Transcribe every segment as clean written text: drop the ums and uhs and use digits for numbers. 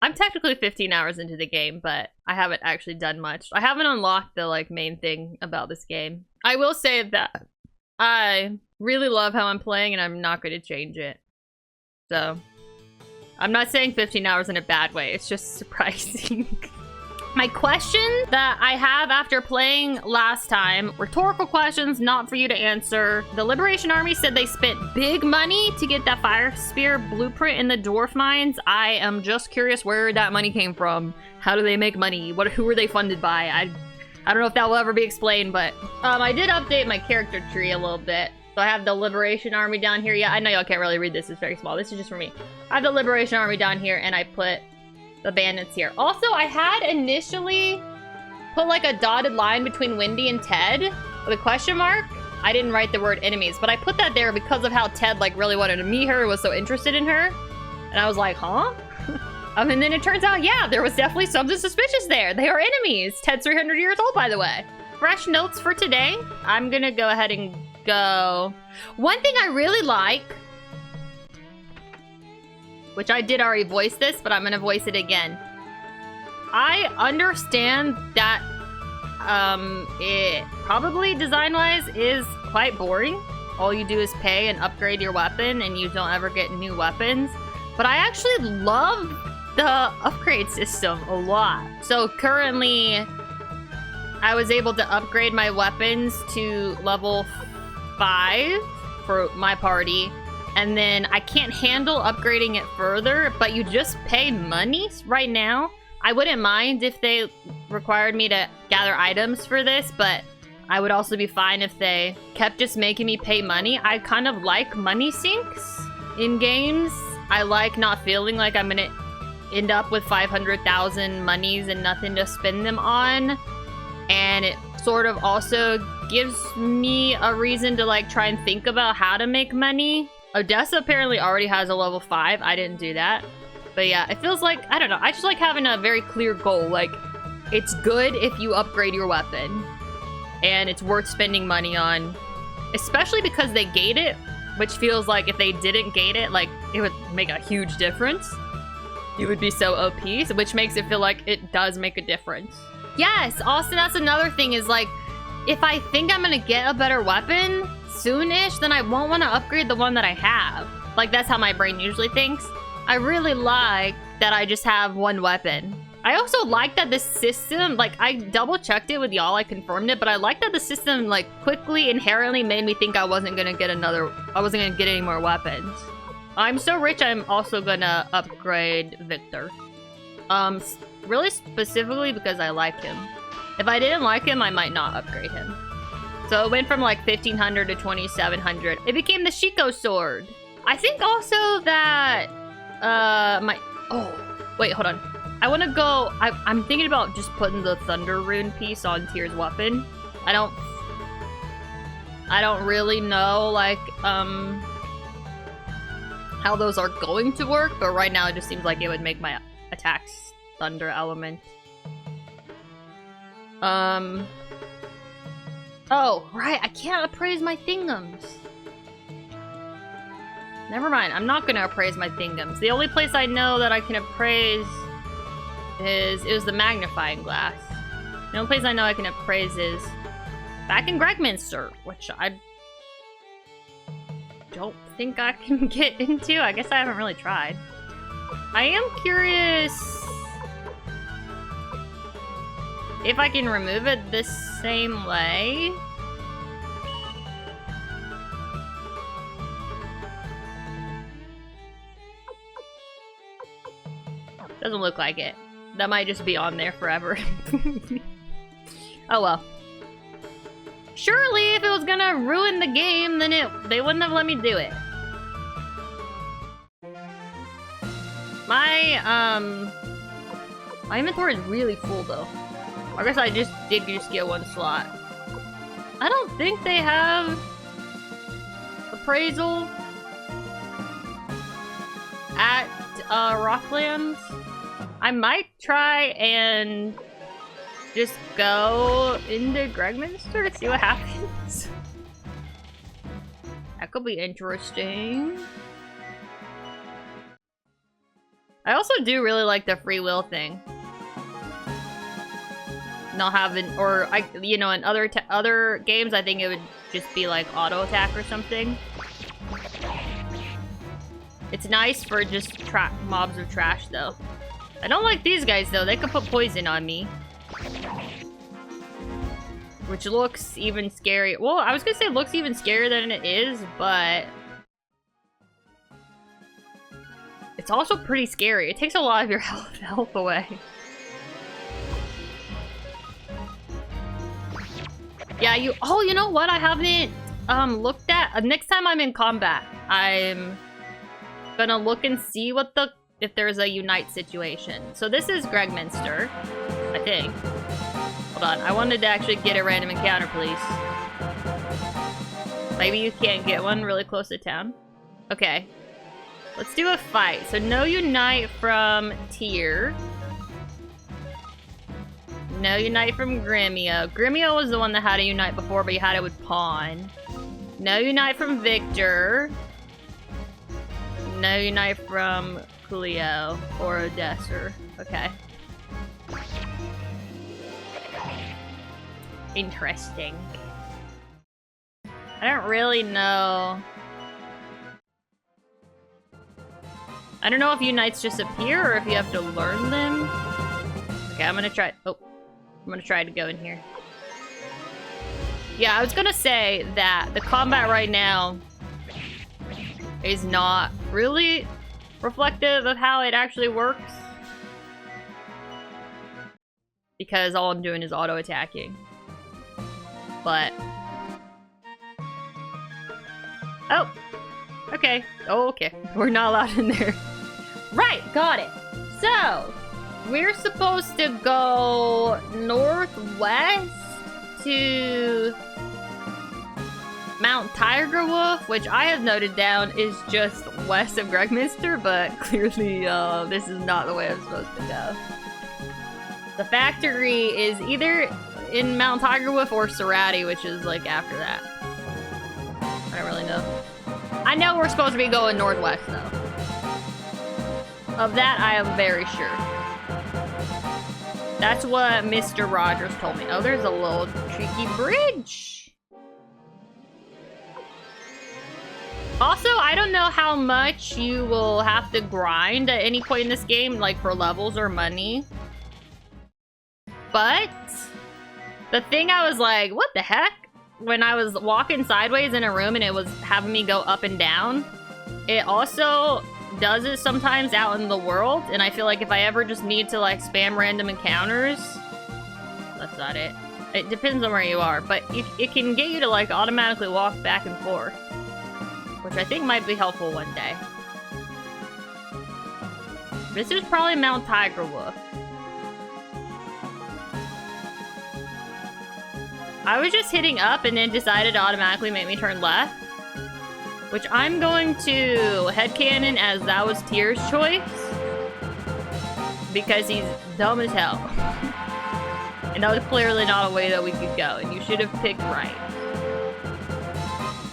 I'm technically 15 hours into the game, but I haven't actually done much. I haven't unlocked the like main thing about this game. I will say that I really love how I'm playing and I'm not going to change it. So, I'm not saying 15 hours in a bad way. It's just surprising. My question that I have after playing last time, rhetorical questions, not for you to answer. The Liberation Army said they spent big money to get that fire spear blueprint in the dwarf mines. I am just curious where that money came from. How do they make money? Who were they funded by? I don't know if that will ever be explained, but I did update my character tree a little bit. So I have the Liberation Army down here. Yeah, I know y'all can't really read this. It's very small. This is just for me. I have the Liberation Army down here, and I put the bandits here. Also, I had initially put like a dotted line between Wendy and Ted with a question mark. I didn't write the word enemies, but I put that there because of how Ted like really wanted to meet her, was so interested in her. And I was like, huh? And then it turns out, yeah, there was definitely something suspicious there. They are enemies. Ted's 300 years old, by the way. Fresh notes for today. I'm gonna go ahead and go. One thing I really like, which I did already voice this, but I'm gonna voice it again. I understand that it probably design-wise is quite boring. All you do is pay and upgrade your weapon and you don't ever get new weapons. But I actually love the upgrade system a lot. So currently, I was able to upgrade my weapons to level 5 for my party. And then I can't handle upgrading it further, but you just pay money right now. I wouldn't mind if they required me to gather items for this, but I would also be fine if they kept just making me pay money. I kind of like money sinks in games. I like not feeling like I'm gonna end up with 500,000 monies and nothing to spend them on. And it sort of also gives me a reason to like try and think about how to make money. Odessa apparently already has a level 5. I didn't do that. But yeah, it feels like, I don't know. I just like having a very clear goal. Like, it's good if you upgrade your weapon. And it's worth spending money on. Especially because they gate it. Which feels like if they didn't gate it, like, it would make a huge difference. It would be so OP. Which makes it feel like it does make a difference. Yes, also that's another thing is like, if I think I'm gonna get a better weapon soonish, then I won't want to upgrade the one that I have. Like, that's how my brain usually thinks. I really like that I just have one weapon. I also like that this system, like, I double checked it with y'all, I confirmed it, but I like that the system, like, quickly, inherently made me think I wasn't gonna get any more weapons. I'm so rich, I'm also gonna upgrade Victor. Really specifically because I like him. If I didn't like him, I might not upgrade him. So it went from like 1500 to 2700. It became the Shiko sword. I think also that oh, wait, hold on. I want to go, I'm thinking about just putting the Thunder Rune piece on Tyr's weapon. I don't really know like how those are going to work, but right now it just seems like it would make my attacks thunder element. Oh, right, I can't appraise my thingums. Never mind, I'm not gonna appraise my thingums. The only place I know that I can appraise is the magnifying glass. The only place I know I can appraise is back in Gregminster, which I don't think I can get into. I guess I haven't really tried. I am curious if I can remove it this same way. Doesn't look like it. That might just be on there forever. Oh well. Surely if it was gonna ruin the game, then they wouldn't have let me do it. My inventory is really full though. I guess I just did just get one slot. I don't think they have appraisal at Rocklands. I might try and just go into Gregminster to see what happens. That could be interesting. I also do really like the free will thing. Not having, or you know, in other games, I think it would just be like auto attack or something. It's nice for just mobs of trash, though. I don't like these guys, though. They could put poison on me. Which looks even scary. Well, I was gonna say it looks even scarier than it is, but... it's also pretty scary. It takes a lot of your health away. Yeah, oh, you know what? I haven't looked at... next time I'm in combat, I'm gonna look and see what if there's a unite situation. So this is Gregminster, I think. Hold on, I wanted to actually get a random encounter, please. Maybe you can't get one really close to town. Okay. Let's do a fight. So no unite from Tyr. No unite from Gremio. Gremio was the one that had a unite before, but you had it with Pawn. No unite from Victor. No unite from Coolio or Odessa. Okay. Interesting. I don't really know. I don't know if unites just appear or if you have to learn them. Okay, I'm gonna try. Oh, I'm gonna try to go in here. Yeah, I was gonna say that the combat right now is not really reflective of how it actually works. Because all I'm doing is auto-attacking. But... oh! Okay. Oh, okay. We're not allowed in there. Right! Got it! So, we're supposed to go northwest to Mount Tigerwolf, which I have noted down is just west of Gregminster, but clearly this is not the way I'm supposed to go. The factory is either in Mount Tigerwolf or Serati, which is like after that. I don't really know. I know we're supposed to be going northwest though. Of that I am very sure. That's what Mr. Rogers told me. Oh, there's a little tricky bridge. Also, I don't know how much you will have to grind at any point in this game, like for levels or money. But the thing I was like, what the heck? When I was walking sideways in a room and it was having me go up and down, it also does it sometimes out in the world. And I feel like if I ever just need to like spam random encounters, that's not it. It depends on where you are, but it can get you to like automatically walk back and forth. Which I think might be helpful one day. This is probably Mount Tigerwolf. I was just hitting up and then decided to automatically make me turn left. Which I'm going to headcanon as that was Tyr's choice. Because he's dumb as hell. And that was clearly not a way that we could go. And you should have picked right.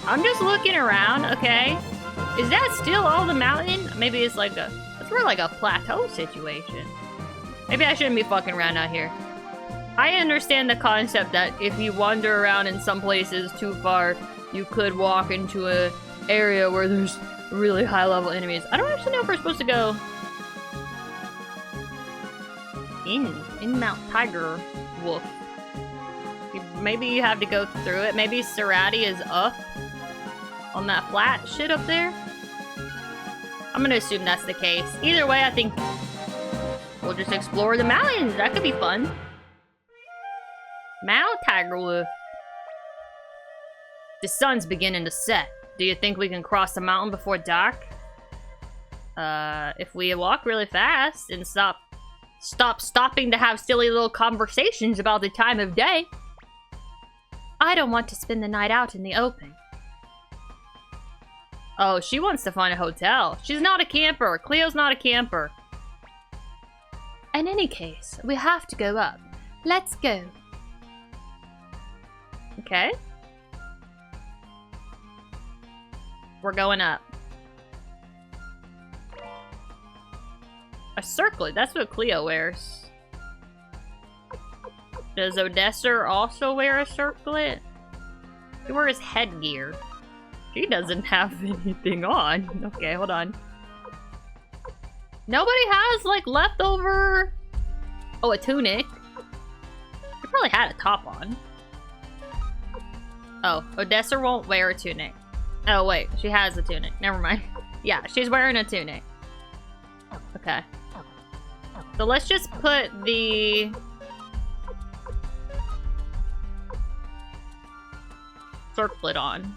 I'm just looking around, okay? Is that still all the mountain? Maybe it's like it's more like a plateau situation. Maybe I shouldn't be fucking around out here. I understand the concept that if you wander around in some places too far, you could walk into an area where there's really high level enemies. I don't actually know if we're supposed to go in Mount Tigerwolf. Maybe you have to go through it. Maybe Serati is up on that flat shit up there. I'm gonna assume that's the case. Either way, I think we'll just explore the mountains. That could be fun. Mount Tigerwolf. The sun's beginning to set. Do you think we can cross the mountain before dark? If we walk really fast and stopping to have silly little conversations about the time of day. I don't want to spend the night out in the open. Oh, she wants to find a hotel. She's not a camper. Cleo's not a camper. In any case, we have to go up. Let's go. Okay. We're going up. circlet. That's what Cleo wears. Does Odessa also wear a circlet? She wears headgear. She doesn't have anything on. Okay, hold on. Nobody has, like, leftover... Oh, a tunic. She probably had a top on. Oh, Odessa won't wear a tunic. Oh, wait. She has a tunic. Never mind. Yeah, she's wearing a tunic. Okay. So let's just put the... circlet on.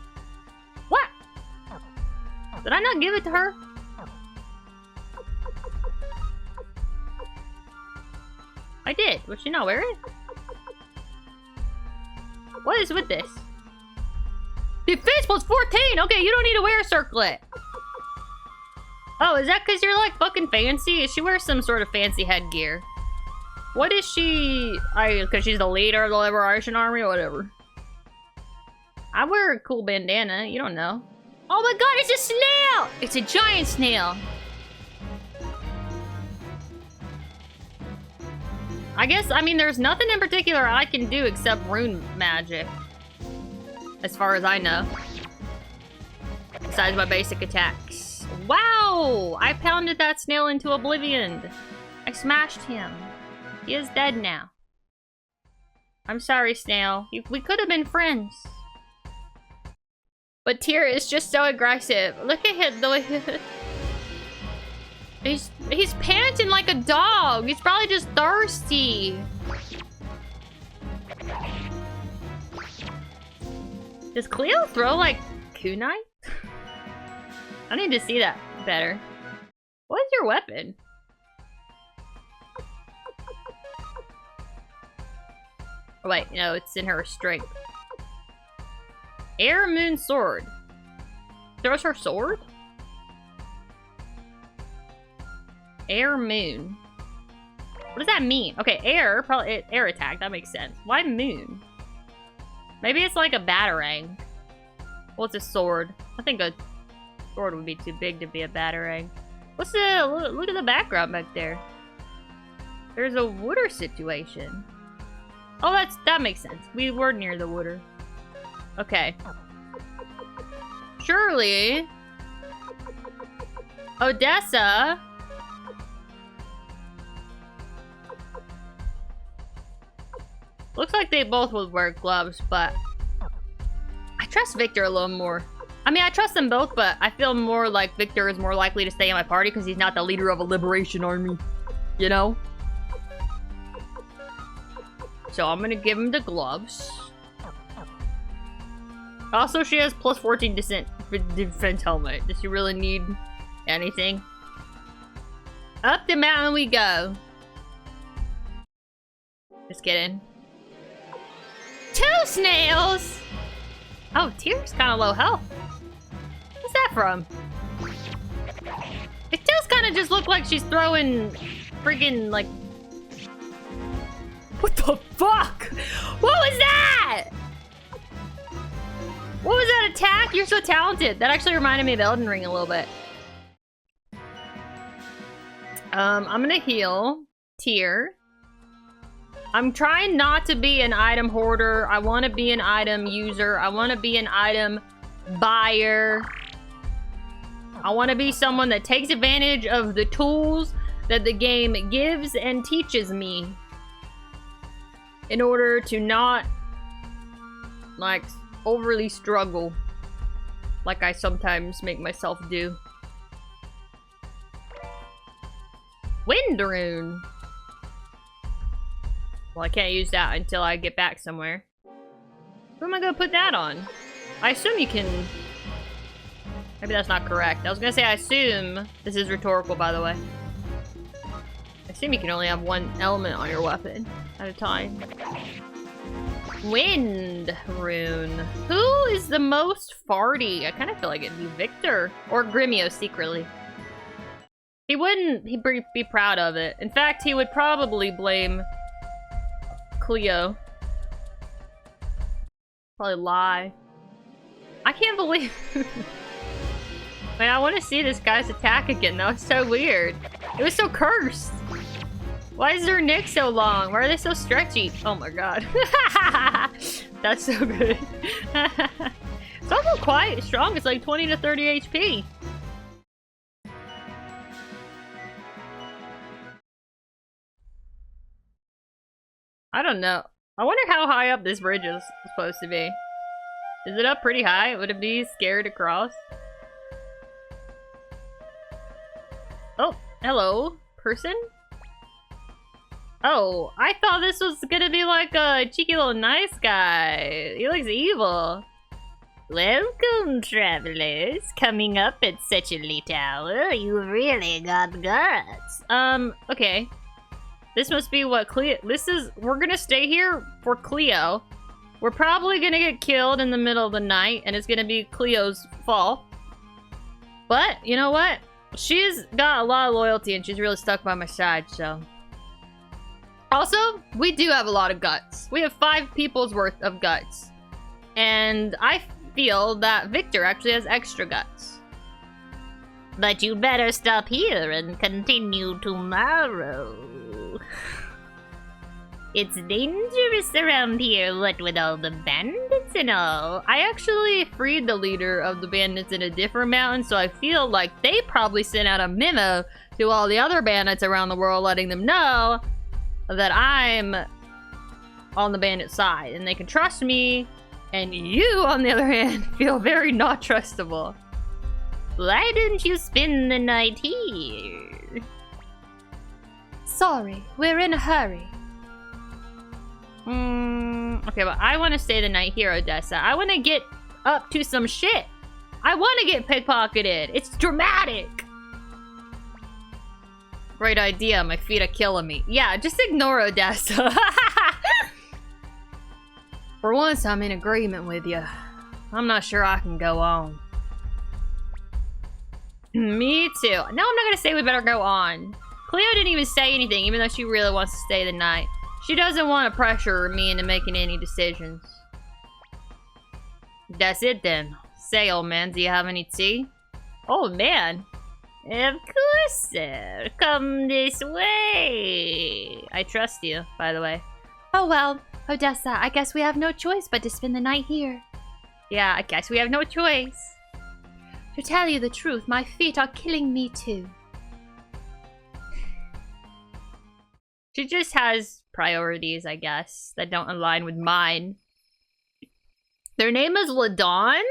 What? Did I not give it to her? I did. Would she not wear it? What is with this? Defense plus 14! Okay, you don't need to wear a circlet. Oh, is that because you're like fucking fancy? She wears some sort of fancy headgear. What is she? Because she's the leader of the Liberation Army or whatever. I wear a cool bandana. You don't know. Oh my god, it's a snail! It's a giant snail. I guess, I mean, there's nothing in particular I can do except rune magic. As far as I know. Besides my basic attacks. Wow! I pounded that snail into oblivion. I smashed him. He is dead now. I'm sorry, snail. We could have been friends. But Tyr is just so aggressive. Look at him. He's panting like a dog. He's probably just thirsty. Does Cleo throw like kunai? I need to see that better. What is your weapon? Oh, wait, no, it's in her strength. Air Moon Sword. Throws her sword? Air Moon. What does that mean? Okay, air, probably air attack, that makes sense. Why moon? Maybe it's like a batarang. Well, it's a sword. I think a sword would be too big to be a batarang. What's the, look at the background back there. There's a water situation. Oh, that makes sense. We were near the water. Okay. Surely Odessa looks like they both would wear gloves, but I trust Victor a little more. I mean, I trust them both, but I feel more like Victor is more likely to stay in my party because he's not the leader of a liberation army, you know? So I'm gonna give him the gloves. Also, she has plus 14 defense helmet. Does she really need anything? Up the mountain we go. Just kidding. 2 snails! Oh, Tyr's kind of low health. What's that from? It does kind of just look like she's throwing friggin' like... What the fuck? What was that? What was that attack? You're so talented. That actually reminded me of Elden Ring a little bit. I'm gonna heal Tyr. I'm trying not to be an item hoarder. I want to be an item user. I want to be an item buyer. I want to be someone that takes advantage of the tools that the game gives and teaches me in order to not, like, overly struggle like I sometimes make myself do. Wind rune. Well, I can't use that until I get back somewhere. Who am I gonna put that on? I assume you can... Maybe that's not correct. I was gonna say I assume... This is rhetorical, by the way. I assume you can only have one element on your weapon at a time. Wind rune. Who is the most farty? I kind of feel like it'd be Victor. Or Gremio secretly. He wouldn't be proud of it. In fact, he would probably blame Cleo. Probably lie. I can't believe... Wait, I want to see this guy's attack again. That was so weird. It was so cursed. Why is their neck so long? Why are they so stretchy? Oh my god. That's so good. It's also quite strong. It's like 20 to 30 HP. I don't know. I wonder how high up this bridge is supposed to be. Is it up pretty high? Would it be scary to cross? Oh, hello, person? Oh, I thought this was gonna be like a cheeky little nice guy. He looks evil. Welcome, travelers. Coming up at such a late hour, you really got guts. Okay. This must be what Cleo... We're gonna stay here for Cleo. We're probably gonna get killed in the middle of the night, and it's gonna be Cleo's fault. But, you know what? She's got a lot of loyalty, and she's really stuck by my side, so... Also, we do have a lot of guts. We have 5 people's worth of guts. And I feel that Victor actually has extra guts. But you better stop here and continue tomorrow. It's dangerous around here, what with all the bandits and all. I actually freed the leader of the bandits in a different mountain, so I feel like they probably sent out a memo to all the other bandits around the world letting them know that I'm on the bandit side and they can trust me, and you, on the other hand, feel very not trustable. Why didn't you spend the night here? Sorry, we're in a hurry. Okay, but I want to stay the night here, Odessa. I want to get up to some shit. I want to get pickpocketed. It's dramatic. Great idea. My feet are killing me. Yeah, just ignore Odessa. For once, I'm in agreement with you. I'm not sure I can go on. Me too. No, I'm not gonna say we better go on. Cleo didn't even say anything, even though she really wants to stay the night. She doesn't want to pressure me into making any decisions. That's it then. Say, old man, do you have any tea? Old man? Of course, sir. Come this way. I trust you, by the way. Oh well, Odessa, I guess we have no choice but to spend the night here. Yeah, I guess we have no choice. To tell you the truth, my feet are killing me too. She just has priorities, I guess, that don't align with mine. Their name is Ledon?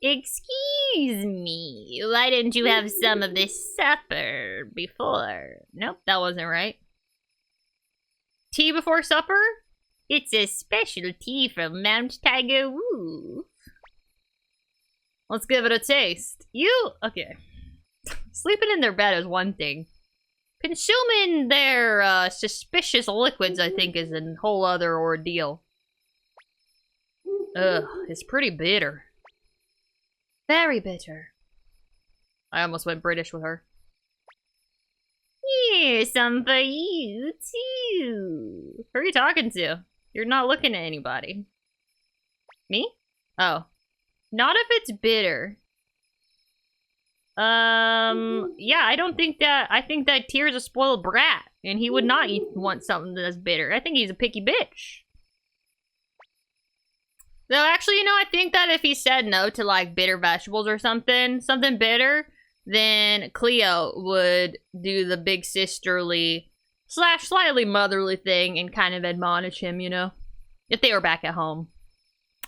Excuse me, why didn't you have some of this supper before? Nope, that wasn't right. Tea before supper? It's a special tea from Mount Tigerwolf. Let's give it a taste. Okay. Sleeping in their bed is one thing. Consuming their suspicious liquids, I think, is a whole other ordeal. Ugh, it's pretty bitter. Very bitter. I almost went British with her. Here's some for you, too. Who are you talking to? You're not looking at anybody. Me? Oh. Not if it's bitter. Yeah, I don't think that... I think that Tyr's a spoiled brat, and he would not want something that's bitter. I think he's a picky bitch. Though, actually, you know, I think that if he said no to, like, bitter vegetables or something bitter, then Cleo would do the big sisterly / slightly motherly thing and kind of admonish him, you know? If they were back at home.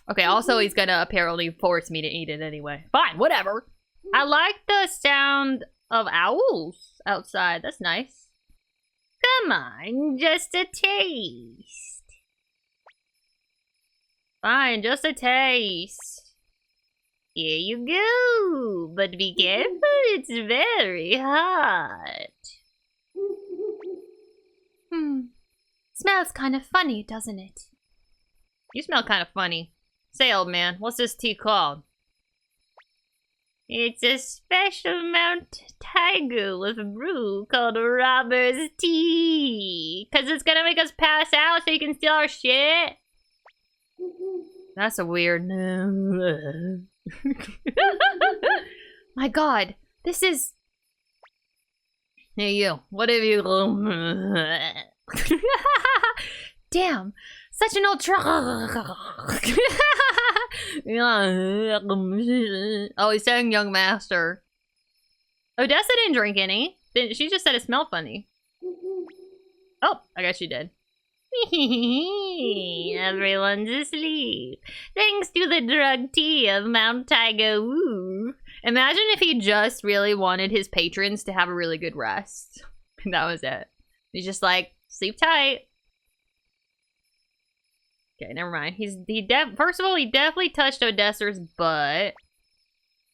Okay, also he's gonna apparently force me to eat it anyway. Fine, whatever. I like the sound of owls outside. That's nice. Come on, just a taste. Fine, just a taste. Here you go. But be careful, it's very hot. Smells kind of funny, doesn't it? You smell kind of funny. Say, old man, what's this tea called? It's a special Mount Tigerwolf brew called Robber's Tea. 'Cause it's gonna make us pass out so you can steal our shit. That's a weird... My god, this is... Hey you, what have you... Damn, such an old truck. Oh, he's saying young master. Odessa didn't drink any. She just said it smelled funny. Oh, I guess she did. Everyone's asleep. Thanks to the drug tea of Mount Tigerwolf. Imagine if he just really wanted his patrons to have a really good rest. That was it. He's just like, sleep tight. Okay, never mind. First of all, he definitely touched Odessa's butt.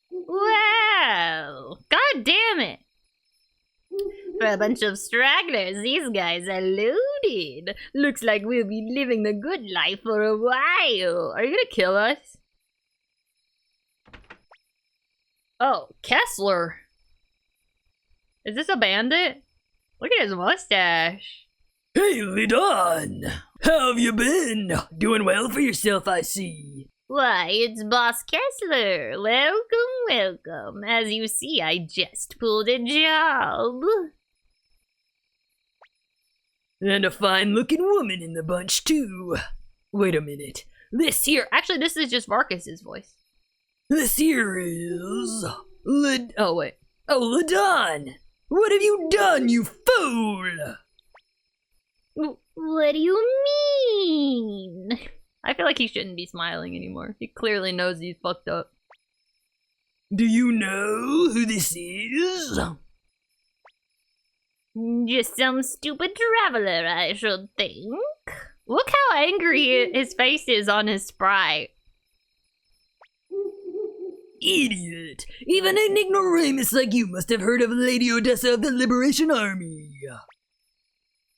Wow! God damn it! For a bunch of stragglers, these guys are loaded. Looks like we'll be living the good life for a while. Are you gonna kill us? Oh, Kessler. Is this a bandit? Look at his mustache. Hey, Ledon! How have you been? Doing well for yourself, I see. Why, it's Boss Kessler. Welcome, welcome. As you see, I just pulled a job. And a fine-looking woman in the bunch, too. Wait a minute. This here... Actually, this is just Varkus's voice. This here is... Oh, wait. Oh, Ledon! What have you done, you fool? What do you mean? I feel like he shouldn't be smiling anymore. He clearly knows he's fucked up. Do you know who this is? Just some stupid traveler, I should think. Look how angry his face is on his sprite. Idiot! Even an ignoramus like you must have heard of Lady Odessa of the Liberation Army.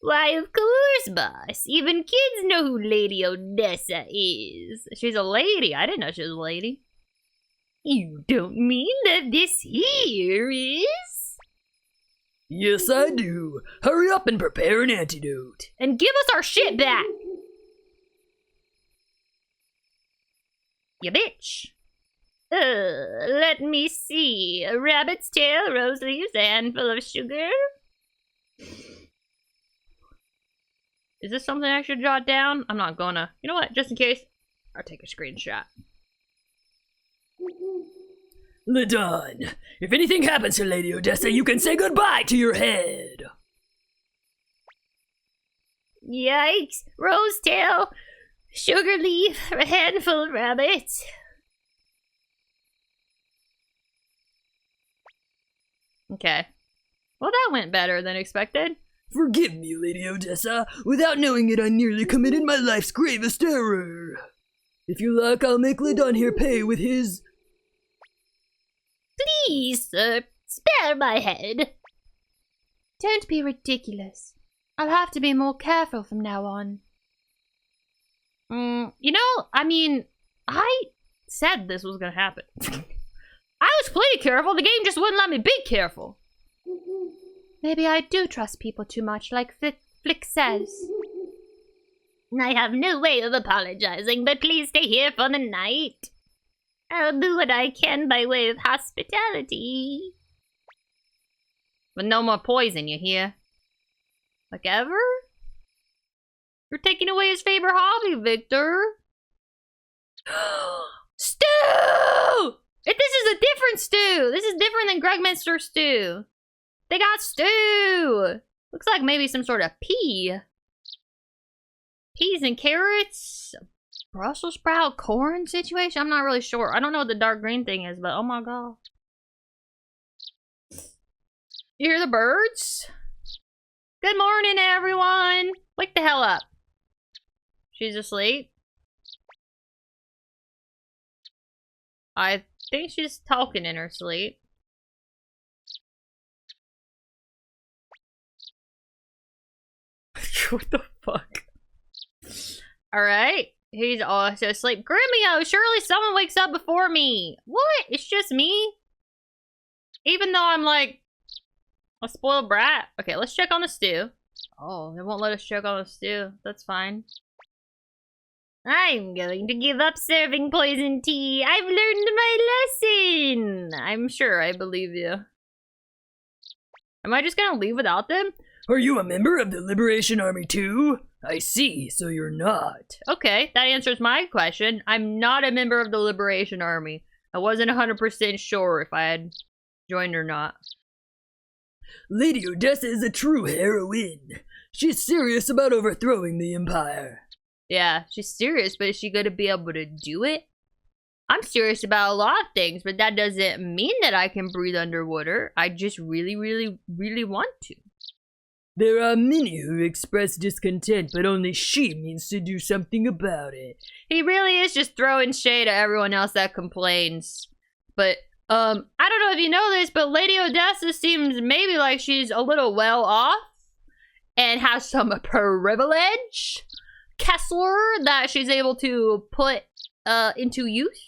Why, of course, boss. Even kids know who Lady Odessa is. She's a lady. I didn't know she was a lady. You don't mean that this here is? Yes, I do. Hurry up and prepare an antidote. And give us our shit back. You bitch. Let me see. A rabbit's tail, rose leaves, a handful of sugar. Is this something I should jot down? I'm not gonna. You know what? Just in case, I'll take a screenshot. Ledon, if anything happens to Lady Odessa, you can say goodbye to your head. Yikes! Rose tail, sugar leaf, a handful of rabbits. Okay. Well, that went better than expected. Forgive me, Lady Odessa. Without knowing it, I nearly committed my life's gravest error. If you like, I'll make Ledon here pay with his... Please, sir, spare my head. Don't be ridiculous. I'll have to be more careful from now on. You know, I mean, I said this was gonna happen. I was pretty careful. The game just wouldn't let me be careful. Maybe I do trust people too much, like Flick says. I have no way of apologizing, but please stay here for the night. I'll do what I can by way of hospitality. But no more poison, you hear? Like ever? You're taking away his favorite hobby, Victor. Stew! This is a different stew. This is different than Grugminster stew. They got stew. Looks like maybe some sort of pea. Peas and carrots. Brussels sprout corn situation? I'm not really sure. I don't know what the dark green thing is, but oh my god. You hear the birds? Good morning, everyone. Wake the hell up. She's asleep. I think she's talking in her sleep. What the fuck? Alright. He's also asleep. Grimmio, surely someone wakes up before me. What? It's just me? Even though I'm like a spoiled brat. Okay, let's check on the stew. Oh, they won't let us check on the stew. That's fine. I'm going to give up serving poison tea. I've learned my lesson. I'm sure I believe you. Am I just gonna leave without them? Are you a member of the Liberation Army too? I see, so you're not. Okay, that answers my question. I'm not a member of the Liberation Army. I wasn't 100% sure if I had joined or not. Lady Odessa is a true heroine. She's serious about overthrowing the Empire. Yeah, she's serious, but is she gonna be able to do it? I'm serious about a lot of things, but that doesn't mean that I can breathe underwater. I just really, really, really want to. There are many who express discontent, but only she means to do something about it. He really is just throwing shade at everyone else that complains. But, I don't know if you know this, but Lady Odessa seems maybe like she's a little well off and has some privilege, Kessler, that she's able to put into use,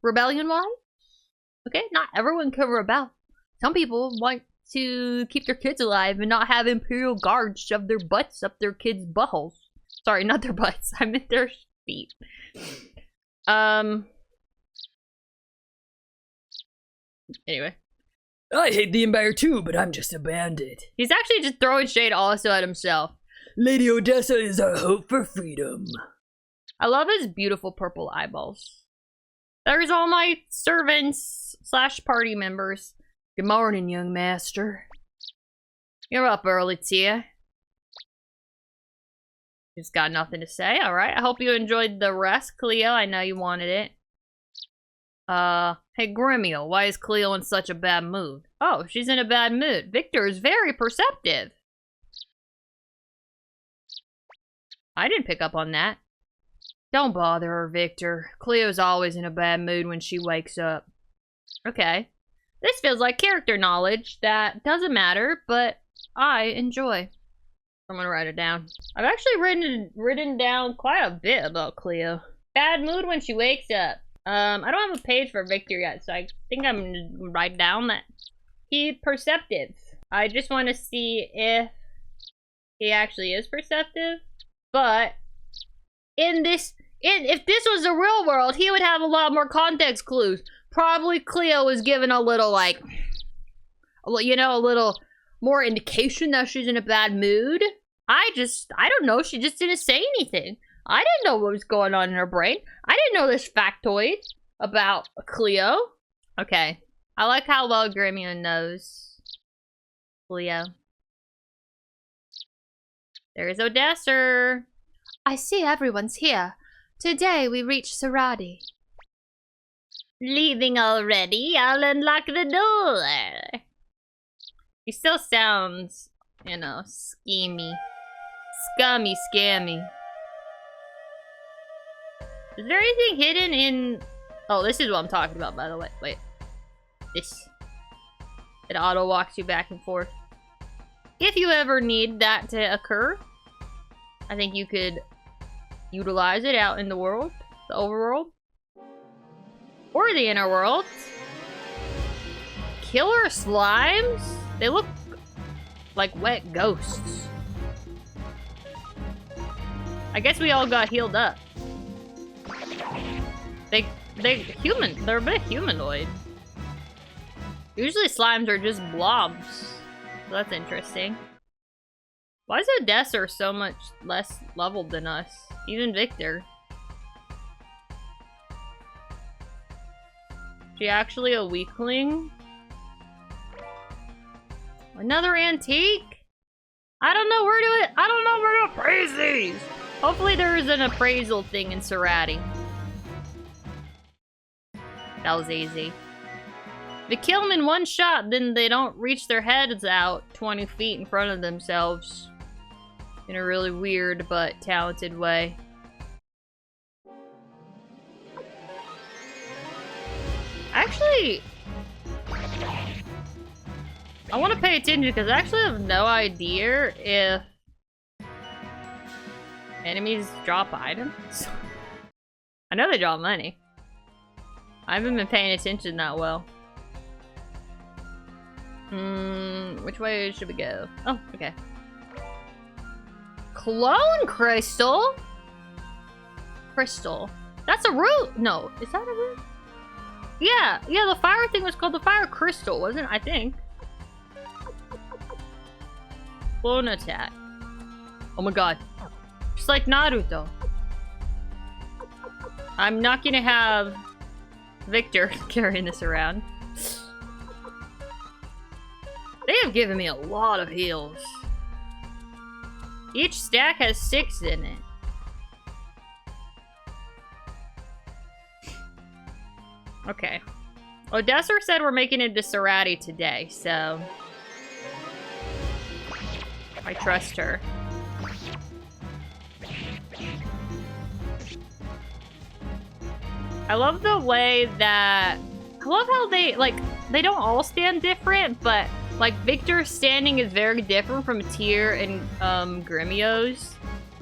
rebellion-wise. Okay, not everyone can rebel. Some people want to keep their kids alive and not have Imperial guards shove their butts up their kids' buttholes. Sorry, not their butts. I meant their feet. Anyway. I hate the Empire too, but I'm just a bandit. He's actually just throwing shade also at himself. Lady Odessa is our hope for freedom. I love his beautiful purple eyeballs. There's all my servants / party members. Good morning, young master. You're up early, Tia. Just got nothing to say. Alright, I hope you enjoyed the rest, Cleo. I know you wanted it. Hey, Grimiel, why is Cleo in such a bad mood? Oh, she's in a bad mood. Victor is very perceptive. I didn't pick up on that. Don't bother her, Victor. Cleo's always in a bad mood when she wakes up. Okay. This feels like character knowledge that doesn't matter, but I enjoy. I'm gonna write it down. I've actually written down quite a bit about Cleo. Bad mood when she wakes up. I don't have a page for Victor yet, so I think I'm gonna write down that he's perceptive. I just want to see if he actually is perceptive. But if this was the real world, he would have a lot more context clues. Probably Cleo was given a little, like, you know, a little more indication that she's in a bad mood. I don't know, she just didn't say anything. I didn't know what was going on in her brain. I didn't know this factoid about Cleo. Okay, I like how well Grimiel knows Cleo. There's Odessa. I see everyone's here. Today we reach Saradi. Leaving already? I'll unlock the door. He still sounds, you know, schemy. Scummy, scammy. Is there anything hidden in... Oh, this is what I'm talking about, by the way. Wait. This. It auto-walks you back and forth. If you ever need that to occur, I think you could utilize it out in the world. The overworld. Or the inner world. Killer slimes? They look like wet ghosts. I guess we all got healed up. They're a bit humanoid. Usually slimes are just blobs. So that's interesting. Why is Odessa so much less leveled than us? Even Victor. Is she actually a weakling? Another antique? I don't know where to appraise these! Hopefully there is an appraisal thing in Saradi. That was easy. If you kill them in one shot, then they don't reach their heads out 20 feet in front of themselves. In a really weird but talented way. Actually, I want to pay attention because I actually have no idea if enemies drop items. I know they drop money. I haven't been paying attention that well. Which way should we go? Oh, okay. Clone crystal? crystal. That's a root. No, is that a root? Yeah, the fire thing was called the fire crystal, wasn't it? I think. Clone attack. Oh my god. Just like Naruto. I'm not gonna have Victor carrying this around. They have given me a lot of heals. Each stack has 6 in it. Okay. Odessa said we're making it to Cerati today, so... I trust her. I love the way that... I love how they, like, they don't all stand different, but, like, Victor's standing is very different from Tyr and, Gremio's.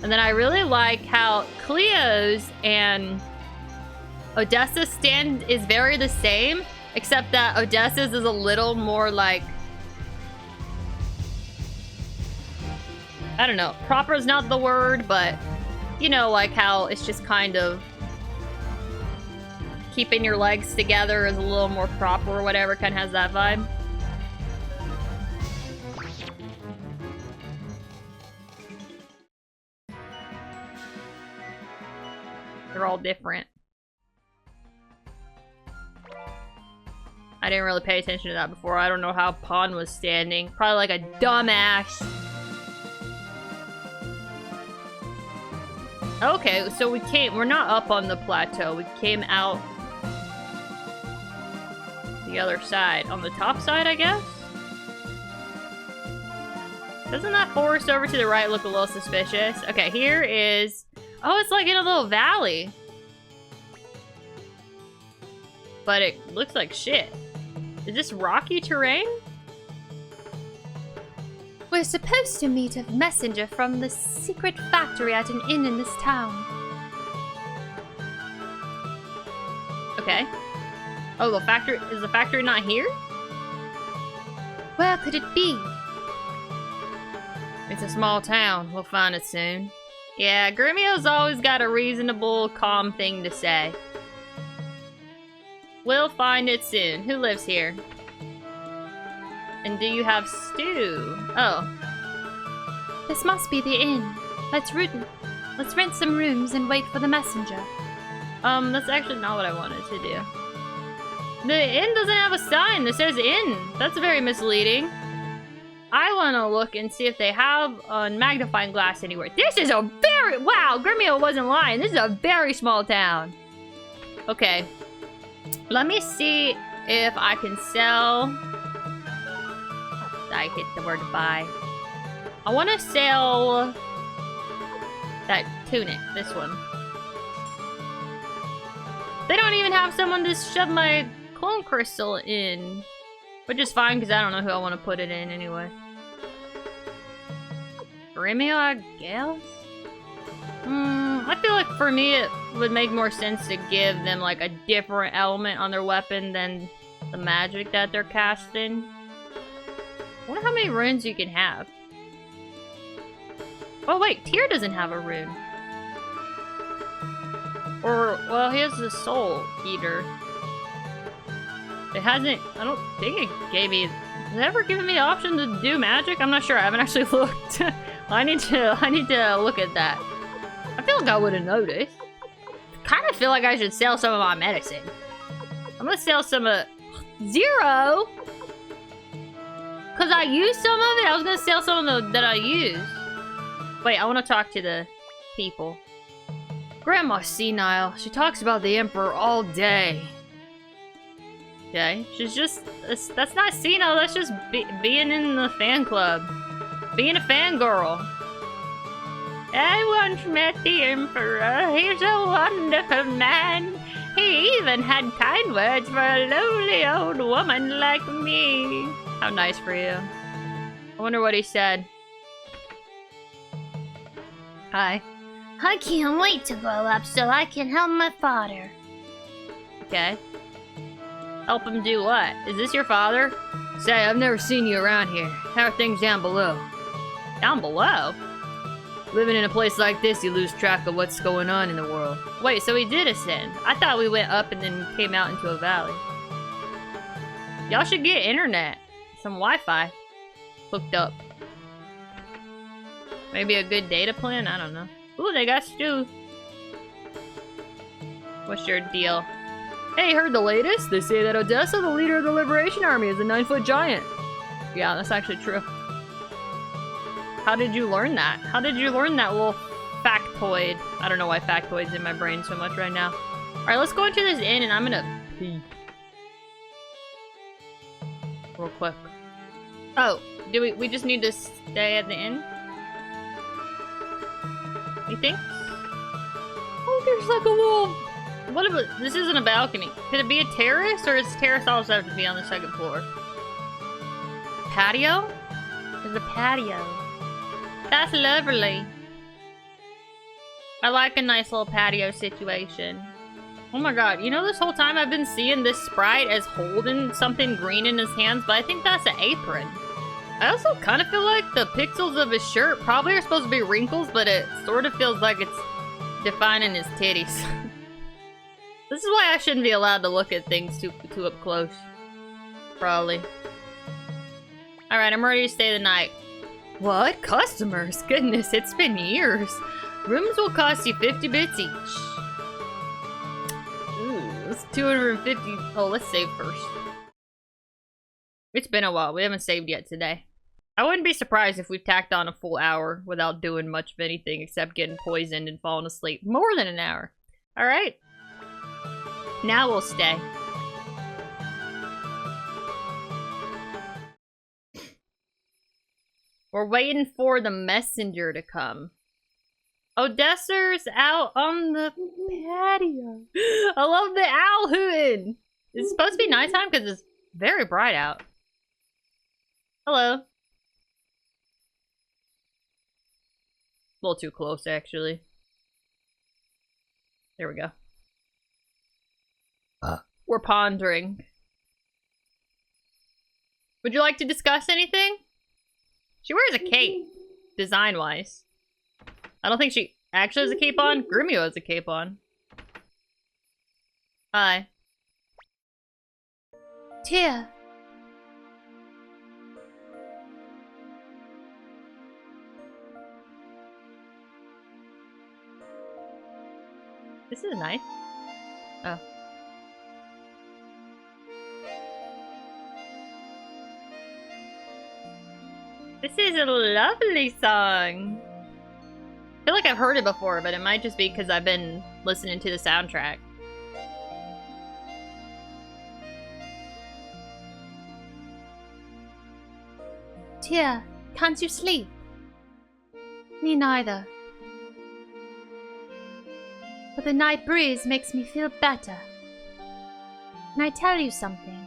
And then I really like how Cleo's and Odessa's stand is very the same, except that Odessa's is a little more, like... I don't know. Proper is not the word, but, you know, like how it's just kind of... keeping your legs together is a little more proper or whatever, kind of has that vibe. They're all different. I didn't really pay attention to that before. I don't know how Pawn was standing. Probably like a dumbass. Okay, so we're not up on the plateau. We came out the other side. On the top side, I guess? Doesn't that forest over to the right look a little suspicious? Okay, here is... Oh, it's like in a little valley. But it looks like shit. Is this rocky terrain? We're supposed to meet a messenger from the secret factory at an inn in this town. Okay. Oh, the factory... Is the factory not here? Where could it be? It's a small town. We'll find it soon. Yeah, Gremio's always got a reasonable, calm thing to say. We'll find it soon. Who lives here? And do you have stew? Oh. This must be the inn. Let's rent some rooms and wait for the messenger. That's actually not what I wanted to do. The inn doesn't have a sign that says inn. That's very misleading. I want to look and see if they have a magnifying glass anywhere. This is a very... Wow, Gremio wasn't lying. This is a very small town. Okay. Let me see if I can sell... I hit the word buy. I want to sell that tunic, this one. They don't even have someone to shove my clone crystal in. Which is fine, because I don't know who I want to put it in anyway. Gremio, I guess? I feel like for me it would make more sense to give them like a different element on their weapon than the magic that they're casting. I wonder how many runes you can have. Oh wait, Tyr doesn't have a rune. Or, well, he has the Soul Eater. It hasn't, I don't think it gave me, has it ever given me the option to do magic? I'm not sure, I haven't actually looked. I need to look at that. I feel like I would have noticed. Kind of feel like I should sell some of my medicine. I'm gonna sell some of, 0? Cause I used some of it, I was gonna sell some of the that I used. Wait, I wanna talk to the people. Grandma's senile. She talks about the Emperor all day. Okay, she's just... That's not senile, that's just being in the fan club. Being a fangirl. I once met the Emperor. He's a wonderful man. He even had kind words for a lonely old woman like me. How nice for you. I wonder what he said. Hi. I can't wait to grow up so I can help my father. Okay. Help him do what? Is this your father? Say, I've never seen you around here. How are things down below? Down below? Living in a place like this, you lose track of what's going on in the world. Wait, so we did ascend. I thought we went up and then came out into a valley. Y'all should get internet. Some Wi-Fi. Hooked up. Maybe a good data plan? I don't know. Ooh, they got stew. What's your deal? Hey, heard the latest? They say that Odessa, the leader of the Liberation Army, is a 9-foot giant. Yeah, that's actually true. How did you learn that? How did you learn that little factoid? I don't know why factoid's in my brain so much right now. Alright, let's go into this inn and I'm gonna pee. Real quick. Oh, do we just need to stay at the inn? You think? Oh, there's like a little... What about... This isn't a balcony. Could it be a terrace? Or does terrace also have to be on the second floor? Patio? There's a patio. That's lovely. I like a nice little patio situation. Oh my god, you know this whole time I've been seeing this sprite as holding something green in his hands, but I think that's an apron. I also kind of feel like the pixels of his shirt probably are supposed to be wrinkles, but it sort of feels like it's defining his titties. This is why I shouldn't be allowed to look at things too up close. Probably. Alright, I'm ready to stay the night. What? Customers? Goodness, it's been years. Rooms will cost you 50 bits each. Ooh, that's 250. Oh, let's save first. It's been a while. We haven't saved yet today. I wouldn't be surprised if we've tacked on a full hour without doing much of anything except getting poisoned and falling asleep. More than an hour. Alright. Now we'll stay. We're waiting for the messenger to come. Odessa's out on the patio. I love the owl hooting. It's supposed to be nighttime because it's very bright out. Hello. A little too close, actually. There we go. We're pondering. Would you like to discuss anything? She wears a cape, design-wise. I don't think she actually has a cape on. Gremio has a cape on. Hi. Tia. This is nice. Oh. This is a lovely song. I feel like I've heard it before, but it might just be because I've been listening to the soundtrack. Tia, can't you sleep? Me neither. But the night breeze makes me feel better. Can I tell you something?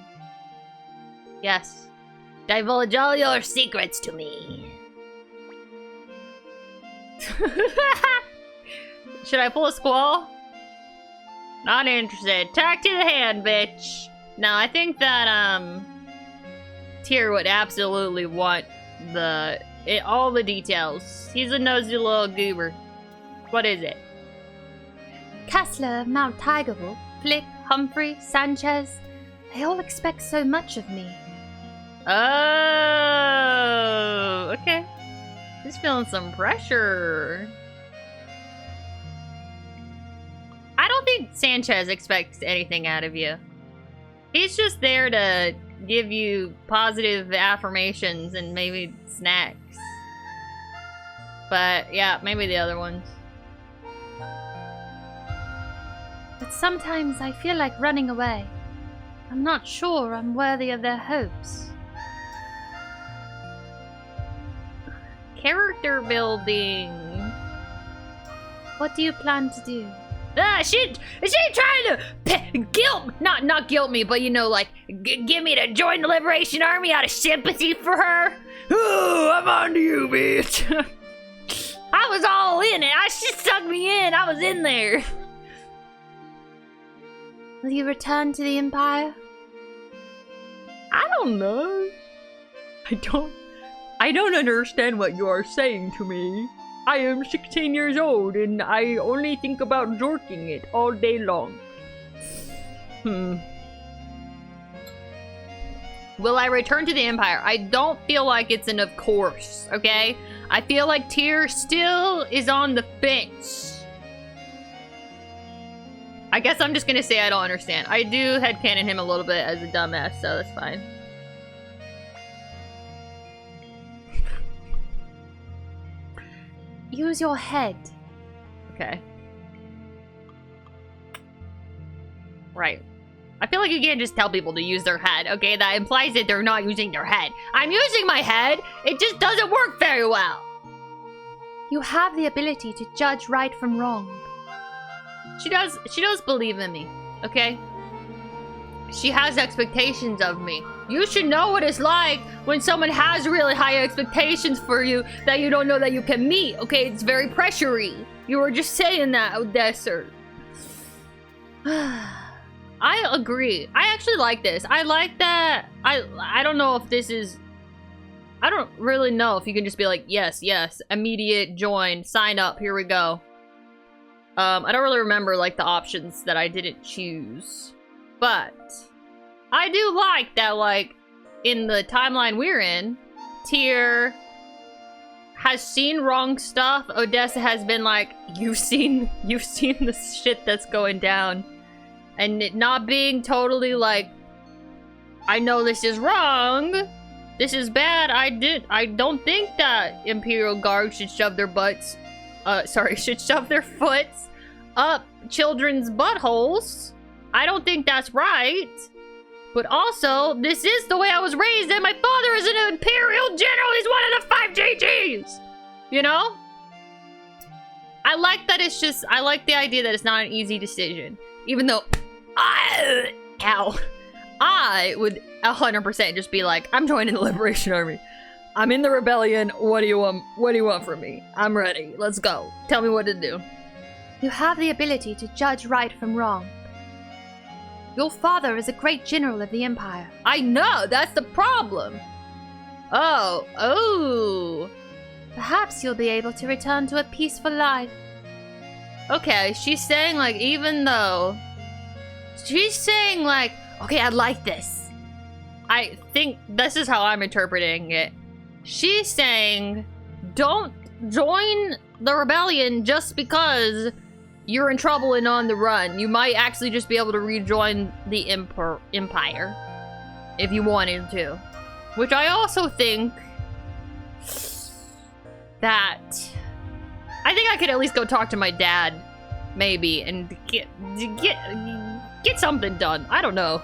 Yes. Divulge all your secrets to me. Should I pull a squall? Not interested. Talk to the hand, bitch. No, I think that, Tyr would absolutely want all the details. He's a nosy little goober. What is it? Kessler of Mount Tigerwolf, Flick, Humphrey, Sanchez, they all expect so much of me. Oh, okay. He's feeling some pressure. I don't think Sanchez expects anything out of you. He's just there to give you positive affirmations and maybe snacks. But yeah, maybe the other ones. But sometimes I feel like running away. I'm not sure I'm worthy of their hopes. Character building. What do you plan to do? She trying to not guilt me, but you know, like, get me to join the Liberation Army out of sympathy for her. Oh, I'm on to you, bitch. I was all in it. She sucked me in. I was in there. Will you return to the Empire? I don't know. I don't understand what you are saying to me. I am 16 years old and I only think about jorking it all day long. Will I return to the Empire? I don't feel like it's an of course, okay? I feel like Tyr still is on the fence. I guess I'm just gonna say I don't understand. I do headcanon him a little bit as a dumbass, so that's fine. Use your head. Okay. Right. I feel like you can't just tell people to use their head, okay? That implies that they're not using their head. I'm using my head, it just doesn't work very well. You have the ability to judge right from wrong. She does believe in me, okay? She has expectations of me. You should know what it's like when someone has really high expectations for you that you don't know that you can meet, okay? It's very pressury. You were just saying that, Odessa. I agree. I actually like this. I like that. I don't know if this is... I don't really know if you can just be like, yes, immediate join, sign up, here we go. I don't really remember, like, the options that I didn't choose. But I do like that, like, in the timeline we're in, Tyr has seen wrong stuff. Odessa has been like, you've seen the shit that's going down. And it not being totally like, I know this is wrong. This is bad. I don't think that Imperial guards should shove their butts, should shove their foots up children's buttholes. I don't think that's right. But also, this is the way I was raised, and my father is an Imperial general. He's one of the 5 GGs. You know? I like that it's just, I like the idea that it's not an easy decision. Even though, I would 100% just be like, I'm joining the Liberation Army. I'm in the rebellion. What do you want from me? I'm ready. Let's go. Tell me what to do. You have the ability to judge right from wrong. Your father is a great general of the Empire. I know, that's the problem. Oh. Perhaps you'll be able to return to a peaceful life. Okay, she's saying like, even though... She's saying like, okay, I like this. I think this is how I'm interpreting it. She's saying, don't join the rebellion just because you're in trouble and on the run. You might actually just be able to rejoin the Empire if you wanted to. Which I also think that I think I could at least go talk to my dad, maybe, and get something done. I don't know.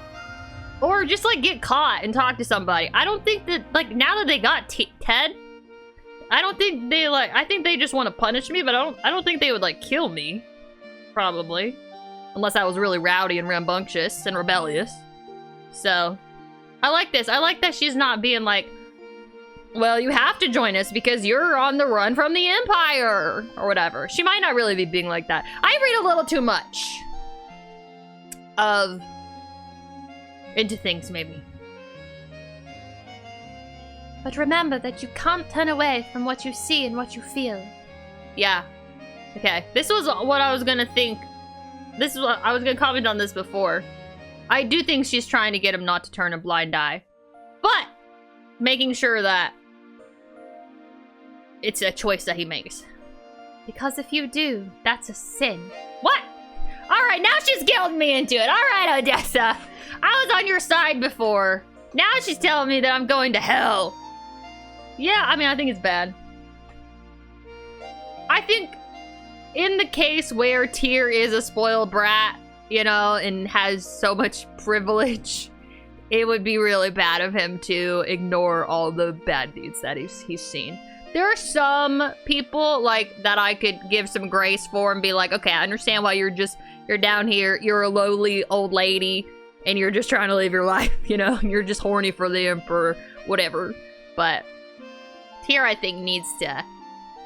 Or just like get caught and talk to somebody. I don't think that, like, now that they got Ted, I don't think they like, I think they just want to punish me, but I don't think they would like kill me. Probably. Unless I was really rowdy and rambunctious and rebellious. So, I like this. I like that she's not being like, well, you have to join us because you're on the run from the Empire, or whatever. She might not really be being like that. I read a little too much into things, maybe. But remember that you can't turn away from what you see and what you feel. Yeah. Okay, this was what I was gonna think. This is what I was gonna comment on this before. I do think she's trying to get him not to turn a blind eye, but making sure that it's a choice that he makes. Because if you do, that's a sin. What? All right, now she's guilting me into it. All right, Odessa, I was on your side before. Now she's telling me that I'm going to hell. Yeah, I mean, I think it's bad. I think in the case where Tyr is a spoiled brat, you know, and has so much privilege, it would be really bad of him to ignore all the bad deeds that he's seen. There are some people like that I could give some grace for and be like, okay, I understand why you're down here, you're a lowly old lady, and you're just trying to live your life, you know, and you're just horny for the Emperor, whatever. But Tyr, I think, needs a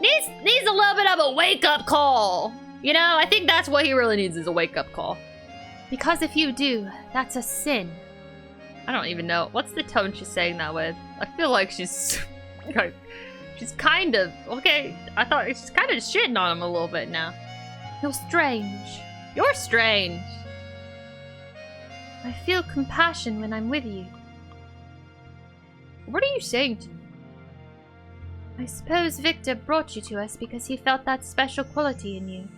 little bit of a wake-up call. You know, I think that's what he really needs, is a wake-up call. Because if you do, that's a sin. I don't even know. What's the tone she's saying that with? I feel like she's She's kind of... Okay, I thought she's kind of shitting on him a little bit now. You're strange. You're strange. I feel compassion when I'm with you. What are you saying to me? I suppose Victor brought you to us because he felt that special quality in you.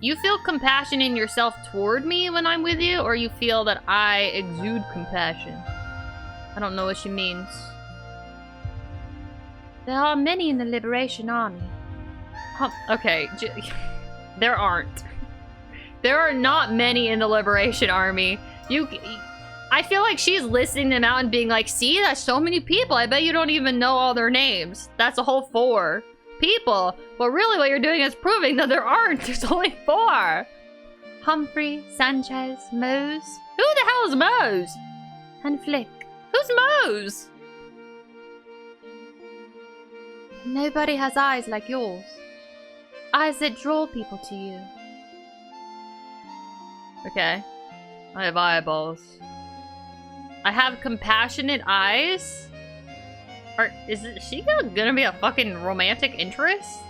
You feel compassion in yourself toward me when I'm with you, or you feel that I exude compassion? I don't know what she means. There are many in the Liberation Army. Okay, there aren't. There are not many in the Liberation Army. I feel like she's listing them out and being like, see, that's so many people. I bet you don't even know all their names. That's a whole 4 people. But really what you're doing is proving that there aren't. There's only 4. Humphrey, Sanchez, Mose. Who the hell is Mose? And Flick. Who's Mose? Nobody has eyes like yours. Eyes that draw people to you. Okay. I have eyeballs. I have compassionate eyes? Is she gonna be a fucking romantic interest?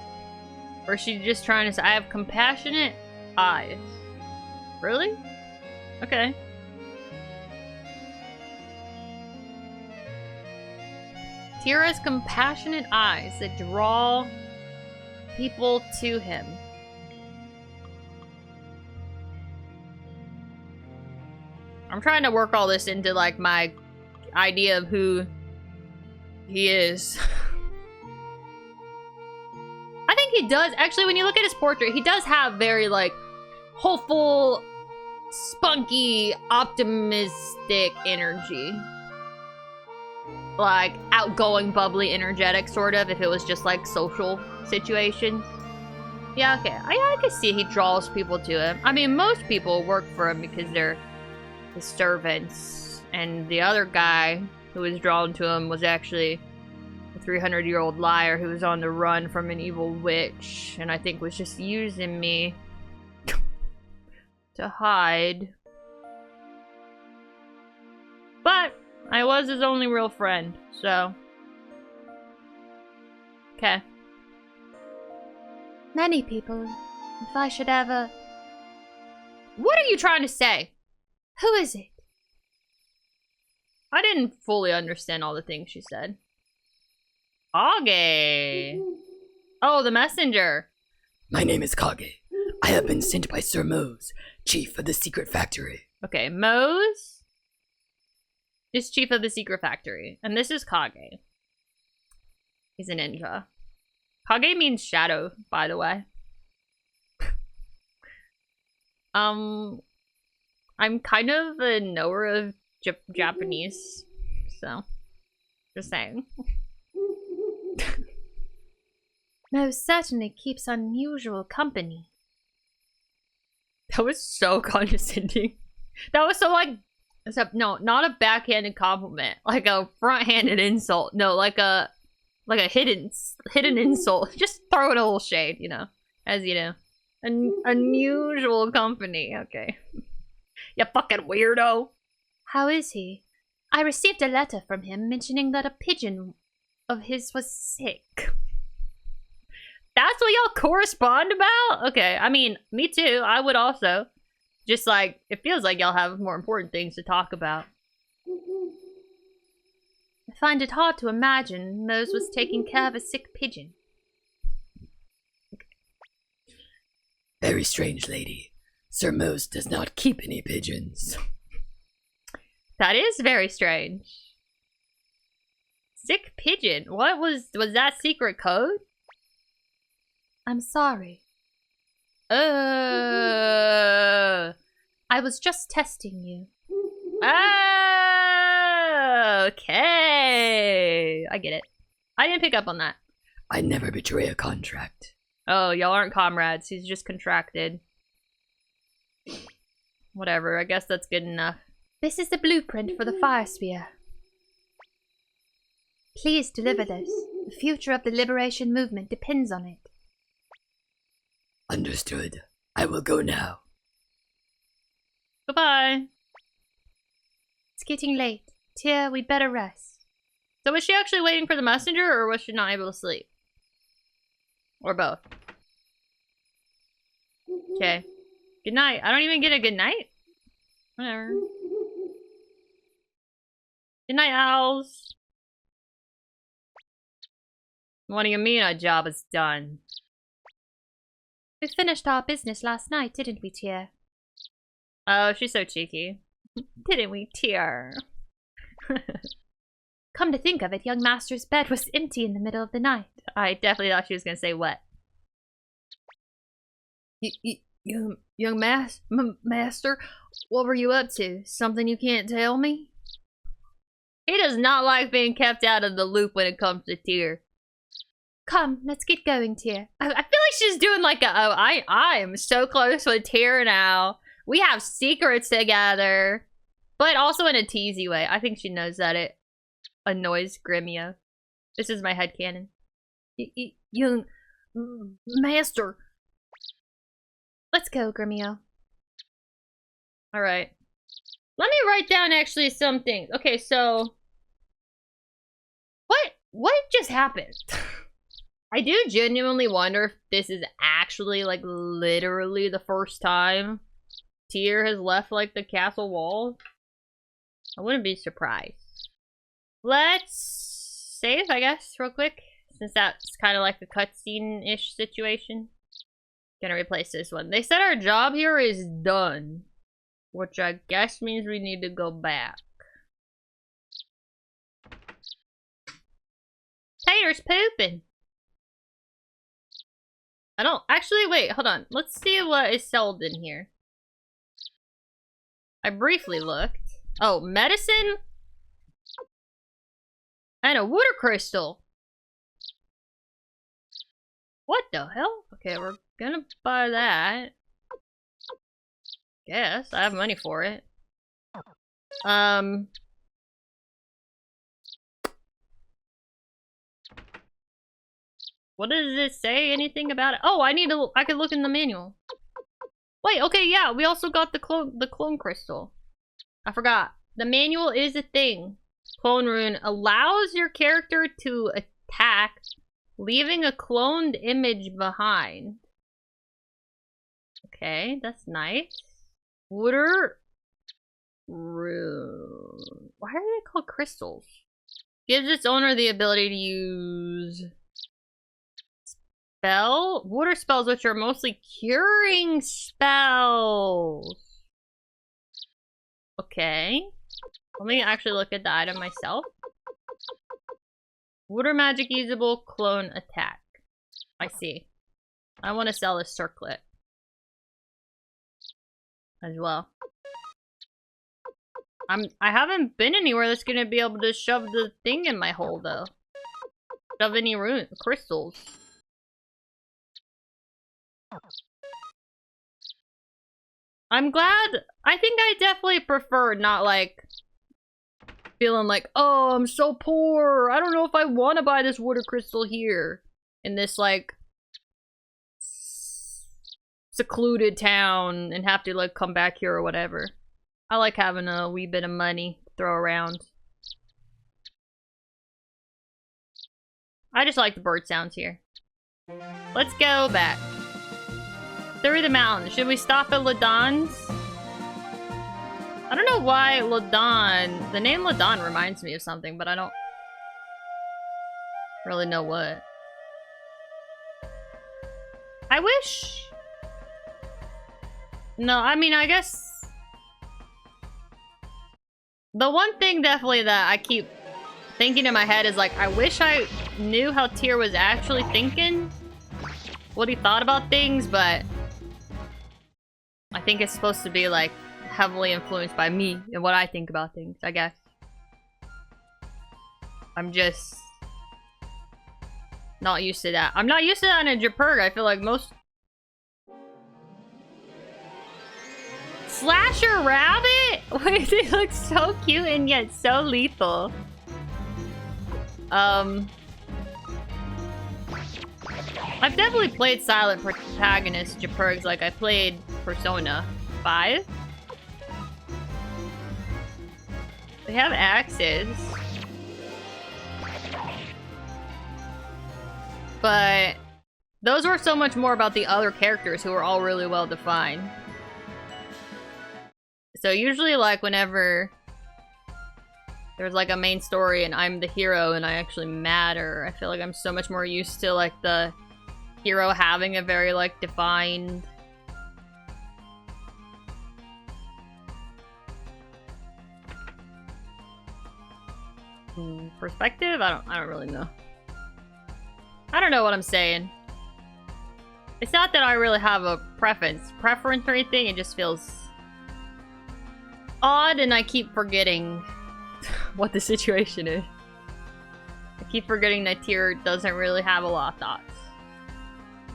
Or is she just trying to say, I have compassionate eyes? Really? Okay. Tira's compassionate eyes that draw people to him. I'm trying to work all this into like my idea of who he is. I think he does, actually, when you look at his portrait, he does have very like hopeful, spunky, optimistic energy. Like outgoing, bubbly, energetic sort of, if it was just like social situations. Yeah, okay. I can see he draws people to him. I mean, most people work for him because they're his servants, and the other guy who was drawn to him was actually a 300-year-old liar who was on the run from an evil witch, and I think was just using me to hide. But I was his only real friend, so okay. Many people, if I should ever... What are you trying to say? Who is it? I didn't fully understand all the things she said. Kage. Oh, the messenger. My name is Kage. I have been sent by Sir Mose, chief of the secret factory. Okay, Mose is chief of the secret factory. And this is Kage. He's a ninja. Kage means shadow, by the way. I'm kind of a knower of Japanese, so just saying. Most certainly keeps unusual company. That was so condescending. That was so like, except no, not a backhanded compliment, like a front-handed insult. No, like a hidden insult. Just throw it a little shade, you know, as you know. An unusual company. Okay. You fucking weirdo. How is he? I received a letter from him mentioning that a pigeon of his was sick. That's what y'all correspond about? Okay, I mean, me too. I would also. Just like, it feels like y'all have more important things to talk about. I find it hard to imagine Mose was taking care of a sick pigeon. Very strange, lady. Sir Mose does not keep any pigeons. That is very strange. Sick pigeon. What was that secret code? I'm sorry. I was just testing you. Okay. I get it. I didn't pick up on that. I never betray a contract. Oh, y'all aren't comrades. He's just contracted. Whatever, I guess that's good enough. This is the blueprint for the fire sphere. Please deliver this. The future of the liberation movement depends on it. Understood. I will go now. Goodbye. It's getting late. Tia, we'd better rest. So was she actually waiting for the messenger, or was she not able to sleep? Or both. Okay. Good night. I don't even get a good night? Whatever. Good night, owls. What do you mean a job is done? We finished our business last night, didn't we, Tyr? Oh, she's so cheeky. Didn't we, Tyr? Come to think of it, young master's bed was empty in the middle of the night. I definitely thought she was gonna say what. Young master, what were you up to? Something you can't tell me? He does not like being kept out of the loop when it comes to Tyr. Come, let's get going, Tyr. I feel like she's doing like a, oh, I am so close with Tyr now. We have secrets together. But also in a teasy way. I think she knows that it annoys Gremio. This is my headcanon. Young master. Let's go, Gremio. Alright. Let me write down actually some things. Okay, so what just happened? I do genuinely wonder if this is actually like literally the first time Tyr has left like the castle wall. I wouldn't be surprised. Let's save, I guess, real quick, since that's kind of like a cutscene-ish situation. Gonna replace this one. They said our job here is done, which I guess means we need to go back. Tater's pooping. I don't actually wait, hold on. Let's see what is sold in here. I briefly looked. Oh, medicine and a water crystal. What the hell? Okay, we're gonna buy that. Guess I have money for it. What does it say? Anything about it? Oh, I could look in the manual. Wait, okay, yeah, we also got the clone crystal. I forgot. The manual is a thing. Clone rune allows your character to attack, leaving a cloned image behind. Okay, that's nice. Water rune. Why are they called crystals? Gives its owner the ability to use water spells, which are mostly curing spells. Okay. Let me actually look at the item myself. Water magic usable clone attack. I see. I want to sell this circlet as well. I haven't been anywhere that's gonna be able to shove the thing in my hole though. Shove any crystals. I'm glad. I think I definitely prefer not like feeling like, oh, I'm so poor. I don't know if I want to buy this water crystal here in this like secluded town and have to like come back here or whatever. I like having a wee bit of money to throw around. I just like the bird sounds here. Let's go back. Through the mountains. Should we stop at Ledon's? I don't know why Ledon... The name Ledon reminds me of something, but I don't really know what. I wish... No, I mean, I guess... The one thing definitely that I keep thinking in my head is like, I wish I knew how Tyr was actually thinking. What he thought about things, but... I think it's supposed to be like heavily influenced by me and what I think about things, I guess. I'm just not used to that. I'm not used to that in a Japurg. I feel like most Slasher Rabbit? Wait, they look so cute and yet so lethal. I've definitely played silent protagonist Japurgs, like I played Persona 5. They have axes. But those were so much more about the other characters who were all really well defined. So usually, like, whenever there's like a main story and I'm the hero and I actually matter, I feel like I'm so much more used to like the hero having a very like defined perspective. I don't really know. I don't know what I'm saying. It's not that I really have a preference or anything. It just feels odd, and I keep forgetting what the situation is. I keep forgetting that Tyr doesn't really have a lot of thoughts.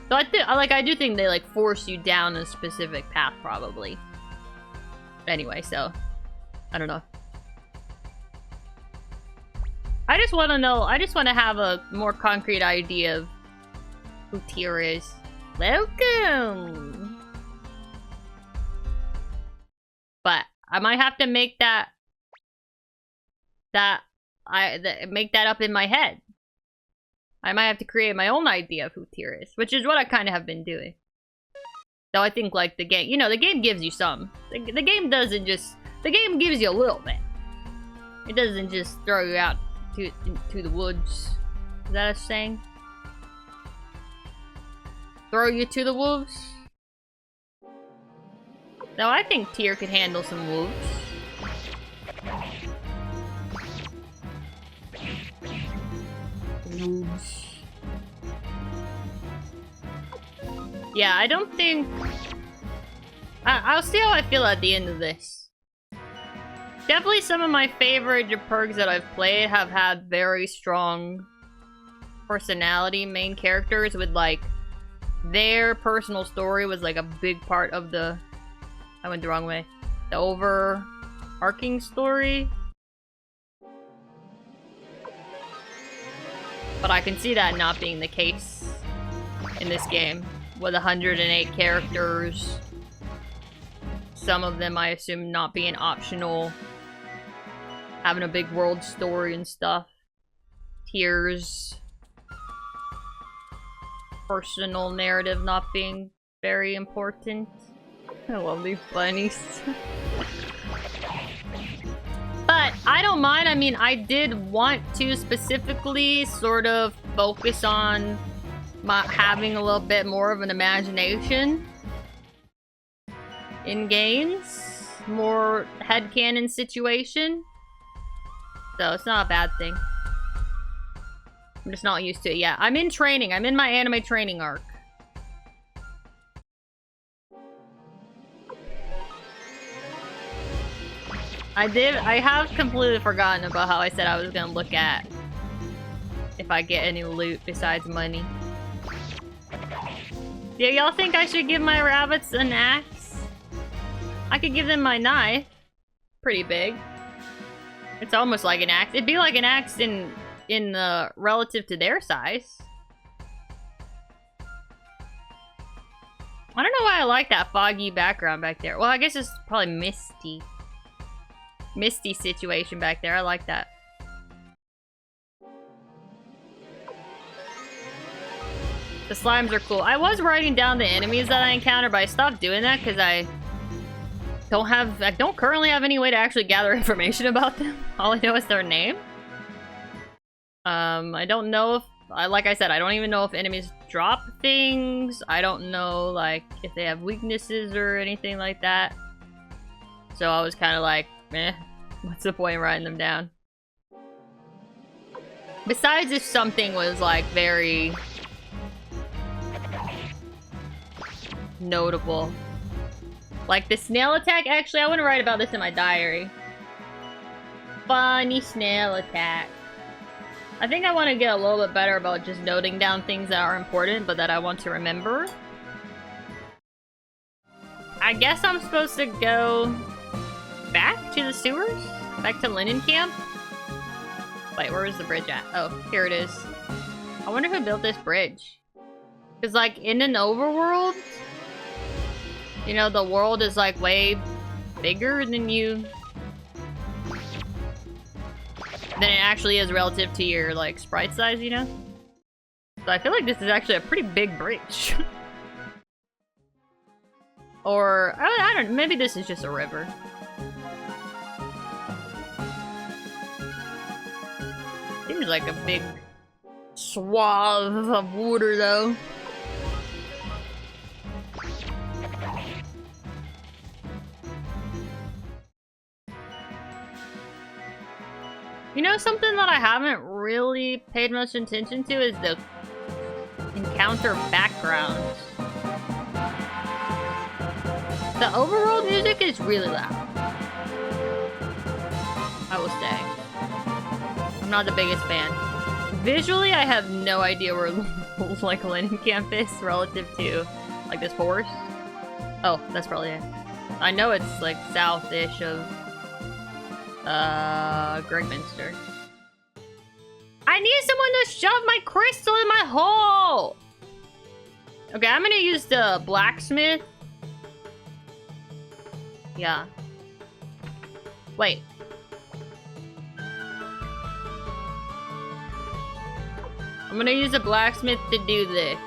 So I do think they like force you down a specific path, probably. Anyway, so I don't know. I just want to know. I just want to have a more concrete idea of who Tyr is. Welcome. But I might have to make that make that up in my head. I might have to create my own idea of who Tyr is, which is what I kind of have been doing. So I think like the game, you know, the game gives you some. The game doesn't just, the game gives you a little bit. It doesn't just throw you out to the woods. Is that a saying? Throw you to the wolves? No, I think Tyr could handle some wolves. Wolves. Yeah, I don't think... I'll see how I feel at the end of this. Definitely some of my favorite perks that I've played have had very strong personality main characters with like their personal story was like a big part of the... I went the wrong way. The overarching story. But I can see that not being the case in this game. With 108 characters. Some of them I assume not being optional. Having a big world story and stuff. Tyr's personal narrative not being very important. I love these bunnies. But I don't mind. I mean, I did want to specifically sort of focus on having a little bit more of an imagination in games. More headcanon situation. So it's not a bad thing. I'm just not used to it. Yeah, I'm in training. I'm in my anime training arc. I have completely forgotten about how I said I was gonna look at if I get any loot besides money. Yeah, y'all think I should give my rabbits an axe? I could give them my knife. Pretty big. It's almost like an axe. It'd be like an axe in relative to their size. I don't know why I like that foggy background back there. Well, I guess it's probably misty. Misty situation back there. I like that. The slimes are cool. I was writing down the enemies that I encountered, but I stopped doing that because I don't currently have any way to actually gather information about them. All I know is their name. I don't know if, like I said, I don't even know if enemies drop things. I don't know, like, if they have weaknesses or anything like that. So I was kind of like, meh, what's the point in writing them down? Besides if something was, like, very notable. Like the snail attack. Actually, I want to write about this in my diary. Funny snail attack. I think I want to get a little bit better about just noting down things that are important, but that I want to remember. I guess I'm supposed to go back to the sewers? Back to Linen Camp? Wait, where is the bridge at? Oh, here it is. I wonder who built this bridge. Because, like, in an overworld, you know, the world is, like, way bigger than than it actually is relative to your, like, sprite size, you know? So So I feel like this is actually a pretty big bridge. Or, I don't know, maybe this is just a river. Seems like a big swath of water, though. You know, something that I haven't really paid much attention to is the encounter backgrounds. The overworld music is really loud, I will say. I'm not the biggest fan. Visually, I have no idea where, like, Ledon camp is relative to, like, this forest. Oh, that's probably it. I know it's, like, south-ish of, Gregminster. I need someone to shove my crystal in my hole! Okay, I'm gonna use the blacksmith. Yeah. Wait. I'm gonna use a blacksmith to do this.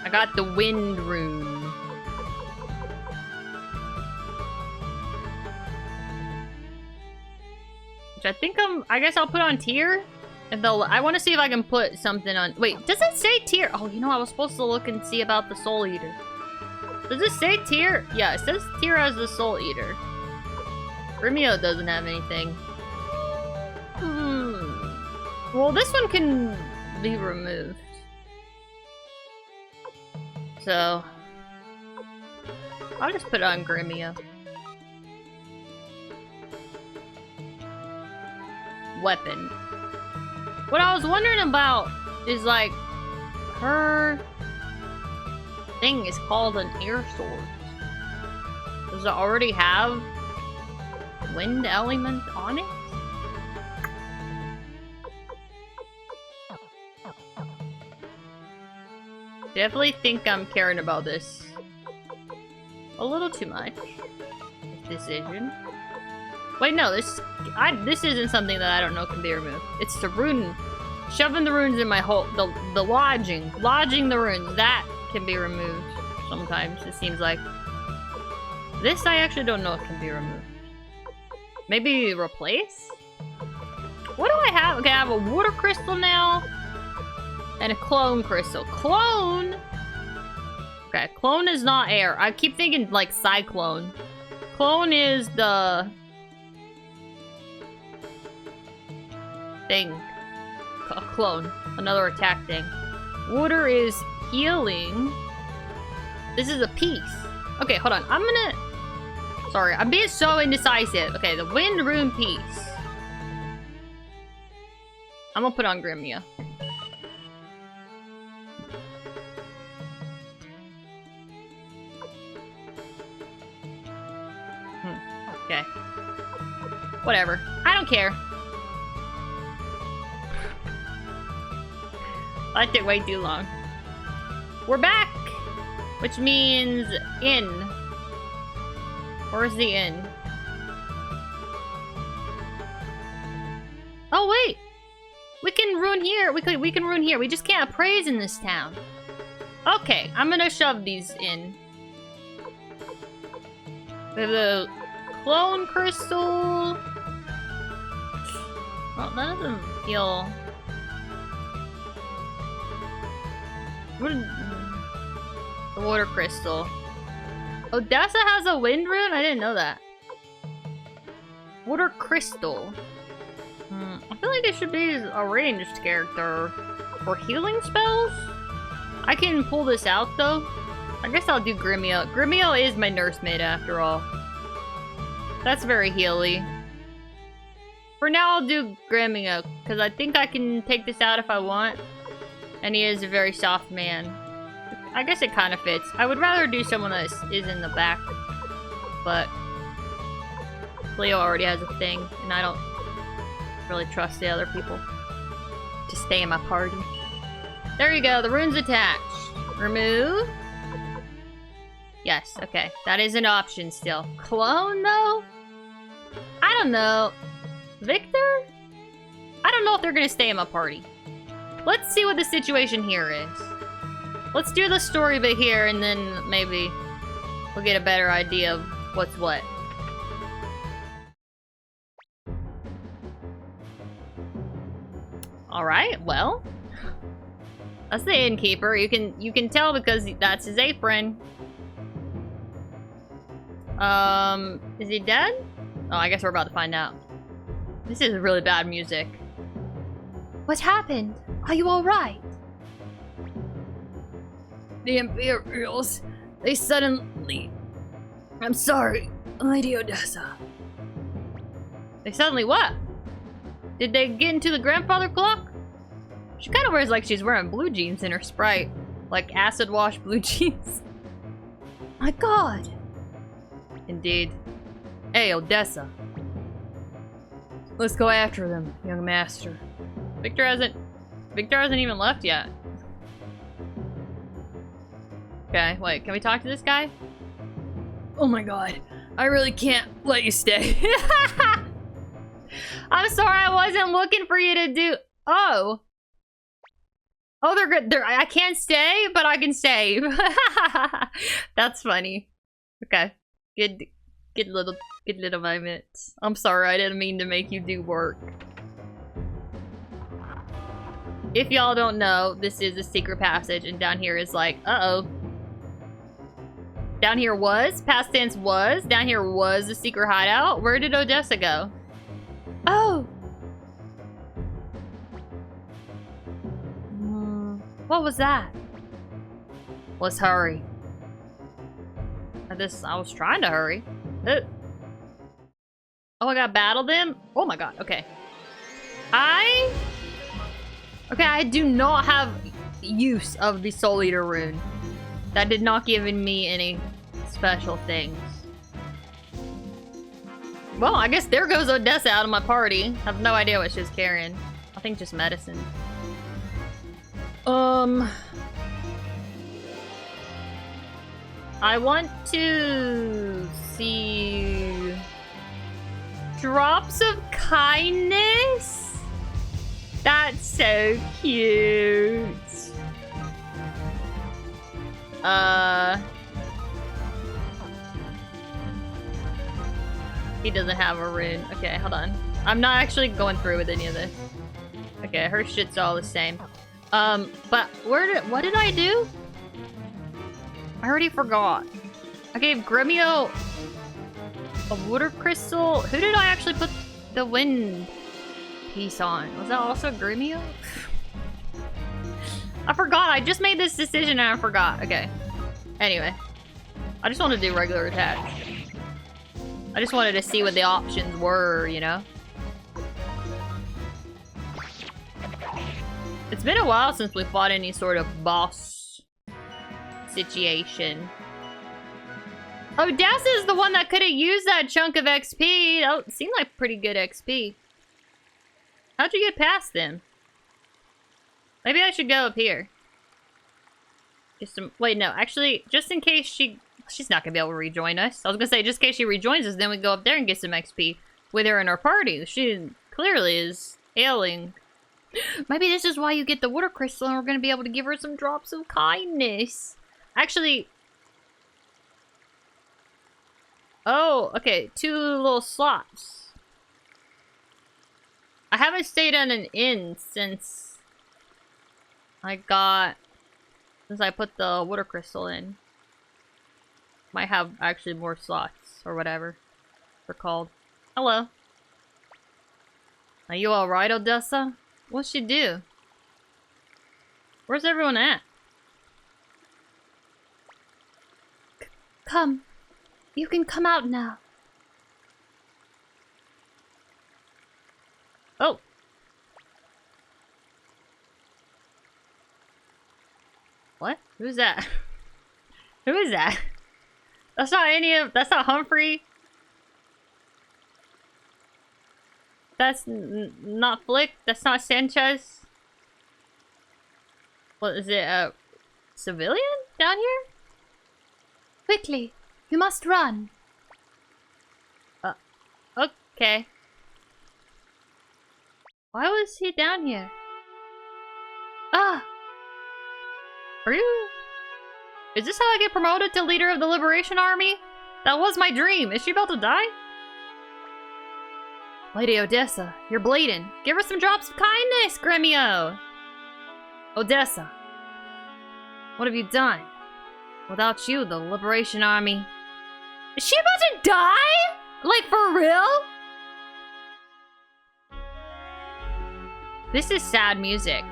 I got the wind rune. Which I think I guess I'll put on tier. I want to see if I can put something on. Wait, does it say tier? Oh, you know, I was supposed to look and see about the soul eater. Does it say tier? Yeah, it says tier as the soul eater. Gremio doesn't have anything. Well, this one can be removed. So I'll just put it on Gremio. Weapon. What I was wondering about is, like, her thing is called an air sword. Does it already have wind element on it? Definitely think I'm caring about this a little too much. This decision. Wait, no, this isn't something that I don't know can be removed. It's the rune, shoving the runes in my hole. The lodging the runes, that can be removed sometimes. It seems like this I actually don't know if can be removed. Maybe replace? What do I have? Okay, I have a water crystal now and a clone crystal. Clone. Okay, clone is not air. I keep thinking like cyclone. Clone is the thing. A clone. Another attack thing. Water is healing. This is a piece. Okay, hold on. I'm gonna... Sorry, I'm being so indecisive. Okay, the wind rune piece. I'm gonna put on Gremio. Okay. Whatever. I don't care. That took way too long. We're back! Which means inn. Where's the inn? Oh wait! We can rune here. We can rune here. We just can't appraise in this town. Okay, I'm gonna shove these in. We have the clone crystal. Well, that doesn't feel... The water crystal. Odessa has a wind rune? I didn't know that. Water crystal. I feel like it should be a ranged character for healing spells. I can pull this out though. I guess I'll do Gremio. Gremio is my nursemaid after all. That's very healy. For now I'll do Gremio because I think I can take this out if I want. And he is a very soft man. I guess it kind of fits. I would rather do someone that is in the back. But Cleo already has a thing. And I don't really trust the other people to stay in my party. There you go. The rune's attached. Remove. Yes. Okay. That is an option still. Clone though? I don't know. Victor? I don't know if they're going to stay in my party. let's see what the situation here is. Let's do the story bit here, and then maybe we'll get a better idea of what's what. Alright, well. That's the innkeeper. You can tell because that's his apron. Is he dead? Oh, I guess we're about to find out. This is really bad music. What happened? Are you alright? The Imperials, they suddenly... I'm sorry, Lady Odessa. They suddenly what? Did they get into the grandfather clock? She kind of wears like she's wearing blue jeans in her sprite. Like acid wash blue jeans. My god! Indeed. Hey, Odessa. Let's go after them, young master. Victor hasn't even left yet. Okay, wait, can we talk to this guy? Oh my god, I really can't let you stay. I'm sorry, I wasn't looking for you to do... Oh. Oh, they're good. I can't stay, but I can save. That's funny. Okay. Good little moment. I'm sorry, I didn't mean to make you do work. If y'all don't know, this is a secret passage, and down here is like, uh-oh. Down here was, past tense was, down here was the secret hideout. Where did Odessa go? Oh! What was that? Let's hurry. I was trying to hurry. Oh, I got battled him? Oh my god, okay. I do not have use of the Soul Eater rune. That did not give me any special things. Well, I guess there goes Odessa out of my party. I have no idea what she was carrying. I think just medicine. I want to see drops of kindness. That's so cute. He doesn't have a rune. Okay, hold on. I'm not actually going through with any of this. Okay, her shit's all the same. But what did I do? I already forgot. I gave Gremio a water crystal. Who did I actually put the wind piece on? Was that also Gremio? I forgot. I just made this decision and I forgot. Okay. Anyway. I just want to do regular attacks. I just wanted to see what the options were, you know? It's been a while since we fought any sort of boss situation. Odessa is the one that could have used that chunk of XP. That seemed like pretty good XP. How'd you get past them? Maybe I should go up here. Just some. Wait, no. Actually, just in case she's not gonna be able to rejoin us. I was gonna say, just in case she rejoins us, then we go up there and get some XP with her in our party. She clearly is ailing. Maybe this is why you get the water crystal and we're gonna be able to give her some drops of kindness. Actually... Oh, okay. 2 little slots. I haven't stayed at an inn since I put the water crystal in. Might have actually more slots or whatever they're called. Hello. Are you alright, Odessa? What'd she do? Where's everyone at? Come. You can come out now. Oh. What? Who's that? Who is that? That's not Humphrey. That's not Flick. That's not Sanchez. What is it? A civilian down here? Quickly, you must run. Okay. Why was he down here? Are you... Is this how I get promoted to leader of the Liberation Army? That was my dream. Is she about to die? Lady Odessa, you're bleeding. Give her some drops of kindness, Gremio! Odessa, what have you done? Without you, the Liberation Army... Is she about to die? Like, for real? This is sad music.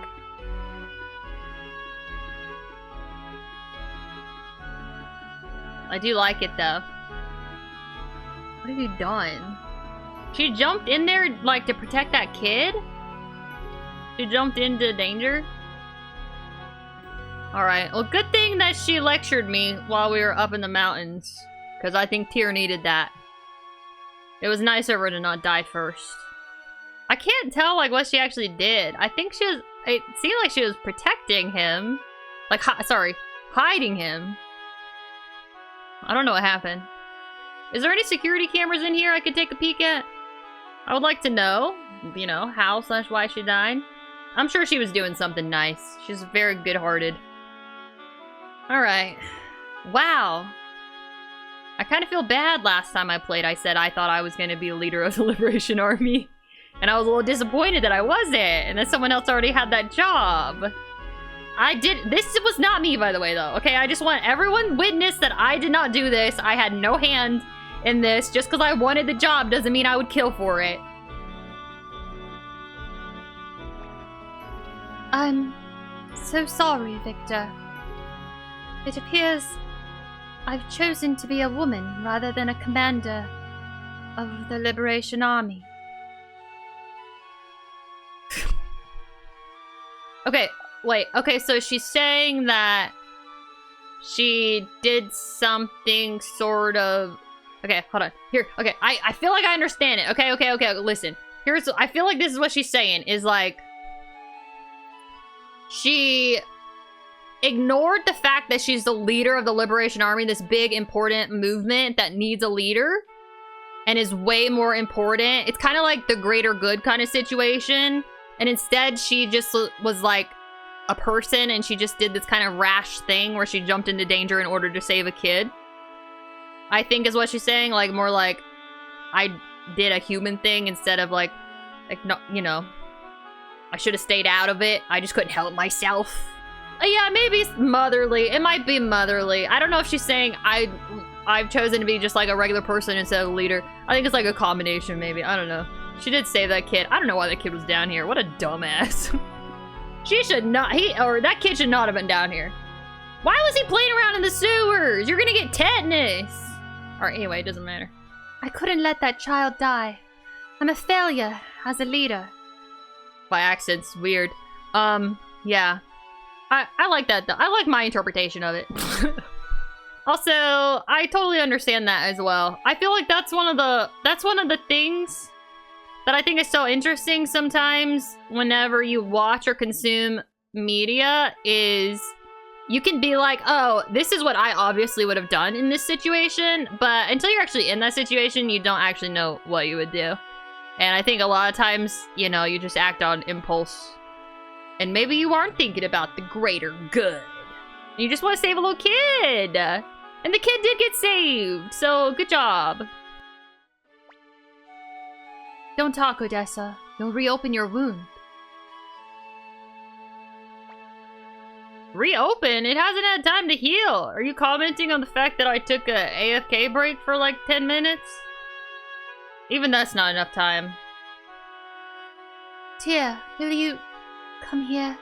I do like it, though. What have you done? She jumped in there, like, to protect that kid? She jumped into danger? Alright, well, good thing that she lectured me while we were up in the mountains. Because I think Tyr needed that. It was nice of her to not die first. I can't tell, like, what she actually did. I think she was... It seemed like she was protecting him. Like, hiding him. I don't know what happened. Is there any security cameras in here I could take a peek at? I would like to know, you know, how/why she died. I'm sure she was doing something nice. She's very good-hearted. Alright. Wow. I kind of feel bad last time I played. I said I thought I was going to be a leader of the Liberation Army. And I was a little disappointed that I wasn't. And that someone else already had that job. This was not me, by the way, though. Okay, I just want everyone witness that I did not do this. I had no hand in this. Just because I wanted the job doesn't mean I would kill for it. I'm so sorry, Victor. It appears I've chosen to be a woman rather than a commander of the Liberation Army. Okay, wait. Okay, so she's saying that she did something sort of... Okay, hold on. Here, okay, I feel like I understand it. Okay, listen. I feel like this is what she's saying, is like... She ignored the fact that she's the leader of the Liberation Army, this big, important movement that needs a leader, and is way more important. It's kind of like the greater good kind of situation. And instead, she just was like a person, and she just did this kind of rash thing where she jumped into danger in order to save a kid. I think is what she's saying. Like, more like, I did a human thing instead of like no, you know, I should have stayed out of it. I just couldn't help myself. Yeah, maybe it's motherly. It might be motherly. I don't know if she's saying I've chosen to be just like a regular person instead of a leader. I think it's like a combination, maybe. I don't know. She did save that kid. I don't know why that kid was down here. What a dumbass. She should not, that kid should not have been down here. Why was he playing around in the sewers? You're gonna get tetanus. Alright, anyway, it doesn't matter. I couldn't let that child die. I'm a failure as a leader. By accent's weird. Yeah. I like that though. I like my interpretation of it. Also, I totally understand that as well. I feel like that's one of the things that I think is so interesting sometimes whenever you watch or consume media is you can be like, oh, this is what I obviously would have done in this situation, but until you're actually in that situation, you don't actually know what you would do. And I think a lot of times, you know, you just act on impulse. And maybe you aren't thinking about the greater good. You just want to save a little kid. And the kid did get saved, so good job. Don't talk, Odessa. You'll reopen your wound. Reopen? It hasn't had time to heal. Are you commenting on the fact that I took a AFK break for like 10 minutes? Even that's not enough time. Tyr, will you come here?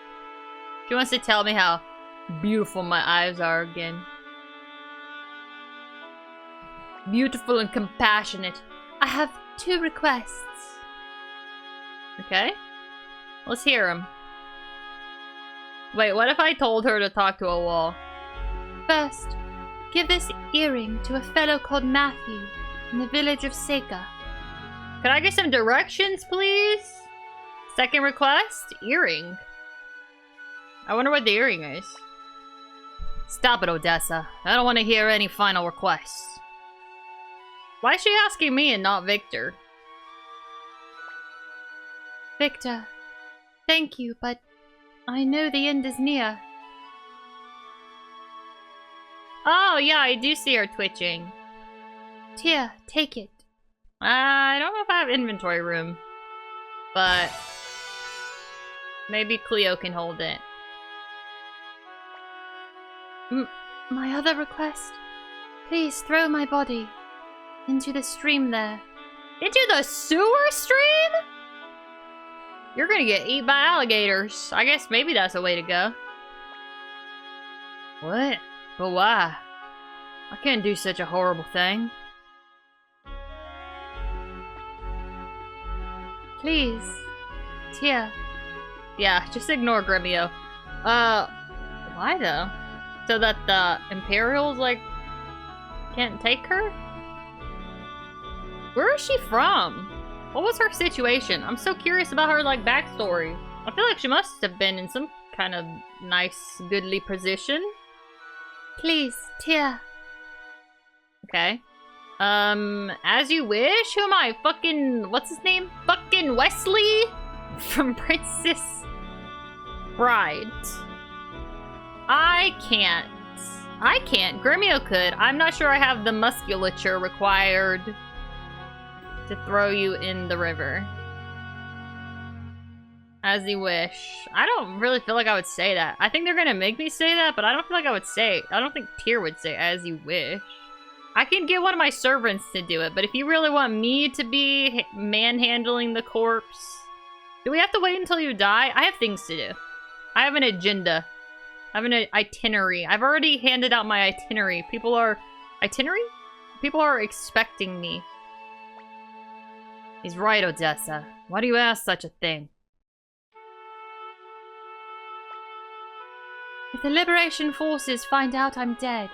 She wants to tell me how beautiful my eyes are again. Beautiful and compassionate. I have 2 requests. Okay. Let's hear them. Wait, what if I told her to talk to a wall? First, give this earring to a fellow called Mathiu in the village of Seika. Could I get some directions, please? Second request? Earring. I wonder what the earring is. Stop it, Odessa. I don't want to hear any final requests. Why is she asking me and not Victor? Victor, thank you, but I know the end is near. Oh, yeah, I do see her twitching. Here, take it. I don't know if I have inventory room. But maybe Cleo can hold it. My other request? Please throw my body into the stream there. Into the sewer stream? You're gonna get eaten by alligators. I guess maybe that's a way to go. What? But why? I can't do such a horrible thing. Please. Tia. Yeah, just ignore Gremio. Why though? So that the Imperials, like, can't take her? Where is she from? What was her situation? I'm so curious about her, like, backstory. I feel like she must have been in some kind of nice, goodly position. Please, Tia. Okay. As you wish? Who am I? Fucking, what's his name? Fucking Wesley? From Princess Bride. I can't. Gremio could. I'm not sure I have the musculature required to throw you in the river. As you wish. I don't really feel like I would say that. I think they're gonna make me say that, but I don't feel like I would say it. I don't think Tyr would say as you wish. I can get one of my servants to do it, but if you really want me to be manhandling the corpse... Do we have to wait until you die? I have things to do. I have an agenda. I have an itinerary. I've already handed out my itinerary. People are... Itinerary? People are expecting me. He's right, Odessa. Why do you ask such a thing? If the Liberation Forces find out I'm dead,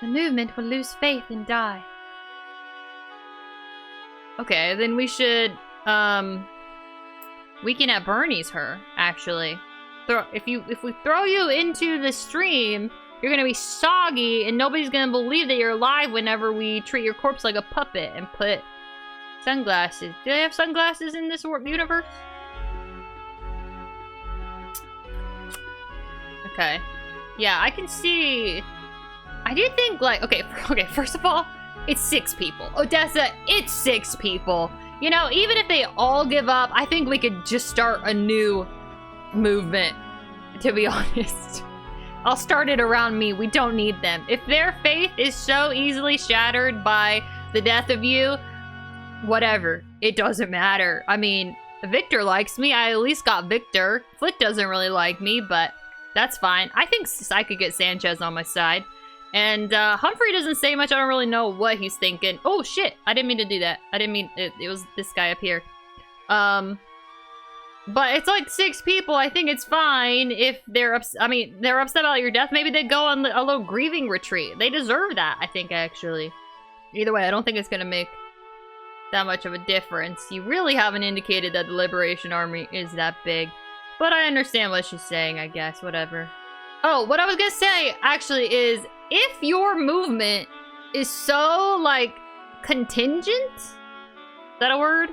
the movement will lose faith and die. Okay, then we should, weaken at Bernie's her, actually. If we throw you into the stream, you're gonna be soggy and nobody's gonna believe that you're alive whenever we treat your corpse like a puppet and put sunglasses. Do they have sunglasses in this universe? Okay. Yeah, I can see... I do think, like... Okay, first of all, it's 6 people. Odessa, it's 6 people. You know, even if they all give up, I think we could just start a new movement, to be honest. I'll start it around me. We don't need them. If their faith is so easily shattered by the death of you, whatever. It doesn't matter. I mean, Victor likes me. I at least got Victor. Flick doesn't really like me, but that's fine. I think I could get Sanchez on my side. And Humphrey doesn't say much. I don't really know what he's thinking. Oh, shit. I didn't mean to do that. I didn't mean... It was this guy up here. But it's like 6 people. I think it's fine if they're upset. I mean, they're upset about your death. Maybe they go on a little grieving retreat. They deserve that, I think, actually. Either way, I don't think it's going to make that much of a difference. You really haven't indicated that the Liberation Army is that big. But I understand what she's saying, I guess. Whatever. Oh, what I was going to say, actually, is if your movement is so, like, contingent? Is that a word?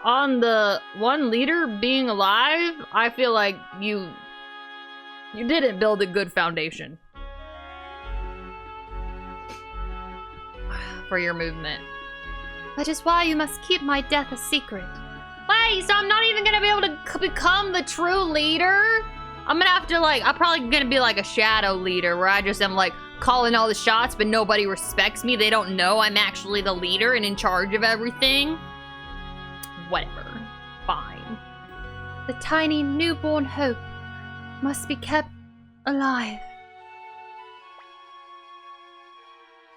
On the one leader being alive, I feel like you didn't build a good foundation for your movement. That is why you must keep my death a secret. Wait, so I'm not even gonna be able to become the true leader? I'm gonna have to, like, I'm probably gonna be like a shadow leader where I just am like calling all the shots, but nobody respects me. They don't know I'm actually the leader and in charge of everything. Whatever. Fine. The tiny newborn hope must be kept alive.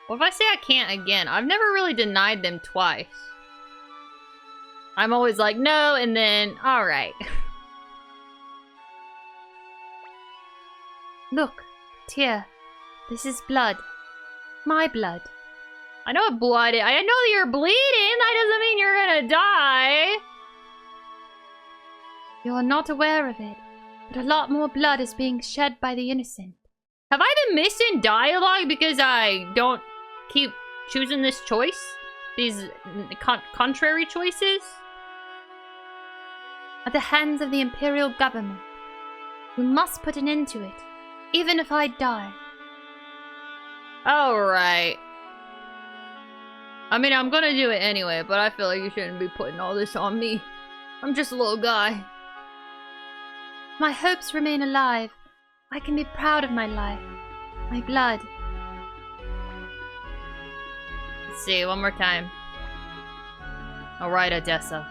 What if I say I can't again? I've never really denied them twice. I'm always like, no, and then, alright. Look, Tyr, this is blood. My blood. I know what blood is. I know that you're bleeding. That doesn't mean you're gonna die. You are not aware of it, but a lot more blood is being shed by the innocent. Have I been missing dialogue because I don't keep choosing this choice? These contrary choices? At the hands of the Imperial government. You must put an end to it, even if I die. Alright. I mean, I'm gonna do it anyway, but I feel like you shouldn't be putting all this on me. I'm just a little guy. My hopes remain alive. I can be proud of my life. My blood. Let's see, one more time. Alright, Odessa.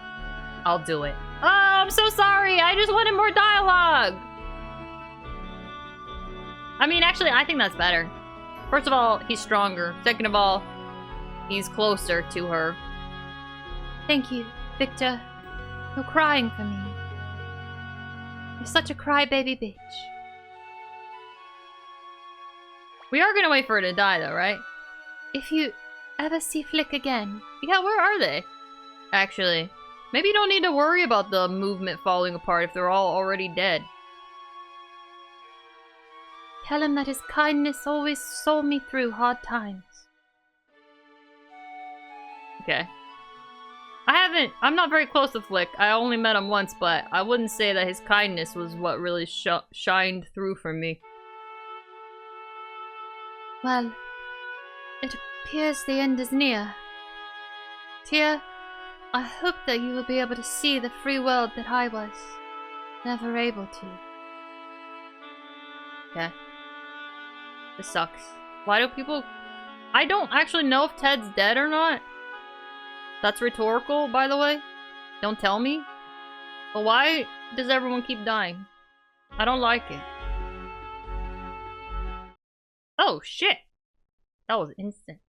I'll do it. Oh, I'm so sorry! I just wanted more dialogue! I mean, actually, I think that's better. First of all, he's stronger. Second of all, he's closer to her. Thank you, Victor. You're crying for me. You're such a crybaby bitch. We are gonna wait for her to die, though, right? If you ever see Flick again... Yeah, where are they? Actually, maybe you don't need to worry about the movement falling apart if they're all already dead. Tell him that his kindness always saw me through hard times. Okay. I'm not very close to Flick. I only met him once, but I wouldn't say that his kindness was what really shined through for me. Well, it appears the end is near. Tia, I hope that you will be able to see the free world that I was never able to. Okay. This sucks. Why do people... I don't actually know if Ted's dead or not. That's rhetorical, by the way. Don't tell me. But why does everyone keep dying? I don't like it. Oh, shit! That was instant.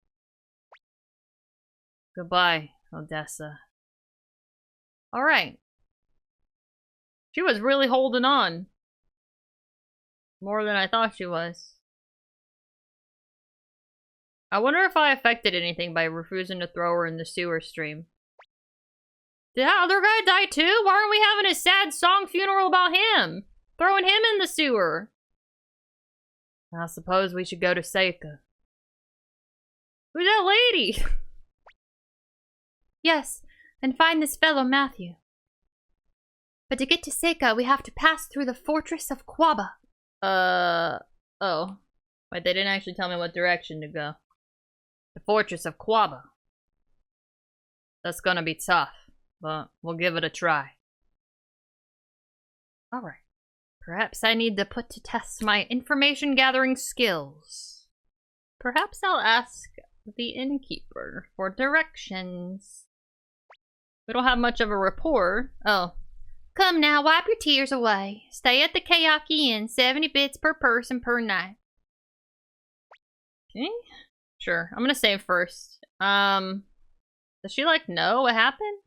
Goodbye, Odessa. Alright. She was really holding on. More than I thought she was. I wonder if I affected anything by refusing to throw her in the sewer stream. Did that other guy die too? Why aren't we having a sad song funeral about him? Throwing him in the sewer. I suppose we should go to Seika. Who's that lady? Yes, and find this fellow Mathiu. But to get to Seika, we have to pass through the fortress of Kwaba. Oh. Wait, they didn't actually tell me what direction to go. The fortress of Kwaba. That's gonna be tough, but we'll give it a try. Alright. Perhaps I need to put to test my information gathering skills. Perhaps I'll ask the innkeeper for directions. We don't have much of a rapport. Oh. Come now, wipe your tears away. Stay at the Kayaki Inn, 70 bits per person per night. Okay. Sure. I'm gonna save first. Does she like know what happened?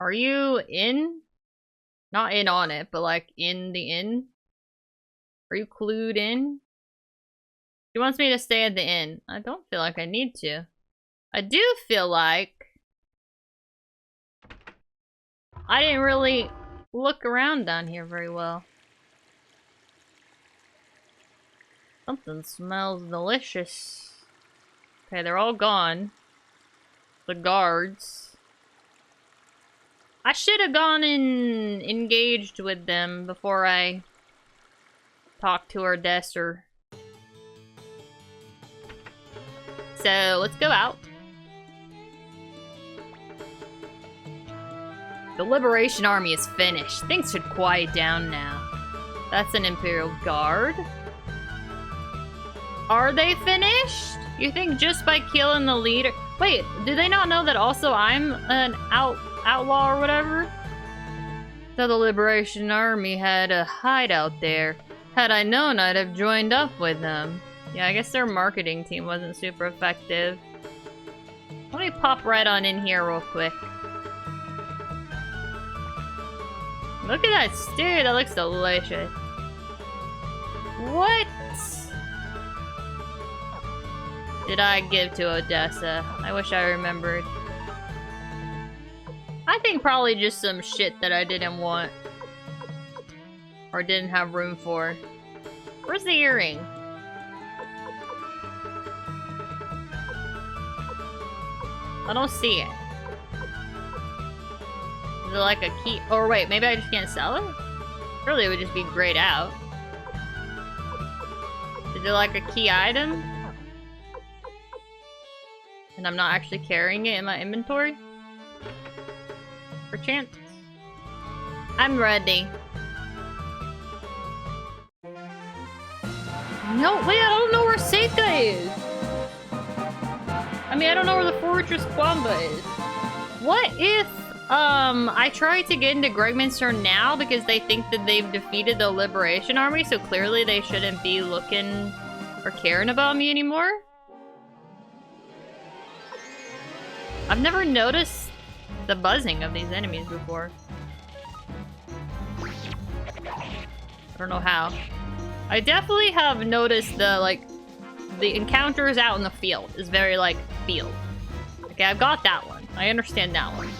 Are you in? Not in on it, but like in the inn? Are you clued in? She wants me to stay at the inn. I don't feel like I need to. I do feel like I didn't really look around down here very well. Something smells delicious. Okay, they're all gone. The guards. I should have gone and engaged with them before I talked to Odessa. So, let's go out. The Liberation Army is finished. Things should quiet down now. That's an Imperial guard. Are they finished? You think just by killing the leader? Wait, do they not know that also I'm an outlaw or whatever? So the Liberation Army had a hideout there. Had I known, I'd have joined up with them. Yeah, I guess their marketing team wasn't super effective. Let me pop right on in here real quick. Look at that stew, that looks delicious. What did I give to Odessa? I wish I remembered. I think probably just some shit that I didn't want. Or didn't have room for. Where's the earring? I don't see it. Is it like a key? Or wait, maybe I just can't sell it? Surely it would just be grayed out. Is it like a key item? And I'm not actually carrying it in my inventory? Perchance. I'm ready. No, wait, I don't know where Seika is. I mean, I don't know where the Fortress Kwaba is. What if, I try to get into Gregminster now because they think that they've defeated the Liberation Army, so clearly they shouldn't be looking or caring about me anymore? I've never noticed the buzzing of these enemies before. I don't know how. I definitely have noticed the encounters out in the field is very, field. Okay, I've got that one. I understand that one.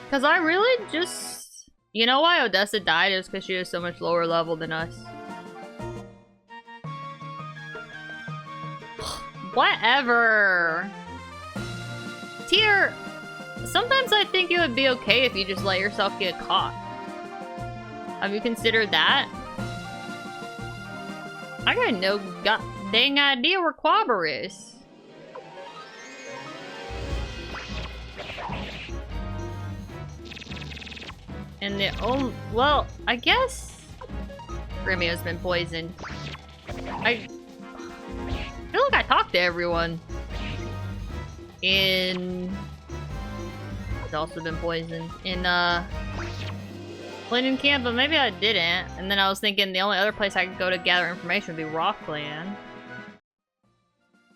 Because I really just... You know why Odessa died? It was because she was so much lower level than us. Whatever. Tyr, sometimes I think it would be okay if you just let yourself get caught. Have you considered that? I got no dang idea where Kwaba is. And well, I guess Grimmio's been poisoned. I feel like I talked to everyone. It's also been poisoned. In, Ledon Camp, but maybe I didn't. And then I was thinking the only other place I could go to gather information would be Rockland.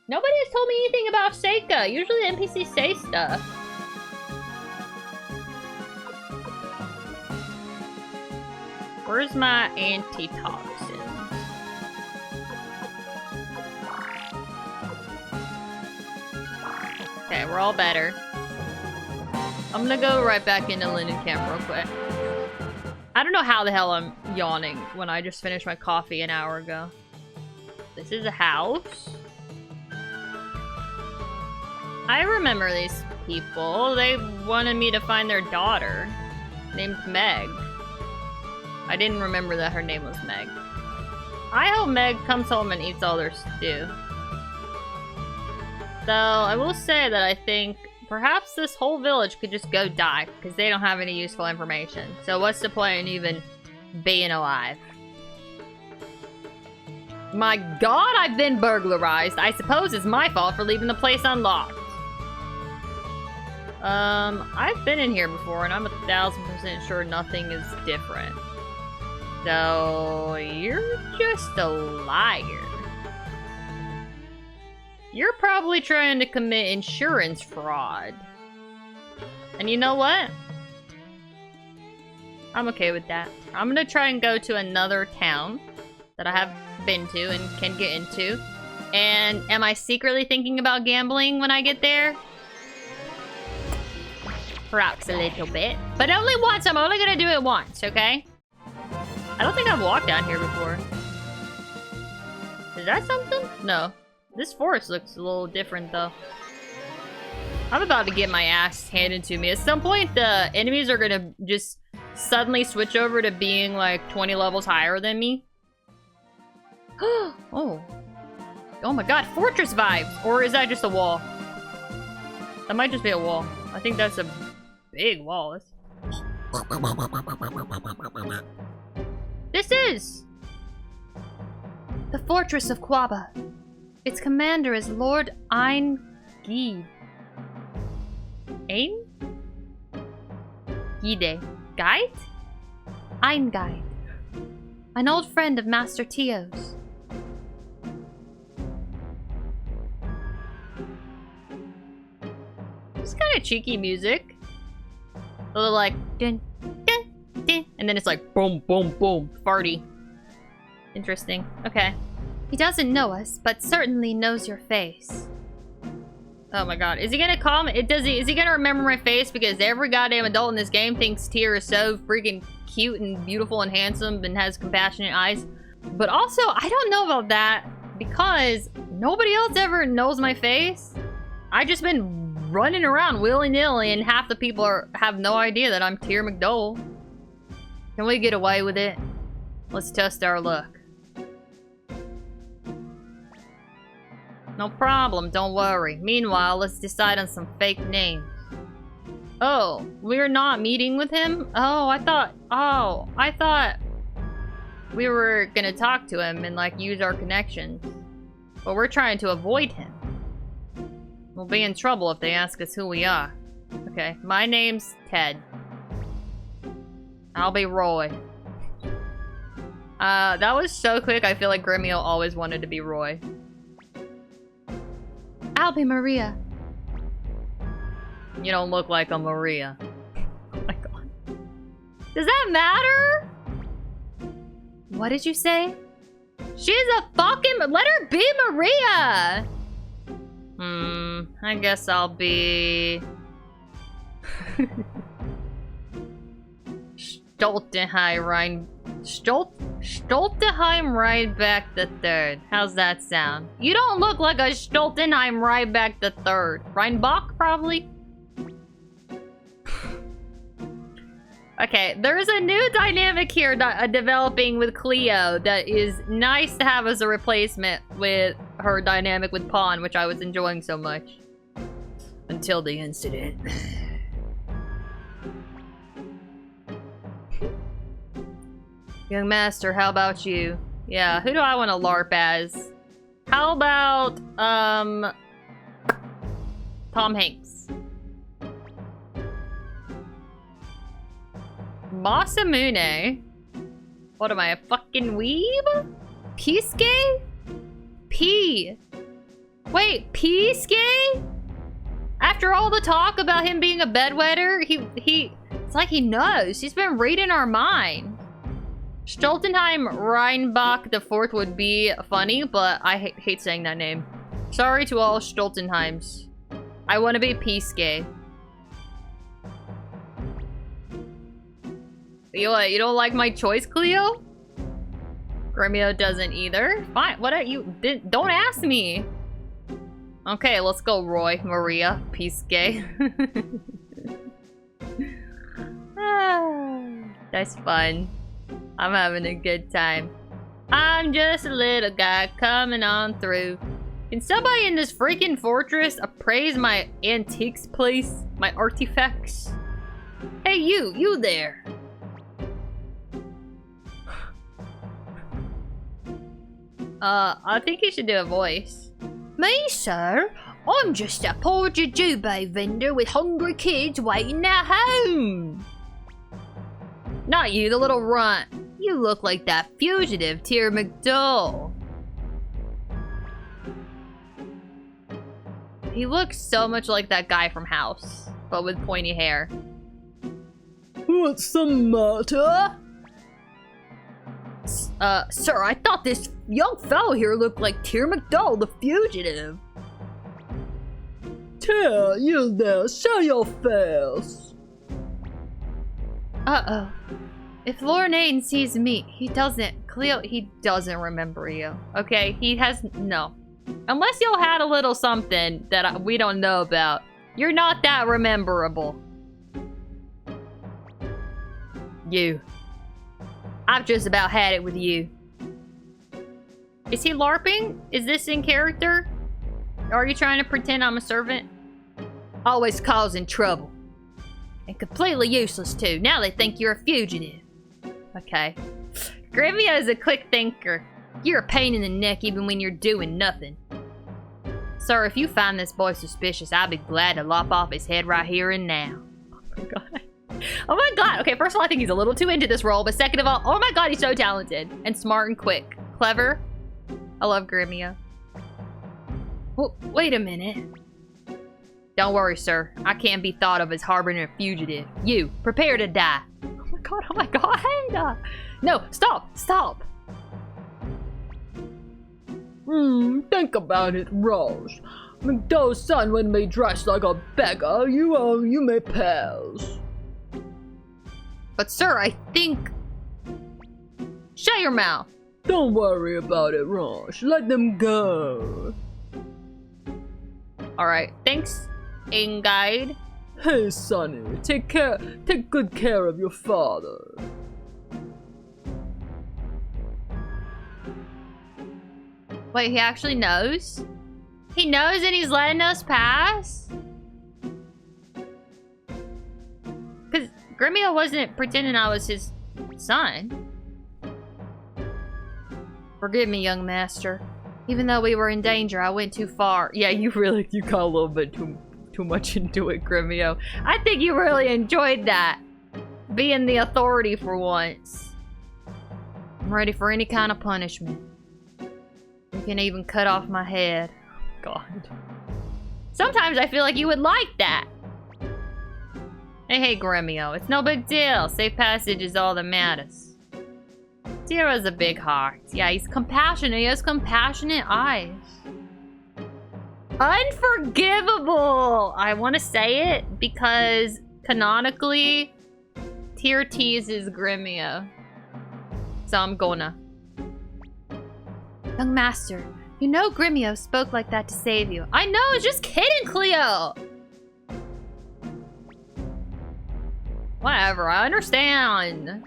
Nobody has told me anything about Seika. Usually the NPCs say stuff. Where's my antitoxin? Okay, we're all better. I'm gonna go right back into Ledon Camp real quick. I don't know how the hell I'm yawning when I just finished my coffee an hour ago. This is a house. I remember these people. They wanted me to find their daughter, named Meg. I didn't remember that her name was Meg. I hope Meg comes home and eats all their stew. So, I will say that I think perhaps this whole village could just go die, because they don't have any useful information. So what's the point in even being alive? My god, I've been burglarized. I suppose it's my fault for leaving the place unlocked. I've been in here before, and I'm 1000% sure nothing is different. So, you're just a liar. You're probably trying to commit insurance fraud. And you know what? I'm okay with that. I'm gonna try and go to another town that I have been to and can get into. And am I secretly thinking about gambling when I get there? Perhaps a little bit. But only once. I'm only gonna do it once, okay? I don't think I've walked down here before. Is that something? No. This forest looks a little different, though. I'm about to get my ass handed to me. At some point, the enemies are gonna just suddenly switch over to being, 20 levels higher than me. Oh. Oh my god, fortress vibes! Or is that just a wall? That might just be a wall. I think that's a big wall. This is the fortress of Kwaba. Its commander is Lord Ein Gide. Ein? Gide. Guide? Ein Gide. An old friend of Master Tio's. It's kind of cheeky music. A little dun, dun, dun, and then it's boom, boom, boom, farty. Interesting. Okay. He doesn't know us, but certainly knows your face. Oh my god. Is he gonna call me? Is he gonna remember my face? Because every goddamn adult in this game thinks Tyr is so freaking cute and beautiful and handsome and has compassionate eyes. But also, I don't know about that because nobody else ever knows my face. I just been running around willy-nilly and half the people have no idea that I'm Tyr McDowell. Can we get away with it? Let's test our luck. No problem, don't worry. Meanwhile, let's decide on some fake names. Oh, we're not meeting with him? Oh, I thought we were gonna talk to him and like use our connections. But we're trying to avoid him. We'll be in trouble if they ask us who we are. Okay, my name's Ted. I'll be Roy. That was so quick, I feel like Gremio always wanted to be Roy. I'll be Maria. You don't look like a Maria. Oh my god. Does that matter? What did you say? She's a fucking... Let her be Maria! I guess I'll be... Stoltenheim Rhinebeck the Third. How's that sound? You don't look like a Stoltenheim Rhinebeck the Third. Rheinbach, probably? Okay, there's a new dynamic here developing with Cleo that is nice to have as a replacement with her dynamic with Pawn, which I was enjoying so much. Until the incident. Young Master, how about you? Yeah, who do I want to LARP as? How about, Tom Hanks? Masamune? What am I, a fucking weeb? Peasuke? P. Wait, Peasuke? After all the talk about him being a bedwetter, it's like he knows. He's been reading our mind. Stoltenheim Rheinbach the Fourth would be funny, but I hate saying that name. Sorry to all Stoltenheims. I want to be Peasuke. You don't like my choice, Cleo? Gremio doesn't either. Fine, what are you? Don't ask me. Okay, let's go, Roy, Maria, Peasuke. That's fun. I'm having a good time. I'm just a little guy coming on through. Can somebody in this freaking fortress appraise my antiques place? My artifacts? Hey, you there. I think you should do a voice. Me, sir? I'm just a poor jujube vendor with hungry kids waiting at home. Not you, the little runt. You look like that fugitive Tyr McDull. He looks so much like that guy from House, but with pointy hair. What's the matter? Sir, I thought this young fellow here looked like Tyr McDull, the fugitive. Tyr, you there, show your face. Uh-oh. If Lornaine sees me, he doesn't remember you. Okay, he has, no. Unless y'all had a little something that we don't know about. You're not that rememberable. You. I've just about had it with you. Is he LARPing? Is this in character? Are you trying to pretend I'm a servant? Always causing trouble. And completely useless too. Now they think you're a fugitive. Okay. Gremio is a quick thinker. You're a pain in the neck even when you're doing nothing. Sir, if you find this boy suspicious, I'll be glad to lop off his head right here and now. Oh my god. Oh my god. Okay, first of all, I think he's a little too into this role, but second of all, oh my god, he's so talented. And smart and quick. Clever. I love Gremio. Well, wait a minute. Don't worry, sir. I can't be thought of as harboring a fugitive. You, prepare to die. Oh my god. No, stop. Think about it, Rose. McDowell's son wouldn't be dressed like a beggar. You may pass. But sir, I think... Shut your mouth. Don't worry about it, Rose. Let them go. Alright, thanks, Inguide. Hey, Sonny, take good care of your father. Wait, he actually knows? He knows and he's letting us pass? Because Gremio wasn't pretending I was his son. Forgive me, young master. Even though we were in danger, I went too far. Yeah, you got a little bit too much into it, Gremio. I think you really enjoyed that. Being the authority for once. I'm ready for any kind of punishment. You can even cut off my head. God. Sometimes I feel like you would like that. Hey, Gremio, it's no big deal. Safe passage is all that matters. Zero's a big heart. Yeah, he's compassionate. He has compassionate eyes. Unforgivable! I want to say it because canonically, Tier T's is Gremio. So I'm gonna. Young master, you know Gremio spoke like that to save you. I know, I was just kidding, Cleo! Whatever, I understand.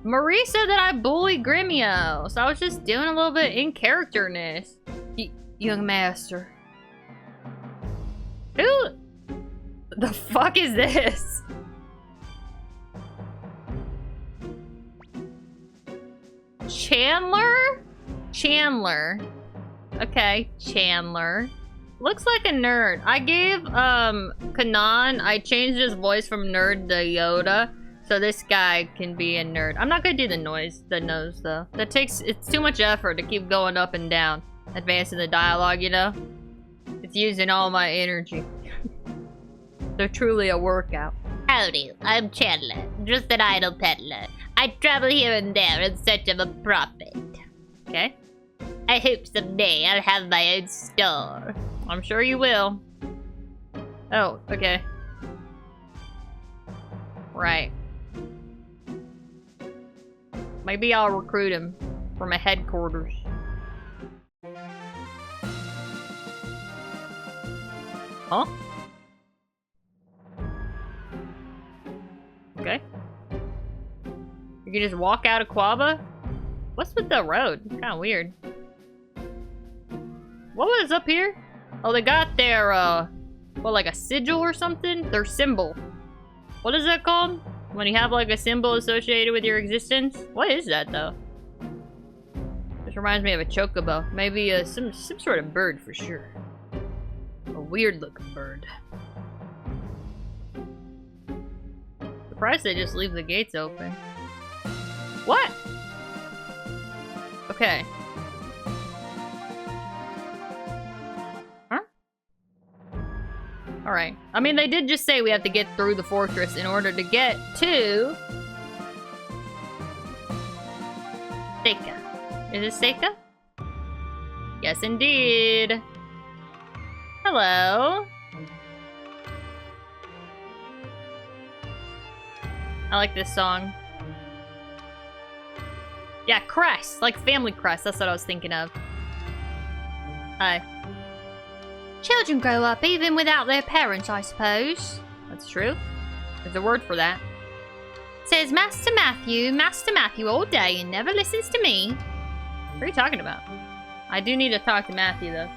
Marie said that I bullied Gremio, so I was just doing a little bit in characterness. Young master. Who the fuck is this? Chandler? Chandler. Okay, Chandler. Looks like a nerd. I gave, Kanan, I changed his voice from nerd to Yoda, so this guy can be a nerd. I'm not gonna do the nose, though. It's too much effort to keep going up and down. Advancing the dialogue, you know? It's using all my energy. They're truly a workout. Howdy, I'm Chandler, just an idle peddler. I travel here and there in search of a profit. Okay. I hope someday I'll have my own store. I'm sure you will. Oh, okay. Right. Maybe I'll recruit him for my headquarters. Huh? Okay. You can just walk out of Kwaba? What's with the road? Kind of weird. What was up here? Oh, they got their, well, like a sigil or something? Their symbol. What is that called? When you have, like, a symbol associated with your existence? What is that, though? This reminds me of a chocobo. Maybe, some sort of bird, for sure. A weird-looking bird. Surprised they just leave the gates open. What? Okay. Huh? Alright. I mean, they did just say we have to get through the fortress in order to get to... Seika. Is it Seika? Yes, indeed. Hello. I like this song. Yeah, crest. Like family crest. That's what I was thinking of. Hi. Children grow up even without their parents, I suppose. That's true. There's a word for that. Says Master Mathiu all day and never listens to me. What are you talking about? I do need to talk to Mathiu, though.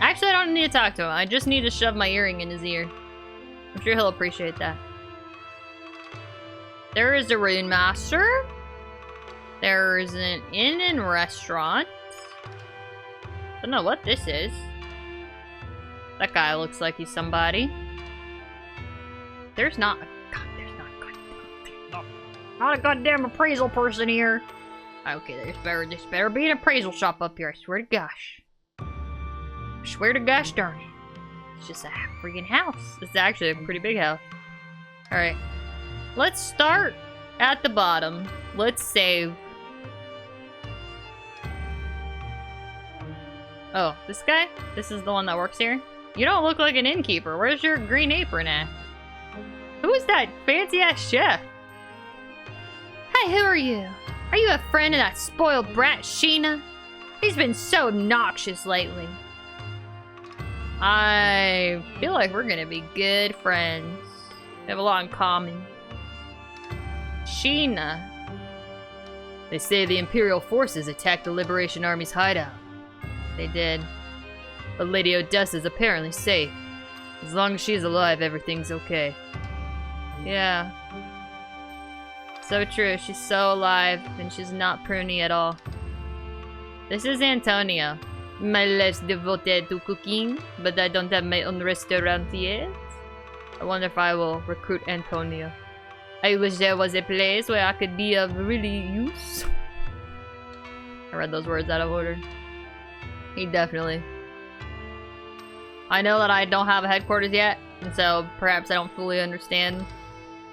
Actually, I don't need to talk to him. I just need to shove my earring in his ear. I'm sure he'll appreciate that. There is a rune master. There is an inn and restaurant. I don't know what this is. That guy looks like he's somebody. There's not a not a goddamn appraisal person here. Okay, there's better be an appraisal shop up here. I swear to gosh. I swear to gosh darn it. It's just a freaking house. It's actually a pretty big house. Alright. Let's start at the bottom. Let's save. Oh, this guy? This is the one that works here? You don't look like an innkeeper. Where's your green apron at? Who is that fancy-ass chef? Hey, who are you? Are you a friend of that spoiled brat, Sheena? He's been so obnoxious lately. I feel like we're gonna be good friends. We have a lot in common. Sheena. They say the Imperial forces attacked the Liberation Army's hideout. They did. But Lady Odessa is apparently safe. As long as she's alive, everything's okay. Yeah. So true, she's so alive, and she's not pruny at all. This is Antonia. My life's devoted to cooking, but I don't have my own restaurant yet. I wonder if I will recruit Antonia. I wish there was a place where I could be of really use. I read those words out of order. He definitely. I know that I don't have a headquarters yet, and so perhaps I don't fully understand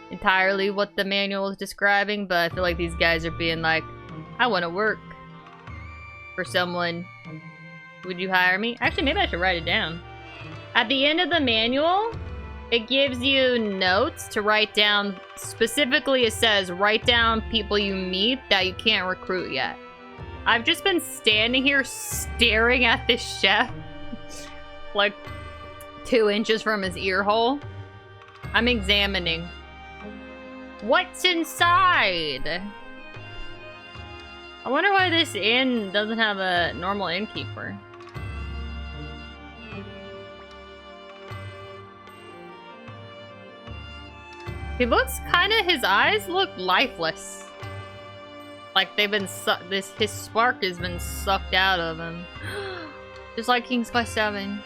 entirely what the manual is describing, but I feel like these guys are being like, I want to work for someone. Would you hire me? Actually, maybe I should write it down. At the end of the manual, it gives you notes to write down. Specifically, it says, write down people you meet that you can't recruit yet. I've just been standing here staring at this chef like 2 inches from his ear hole. I'm examining. What's inside? I wonder why this inn doesn't have a normal innkeeper. He looks his eyes look lifeless. Like they've been his spark has been sucked out of him. Just like King's Quest 7.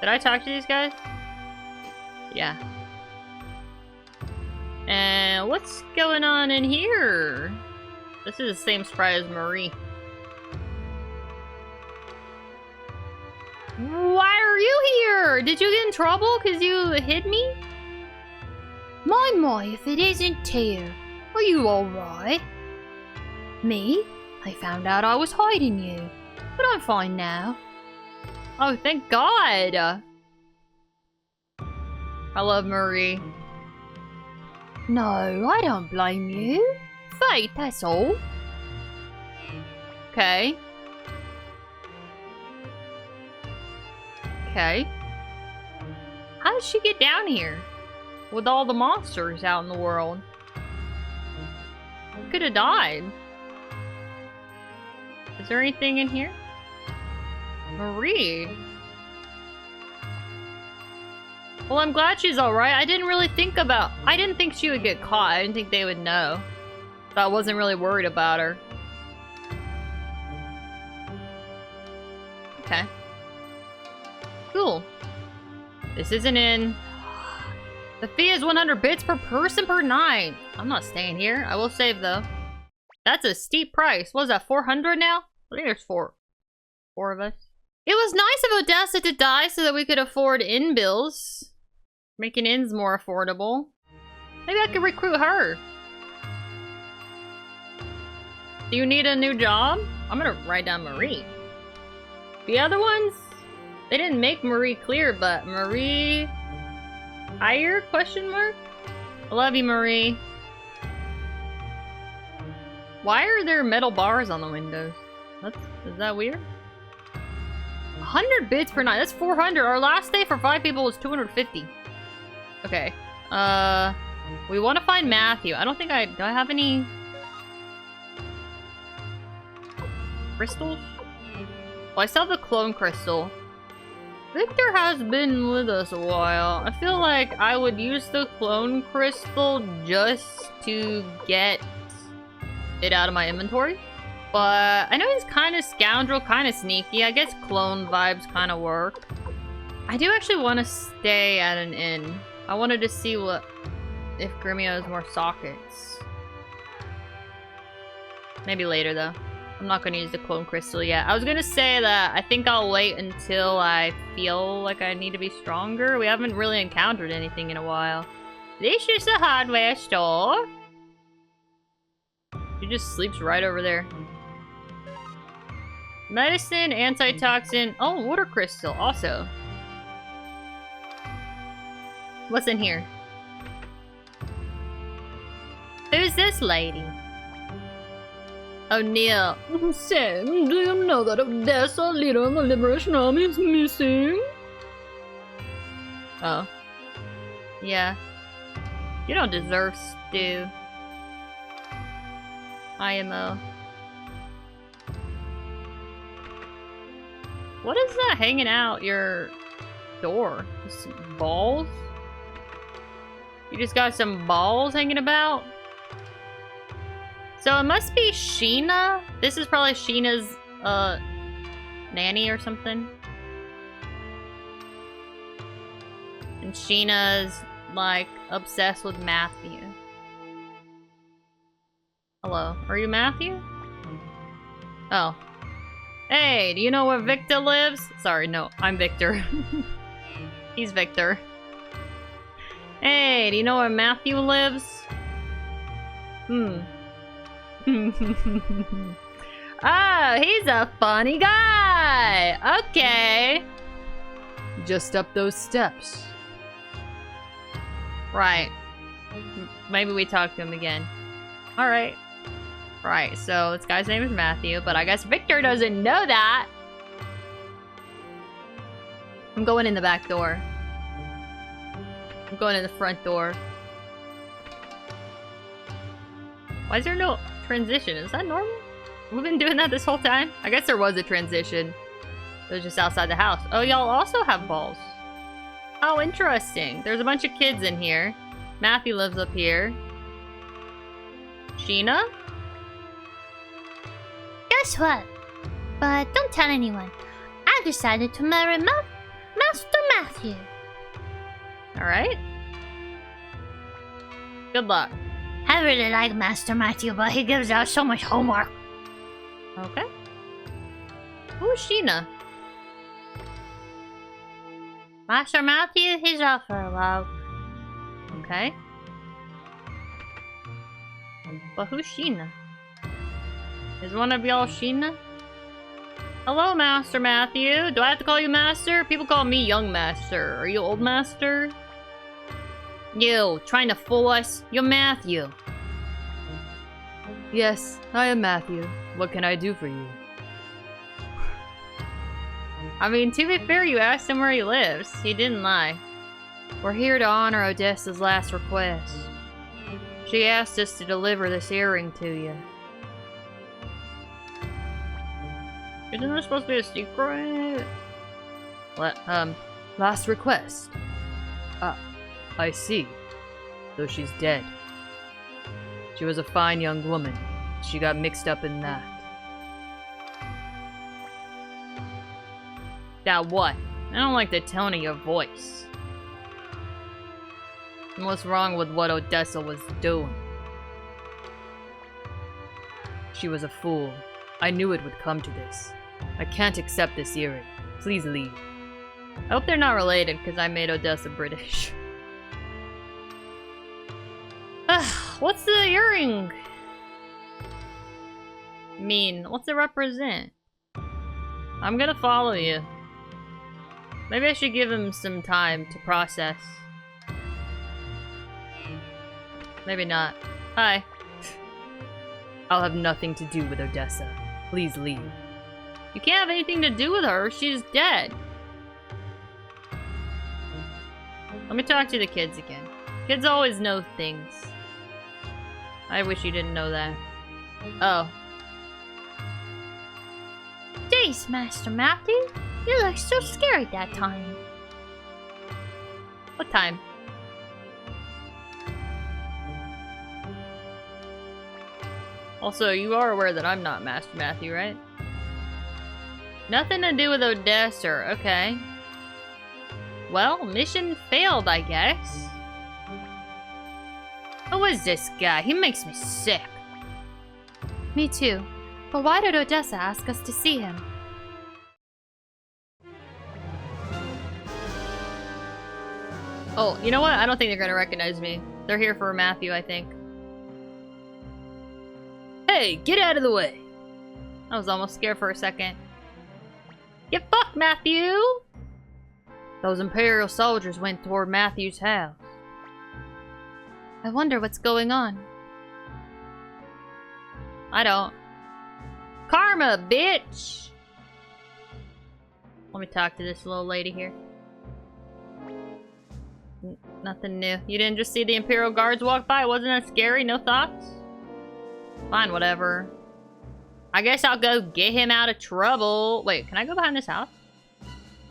Did I talk to these guys? Yeah. And what's going on in here? This is the same sprite as Marie. Why are you here? Did you get in trouble because you hid me? My, if it isn't Tear. Are you alright? Me? I found out I was hiding you. But I'm fine now. Oh, thank God. I love Marie. No, I don't blame you. Fate, that's all. Okay. Okay. How did she get down here? With all the monsters out in the world. Could have died. Is there anything in here? Marie. Well, I'm glad she's alright. I didn't think she would get caught. I didn't think they would know. So I wasn't really worried about her. Okay. Cool. This isn't in. The fee is 100 bits per person per night. I'm not staying here. I will save though. That's a steep price. What is that, 400 now? I think there's four of us. It was nice of Odessa to die so that we could afford inn bills. Making inns more affordable. Maybe I could recruit her. Do you need a new job? I'm gonna write down Marie. The other ones? They didn't make Marie clear, but Marie... hire? Question mark? I love you, Marie. Why are there metal bars on the windows? Is that weird? 100 bits per night. That's 400. Our last stay for 5 people was 250. Okay. We want to find Mathiu. I don't think do I have any crystals? Well, I still have the clone crystal. Victor has been with us a while. I feel like I would use the clone crystal just to get it out of my inventory. But I know he's kind of scoundrel, kind of sneaky. I guess clone vibes kind of work. I do actually want to stay at an inn. I wanted to see if Gremio has more sockets. Maybe later though. I'm not going to use the clone crystal yet. I was going to say that I think I'll wait until I feel like I need to be stronger. We haven't really encountered anything in a while. This is a hardware store. She just sleeps right over there. Medicine, antitoxin. Oh, water crystal also. What's in here? Who's this lady? O'Neill. Sam, do you know that Odessa, leader of the Liberation Army, is missing? Oh. Yeah. You don't deserve stew. IMO. What is that hanging out your door? Just balls? You just got some balls hanging about? So it must be Sheena. This is probably Sheena's nanny or something. And Sheena's like obsessed with Mathiu. Hello, are you Mathiu? Oh. Hey, do you know where Victor lives? Sorry, no, I'm Victor. He's Victor. Hey, do you know where Mathiu lives? Oh, he's a funny guy! Okay. Just up those steps. Right. Maybe we talk to him again. Alright. Right, so this guy's name is Mathiu, but I guess Victor doesn't know that. I'm going in the back door. I'm going in the front door. Why is there no transition? Is that normal? We've been doing that this whole time? I guess there was a transition. It was just outside the house. Oh, y'all also have balls. Oh, interesting. There's a bunch of kids in here. Mathiu lives up here. Sheena? Guess what? But don't tell anyone. I decided to marry Master Mathiu. Alright. Good luck. I really like Master Mathiu, but he gives out so much homework. Okay. Who's Sheena? Master Mathiu, he's off for a walk. Okay. But who's Sheena? Is one of y'all Sheena? Hello, Master Mathiu. Do I have to call you Master? People call me Young Master. Are you Old Master? You, trying to fool us? You're Mathiu. Yes, I am Mathiu. What can I do for you? I mean, to be fair, you asked him where he lives. He didn't lie. We're here to honor Odessa's last request. She asked us to deliver this earring to you. Isn't this supposed to be a secret? What, Last request. Ah, I see. Though she's dead. She was a fine young woman. She got mixed up in that. That what? I don't like the tone of your voice. And what's wrong with what Odessa was doing? She was a fool. I knew it would come to this. I can't accept this earring. Please leave. I hope they're not related, because I made Odessa British. What's the earring mean? What's it represent? I'm gonna follow you. Maybe I should give him some time to process. Maybe not. Hi. I'll have nothing to do with Odessa. Please leave. You can't have anything to do with her. She's dead. Let me talk to the kids again. Kids always know things. I wish you didn't know that. Oh. Jeez, Master Mathiu. You looked so scared that time. What time? Also, you are aware that I'm not Master Mathiu, right? Nothing to do with Odessa, okay. Well, mission failed, I guess. Who is this guy? He makes me sick. Me too. But why did Odessa ask us to see him? Oh, you know what? I don't think they're gonna recognize me. They're here for Mathiu, I think. Hey, get out of the way! I was almost scared for a second. Get fucked, Mathiu! Those Imperial soldiers went toward Mathiu's house. I wonder what's going on. I don't. Karma, bitch! Let me talk to this little lady here. Nothing new. You didn't just see the Imperial guards walk by? Wasn't that scary? No thoughts? Fine, whatever. I guess I'll go get him out of trouble. Wait, can I go behind this house?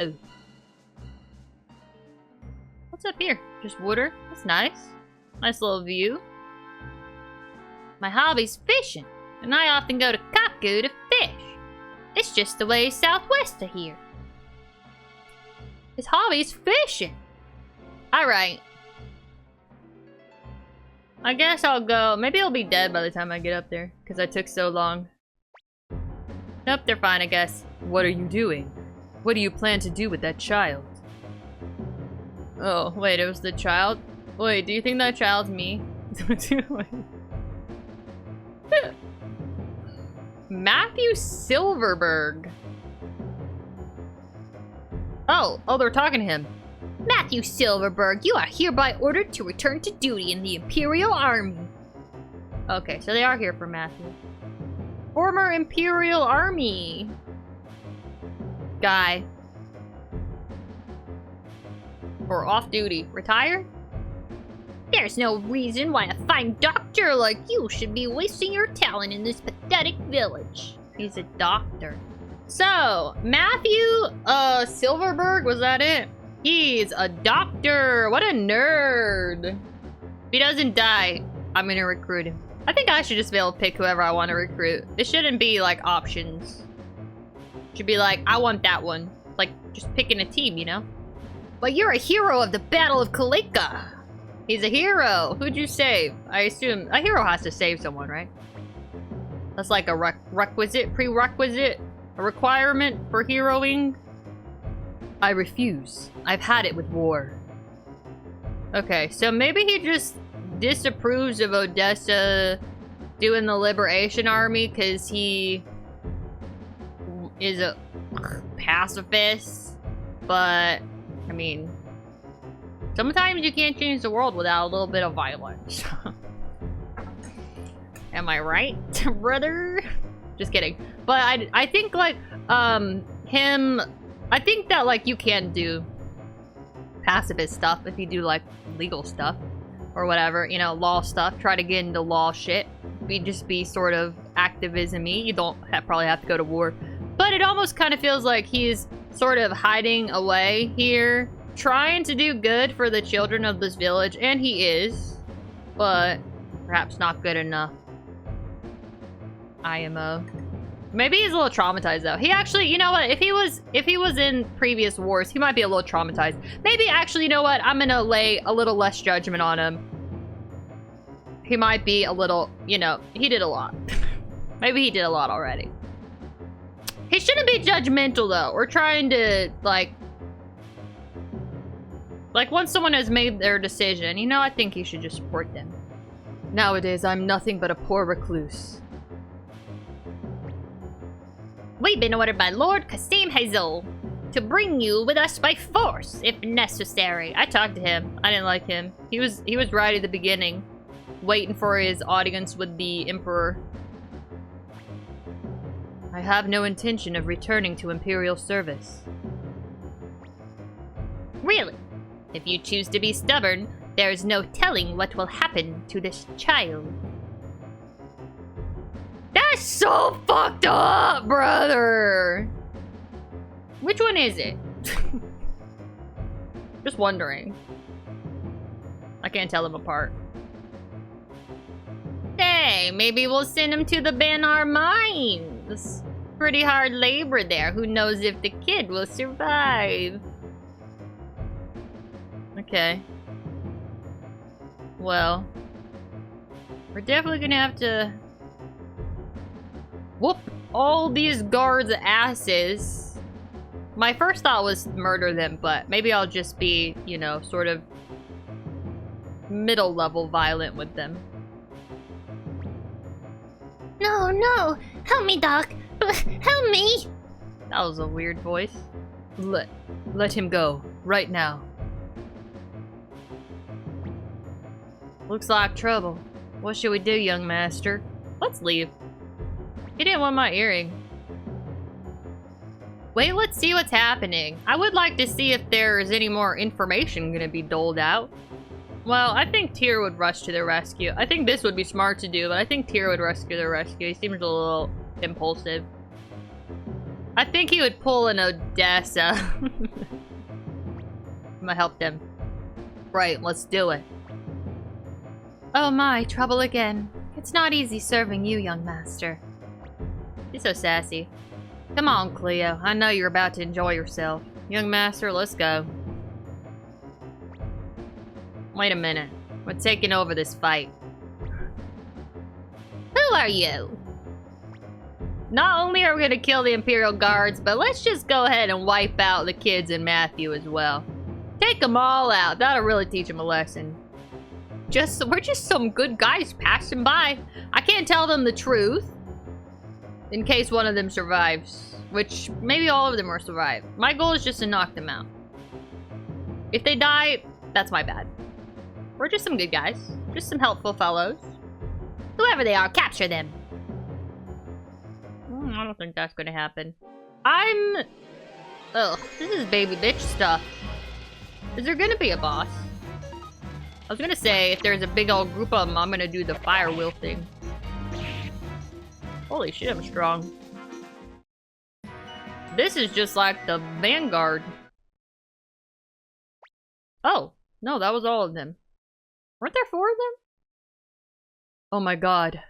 Oh. What's up here? Just water? That's nice. Nice little view. My hobby's fishing, and I often go to Kaku to fish. It's just the way southwest of here. His hobby's fishing. Alright. I guess I'll go. Maybe I'll be dead by the time I get up there, because I took so long. Nope, they're fine, I guess. What are you doing? What do you plan to do with that child? Oh, wait, it was the child? Wait, do you think that child's me? Mathiu Silverberg. Oh, they're talking to him. Mathiu Silverberg, you are hereby ordered to return to duty in the Imperial Army. Okay, so they are here for Mathiu. Former Imperial Army guy. Or off duty. Retired? There's no reason why a fine doctor like you should be wasting your talent in this pathetic village. He's a doctor. So, Mathiu Silverberg, was that it? He's a doctor. What a nerd. If he doesn't die, I'm gonna recruit him. I think I should just be able to pick whoever I want to recruit. It shouldn't be like options. It should be like, I want that one. Like, just picking a team, you know? But you're a hero of the Battle of Kalika. He's a hero. Who'd you save? I assume a hero has to save someone, right? That's like a prerequisite, a requirement for heroing. I refuse. I've had it with war. Okay, so maybe he just disapproves of Odessa doing the Liberation Army because he is a pacifist. But, I mean, sometimes you can't change the world without a little bit of violence. Am I right, brother? Just kidding. But I think, like, I think that, like, you can do pacifist stuff if you do, like, legal stuff or whatever, you know, law stuff. Try to get into law shit. Just be sort of activism-y. You don't probably have to go to war. But it almost kind of feels like he's sort of hiding away here, trying to do good for the children of this village, and he is, but perhaps not good enough. IMO. Maybe he's a little traumatized though. He actually, you know what? If he was in previous wars, he might be a little traumatized. Maybe actually, you know what? I'm gonna lay a little less judgment on him. He might be a little, you know, he did a lot. Maybe he did a lot already. He shouldn't be judgmental though. We're trying to like once someone has made their decision, you know, I think you should just support them. Nowadays, I'm nothing but a poor recluse. We've been ordered by Lord Kasim Hazel to bring you with us by force, if necessary. I talked to him. I didn't like him. He was right at the beginning, waiting for his audience with the Emperor. I have no intention of returning to Imperial service. Really? If you choose to be stubborn, there is no telling what will happen to this child. That's so fucked up, brother! Which one is it? Just wondering. I can't tell them apart. Hey, maybe we'll send him to the Banar mines. Pretty hard labor there. Who knows if the kid will survive? Okay. Well, we're definitely gonna have to whoop all these guards' asses. My first thought was murder them, but maybe I'll just be, you know, sort of middle-level violent with them. No, no! Help me, Doc! Help me! That was a weird voice. Let him go, right now. Looks like trouble. What should we do, young master? Let's leave. He didn't want my earring. Wait, let's see what's happening. I would like to see if there's any more information gonna be doled out. Well, I think Tyr would rush to their rescue. I think this would be smart to do, but I think Tyr would rescue their rescue. He seems a little impulsive. I think he would pull an Odessa. I'm gonna help them. Right, let's do it. Oh my, trouble again. It's not easy serving you, young master. He's so sassy. Come on, Cleo. I know you're about to enjoy yourself. Young master, let's go. Wait a minute. We're taking over this fight. Who are you? Not only are we gonna kill the Imperial guards, but let's just go ahead and wipe out the kids and Mathiu as well. Take them all out. That'll really teach them a lesson. We're just some good guys passing by. I can't tell them the truth. In case one of them survives. Which, maybe all of them will survive. My goal is just to knock them out. If they die, that's my bad. We're just some good guys. Just some helpful fellows. Whoever they are, capture them. I don't think that's gonna happen. Ugh, this is baby bitch stuff. Is there gonna be a boss? I was gonna say, if there's a big old group of them, I'm gonna do the fire wheel thing. Holy shit, I'm strong. This is just like the Vanguard. Oh, no, that was all of them. Weren't there 4 of them? Oh my god.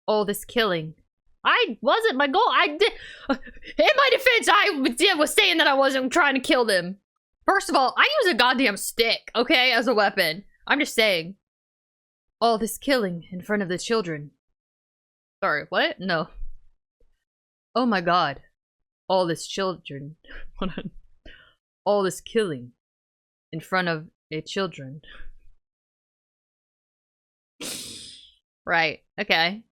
All this killing. I wasn't my goal. I did. In my defense, I was saying that I wasn't trying to kill them. First of all, I use a goddamn stick, okay, as a weapon. I'm just saying. All this killing in front of the children. Sorry, what? No. Oh my god. All this children. All this killing in front of the children. Right. Okay.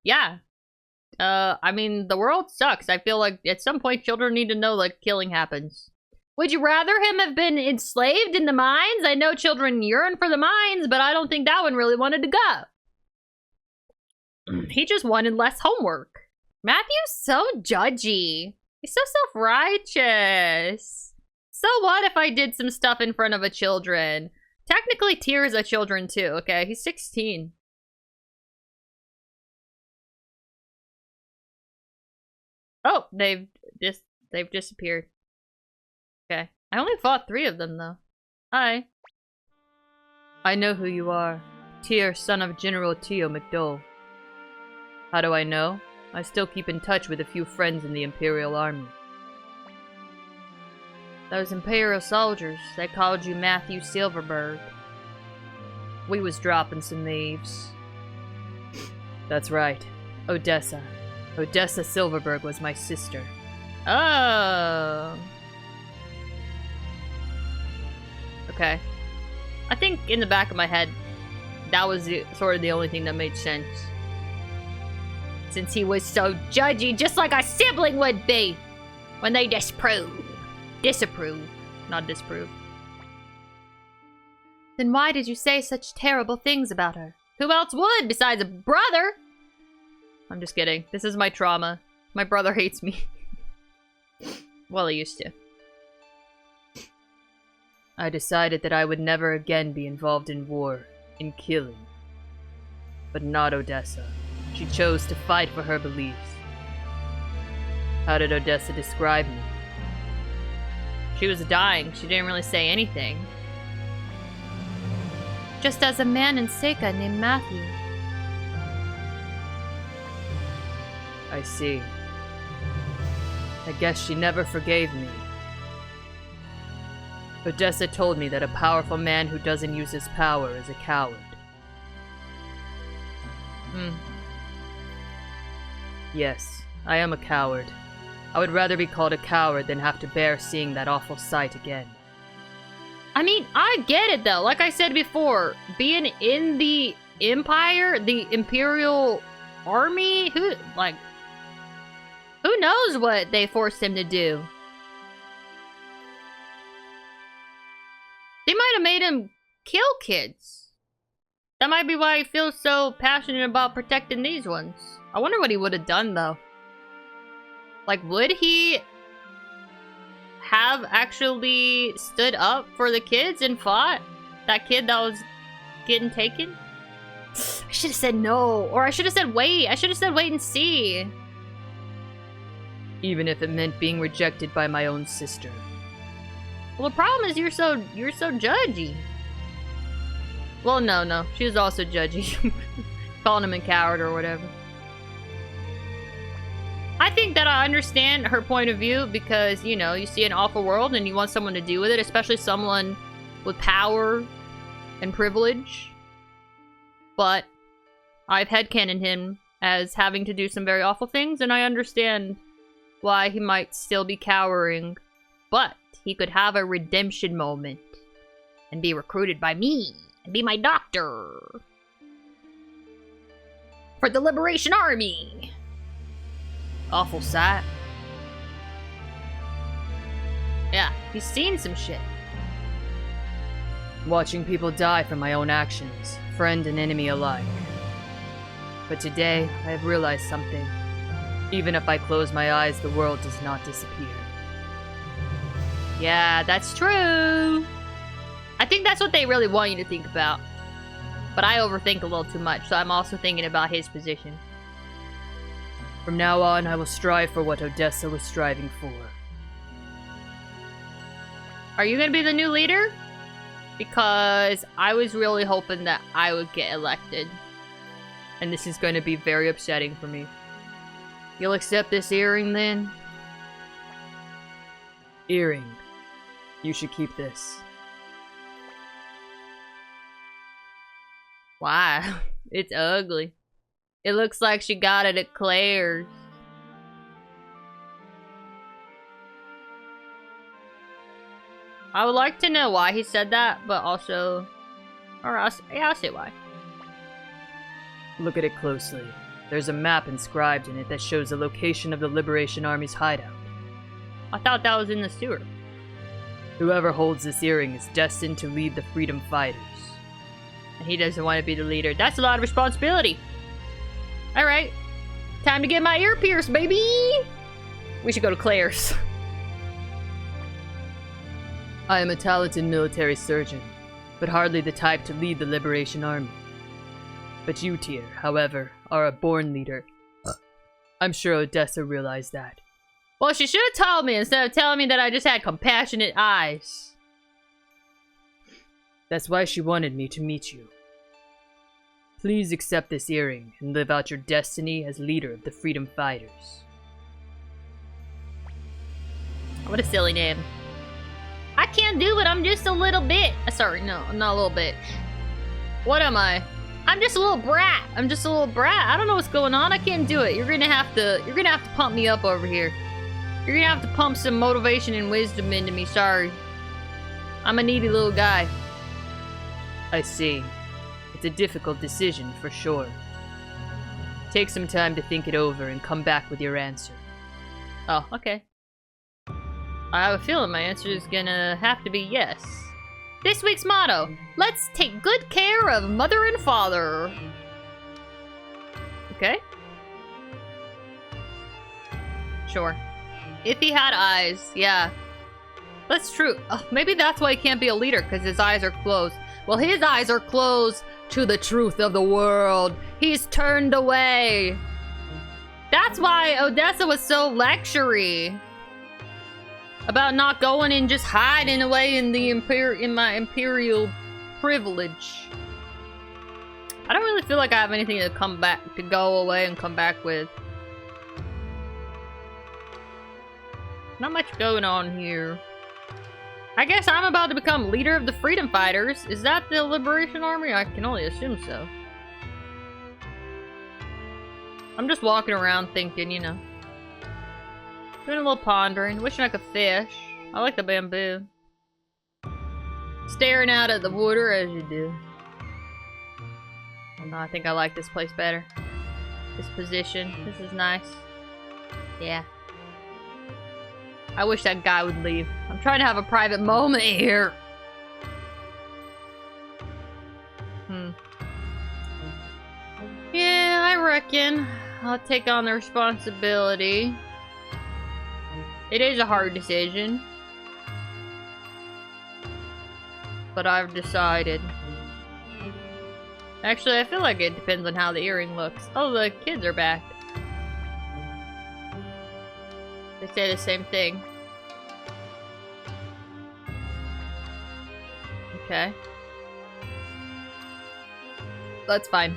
Yeah. I mean, the world sucks. I feel like at some point children need to know, like, killing happens. Would you rather him have been enslaved in the mines? I know children yearn for the mines, but I don't think that one really wanted to go. He just wanted less homework. Matthew's so judgy. He's so self-righteous. So what if I did some stuff in front of a children? Technically, Tyr is a children too, okay? He's 16. Oh, they've disappeared. Okay. I only fought 3 of them, though. Hi. I know who you are. Tyr, son of General Tio McDowell. How do I know? I still keep in touch with a few friends in the Imperial Army. Those Imperial soldiers, they called you Mathiu Silverberg. We was dropping some names. That's right. Odessa. Odessa Silverberg was my sister. Oh. Okay. I think in the back of my head, that was sort of the only thing that made sense. Since he was so judgy, just like a sibling would be when they disapprove. Not disprove. Then why did you say such terrible things about her? Who else would besides a brother? I'm just kidding. This is my trauma. My brother hates me. Well, he used to. I decided that I would never again be involved in war, in killing. But not Odessa. She chose to fight for her beliefs. How did Odessa describe me? She was dying. She didn't really say anything. Just as a man in Seika named Mathiu. I see. I guess she never forgave me. Odessa told me that a powerful man who doesn't use his power is a coward. Yes, I am a coward. I would rather be called a coward than have to bear seeing that awful sight again. I mean, I get it though. Like I said before, being in the Empire, the Imperial Army, who knows what they forced him to do? They might have made him kill kids. That might be why he feels so passionate about protecting these ones. I wonder what he would have done though. Like, would he have actually stood up for the kids and fought? That kid that was getting taken? I should have said no. Or I should have said wait. I should have said wait and see. Even if it meant being rejected by my own sister. Well, the problem is you're so judgy. Well, no. She was also judgy. Calling him a coward or whatever. I think that I understand her point of view because, you know, you see an awful world and you want someone to deal with it, especially someone with power and privilege. But I've headcanoned him as having to do some very awful things, and I understand why he might still be cowering. But he could have a redemption moment and be recruited by me and be my doctor for the Liberation Army. Awful sight. Yeah, he's seen some shit. Watching people die for my own actions, friend and enemy alike. But today, I have realized something. Even if I close my eyes, the world does not disappear. Yeah, that's true. I think that's what they really want you to think about. But I overthink a little too much, so I'm also thinking about his position. From now on, I will strive for what Odessa was striving for. Are you gonna be the new leader? Because I was really hoping that I would get elected. And this is going to be very upsetting for me. You'll accept this earring then? Earring. You should keep this. Why? It's ugly. It looks like she got it at Claire's. I would like to know why he said that, but also... I'll say why. Look at it closely. There's a map inscribed in it that shows the location of the Liberation Army's hideout. I thought that was in the sewer. Whoever holds this earring is destined to lead the freedom fighters. And he doesn't want to be the leader. That's a lot of responsibility. Alright. Time to get my ear pierced, baby! We should go to Claire's. I am a talented military surgeon, but hardly the type to lead the Liberation Army. But you, Tyr, however, are a born leader. I'm sure Odessa realized that. Well, she should have told me instead of telling me that I just had compassionate eyes. That's why she wanted me to meet you. Please accept this earring and live out your destiny as leader of the freedom fighters. What a silly name. I can't do it, I'm just a little bit. Sorry, no, I'm not a little bitch. What am I? I'm just a little brat. I'm just a little brat. I don't know what's going on. I can't do it. You're gonna have to pump me up over here. You're gonna have to pump some motivation and wisdom into me, sorry. I'm a needy little guy. I see. It's a difficult decision, for sure. Take some time to think it over and come back with your answer. Oh, okay. I have a feeling my answer is gonna have to be yes. This week's motto, let's take good care of mother and father. Okay. Sure. If he had eyes, yeah. That's true. Oh, maybe that's why he can't be a leader, because his eyes are closed. Well, his eyes are closed to the truth of the world. He's turned away. That's why Odessa was so lectury about not going and just hiding away in the in my imperial privilege. I don't really feel like I have anything to go away and come back with. Not much going on here. I guess I'm about to become leader of the freedom fighters. Is that the Liberation Army? I can only assume so. I'm just walking around thinking, you know. Doing a little pondering. Wishing I could fish. I like the bamboo. Staring out at the water as you do. Oh, no, I think I like this place better. This position. This is nice. Yeah. I wish that guy would leave. I'm trying to have a private moment here. Yeah, I reckon I'll take on the responsibility. It is a hard decision. but I've decided. Actually, I feel like it depends on how the earring looks. Oh, the kids are back. They say the same thing. Okay. That's fine.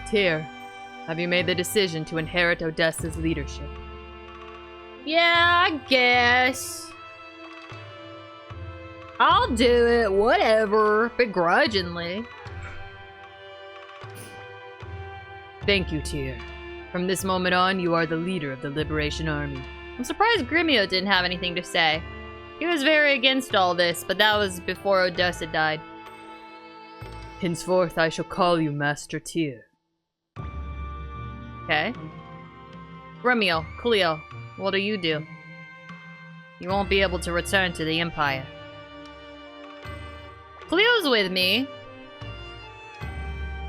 Tyr, have you made the decision to inherit Odessa's leadership? Yeah, I guess. I'll do it, whatever, begrudgingly. Thank you, Tyr. From this moment on, you are the leader of the Liberation Army. I'm surprised Gremio didn't have anything to say. He was very against all this, but that was before Odessa died. Henceforth, I shall call you Master Tyr. Okay. Gremio, Cleo, what do? You won't be able to return to the Empire. Cleo's with me.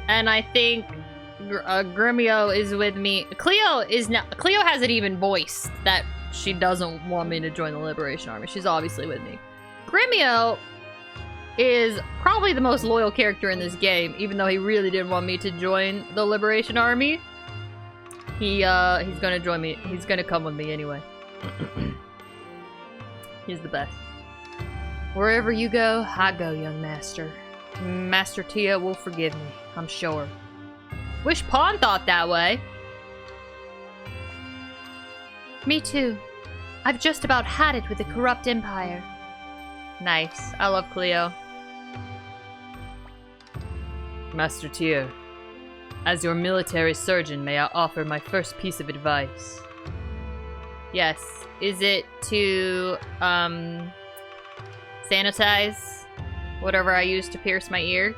And I think Gremio is with me. Cleo hasn't even voiced that she doesn't want me to join the Liberation Army. She's obviously with me. Gremio is probably the most loyal character in this game, even though he really didn't want me to join the Liberation Army. He's gonna join me. He's gonna come with me anyway. He's the best. Wherever you go, I go, young master. Master Tia will forgive me, I'm sure. Wish Pawn thought that way. Me too. I've just about had it with the corrupt empire. Nice. I love Cleo. Master Tyr, as your military surgeon, may I offer my first piece of advice? Yes. Is it to, sanitize whatever I use to pierce my ear?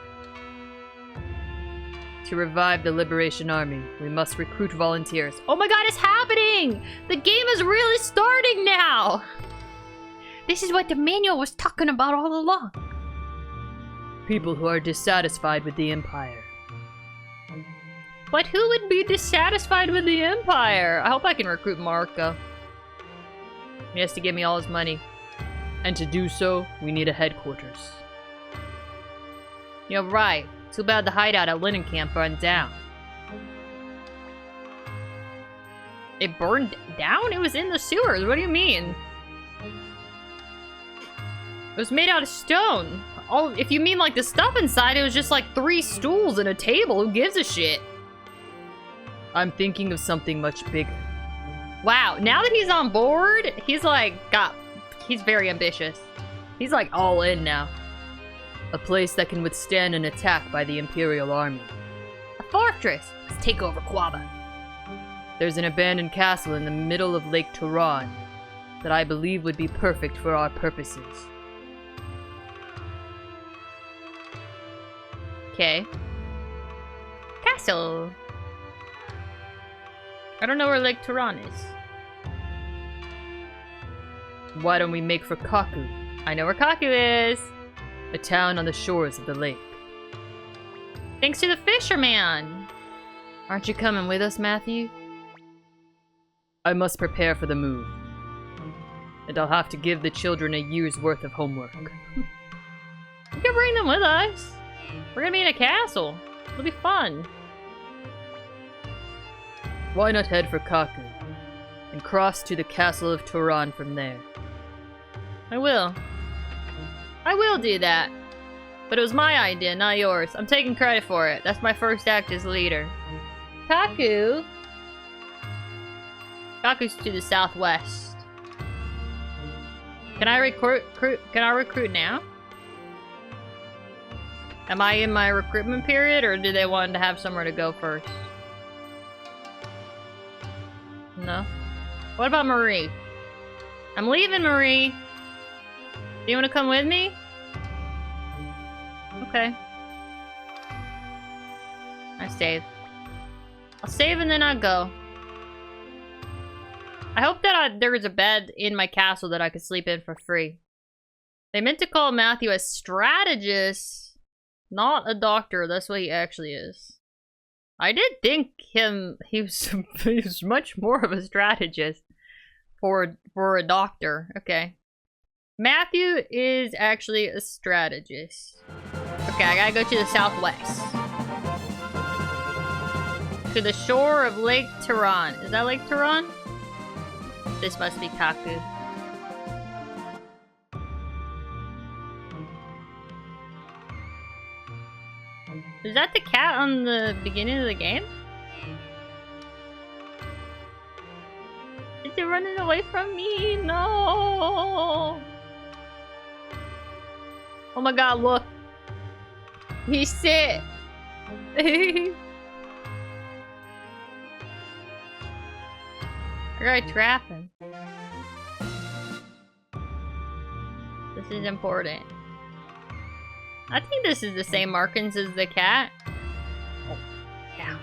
To revive the Liberation Army, we must recruit volunteers. Oh my god, it's happening! The game is really starting now! This is what the manual was talking about all along. People who are dissatisfied with the Empire. But who would be dissatisfied with the Empire? I hope I can recruit Marco. He has to give me all his money. And to do so, we need a headquarters. You're right. Too bad the hideout at Linen Camp burned down. It burned down? It was in the sewers. What do you mean? It was made out of stone. Oh, if you mean like the stuff inside, it was just like 3 stools and a table. Who gives a shit? I'm thinking of something much bigger. Wow, now that he's on board, he's like, he's very ambitious. He's like all in now. A place that can withstand an attack by the Imperial army. A fortress! Let's take over Kwaba. There's an abandoned castle in the middle of Lake Toran that I believe would be perfect for our purposes. Okay. Castle. I don't know where Lake Toran is. Why don't we make for Kaku? I know where Kaku is. A town on the shores of the lake. Thanks to the fisherman. Aren't you coming with us, Mathiu? I must prepare for the move. And I'll have to give the children a year's worth of homework. We can bring them with us. We're gonna be in a castle. It'll be fun. Why not head for Kaku and cross to the castle of Toran from there? I will. I will do that. But it was my idea, not yours. I'm taking credit for it. That's my first act as leader. Kaku? Kaku's to the southwest. Can I recruit now? Am I in my recruitment period, or do they want to have somewhere to go first? No. What about Marie? I'm leaving, Marie. Do you want to come with me? Okay. I save. I'll save and then I'll go. I hope that there is a bed in my castle that I could sleep in for free. They meant to call Mathiu a strategist, not a doctor. That's what he actually is. I did think he was much more of a strategist for a doctor. Okay. Mathiu is actually a strategist. Okay, I gotta go to the southwest. To the shore of Lake Toran. Is that Lake Toran? This must be Kaku. Is that the cat on the beginning of the game? Is it running away from me? No! Oh my god, look. He's sick. I gotta trap him. This is important. I think this is the same markings as the cat. Oh, yeah.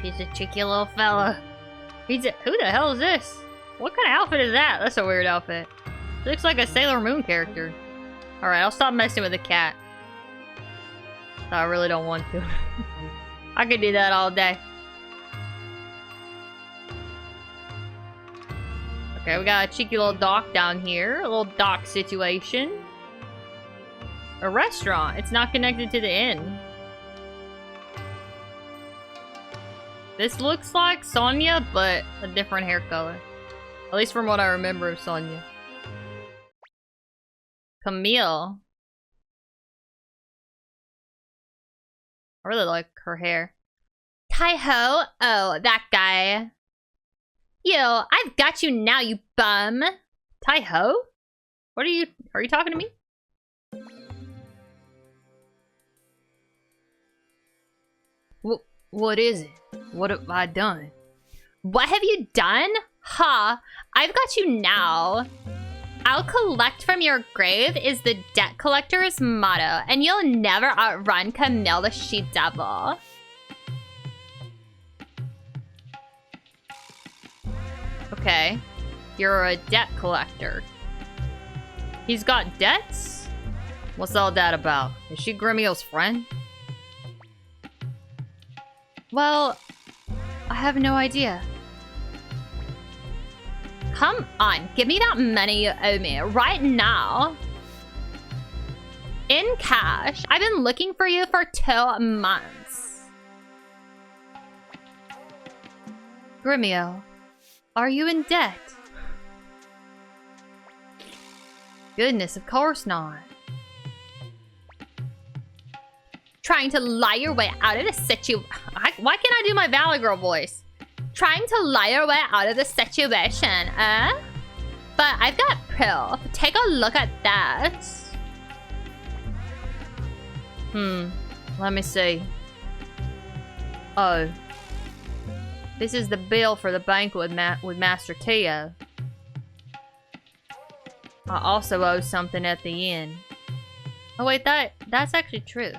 He's a cheeky little fella. Who the hell is this? What kind of outfit is that? That's a weird outfit. Looks like a Sailor Moon character. Alright, I'll stop messing with the cat. I really don't want to. I could do that all day. Okay, we got a cheeky little dock down here. A little dock situation. A restaurant. It's not connected to the inn. This looks like Sonia, but a different hair color. At least from what I remember of Sonia. Camille. I really like her hair. Tai Ho? Oh, that guy. Yo, I've got you now, you bum. Tai Ho? What are you talking to me? What is it? What have I done? What have you done? Ha! I've got you now. I'll collect from your grave is the debt collector's motto, and you'll never outrun Camille the she-devil. Okay. You're a debt collector. He's got debts? What's all that about? Is she Grimiel's friend? Well, I have no idea. Come on, give me that money you owe me right now. In cash. I've been looking for you for 2 months. Grimiel, are you in debt? Goodness, of course not. Trying to lie your way out of the situation. Why can't I do my Valley Girl voice? Trying to lie your way out of the situation, But I've got proof. Take a look at that. Let me see. Oh. This is the bill for the banquet with Master Tio. I also owe something at the inn. Oh wait, that's actually true.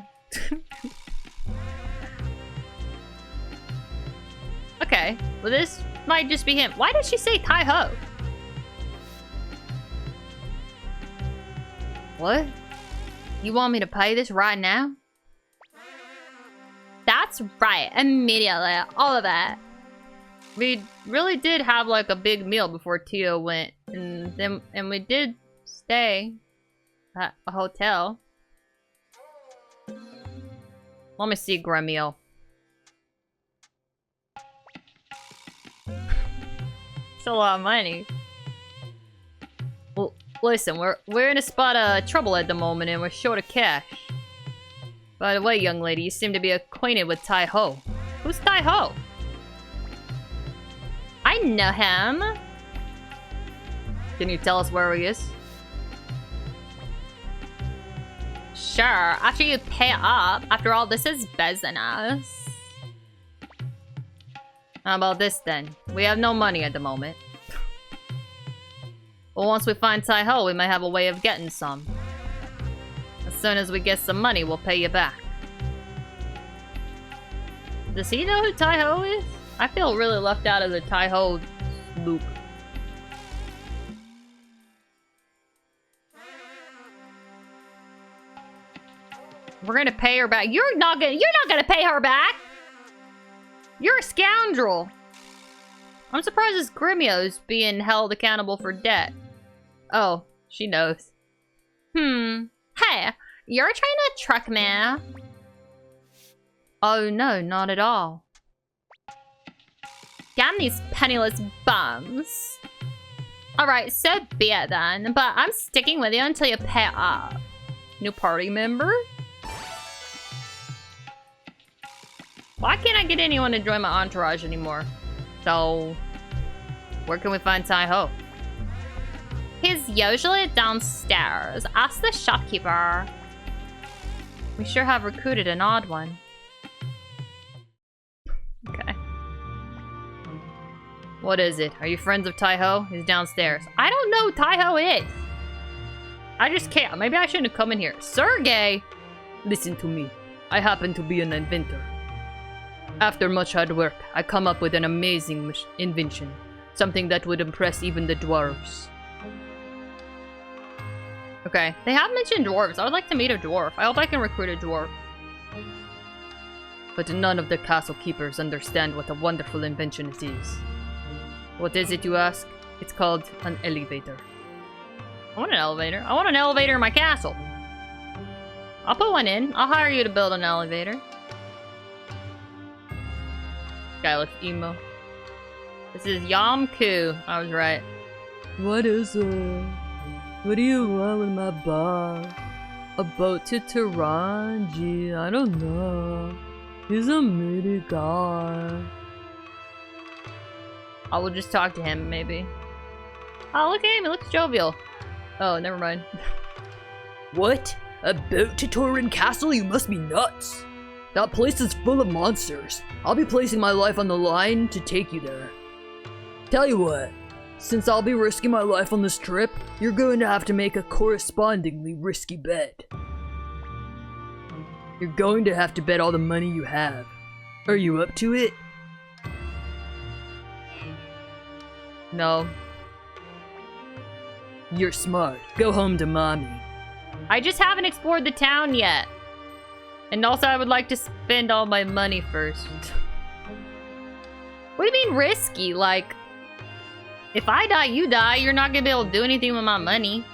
Okay, well this might just be him. Why did she say Tai Ho? What? You want me to pay this right now? That's right, immediately, all of it. We really did have like a big meal before Tio went, and we did stay at a hotel. Let me see, Grimiel. It's a lot of money. Well, listen, we're in a spot of trouble at the moment, and we're short of cash. By the way, young lady, you seem to be acquainted with Tai Ho. Who's Tai Ho? I know him. Can you tell us where he is? Sure, after you pay up. After all, this is business. How about this then? We have no money at the moment. Well, once we find Tai Ho, we may have a way of getting some. As soon as we get some money, we'll pay you back. Does he know who Tai Ho is? I feel really left out of the Tai Ho loop. We're gonna pay her back. You're not gonna pay her back. You're a scoundrel. I'm surprised this Gremio's being held accountable for debt. Oh, she knows. Hey, you're trying to trick me. Oh no, not at all. Damn these penniless bums. Alright, so be it then, but I'm sticking with you until you pay up. New party member? Why can't I get anyone to join my entourage anymore? So, where can we find Tai Ho? He's usually downstairs. Ask the shopkeeper. We sure have recruited an odd one. Okay. What is it? Are you friends of Tai Ho? He's downstairs. I don't know who Tai Ho is. I just can't. Maybe I shouldn't have come in here. Sergey! Listen to me. I happen to be an inventor. After much hard work, I come up with an amazing invention. Something that would impress even the dwarves. Okay. They have mentioned dwarves. I would like to meet a dwarf. I hope I can recruit a dwarf. But none of the castle keepers understand what a wonderful invention it is. What is it, you ask? It's called an elevator. I want an elevator. I want an elevator in my castle. I'll put one in. I'll hire you to build an elevator. Guy looks emo. This is Yamku. I was right. What is it? What do you want with my boss? A boat to Toran? Gee, I don't know. He's a meaty guy. I will just talk to him, maybe. Oh, look at him. He looks jovial. Oh, never mind. What? A boat to Toran Castle? You must be nuts. That place is full of monsters. I'll be placing my life on the line to take you there. Tell you what, since I'll be risking my life on this trip, you're going to have to make a correspondingly risky bet. You're going to have to bet all the money you have. Are you up to it? No. You're smart. Go home to mommy. I just haven't explored the town yet. And also, I would like to spend all my money first. What do you mean risky? Like, if I die, you die. You're not gonna be able to do anything with my money.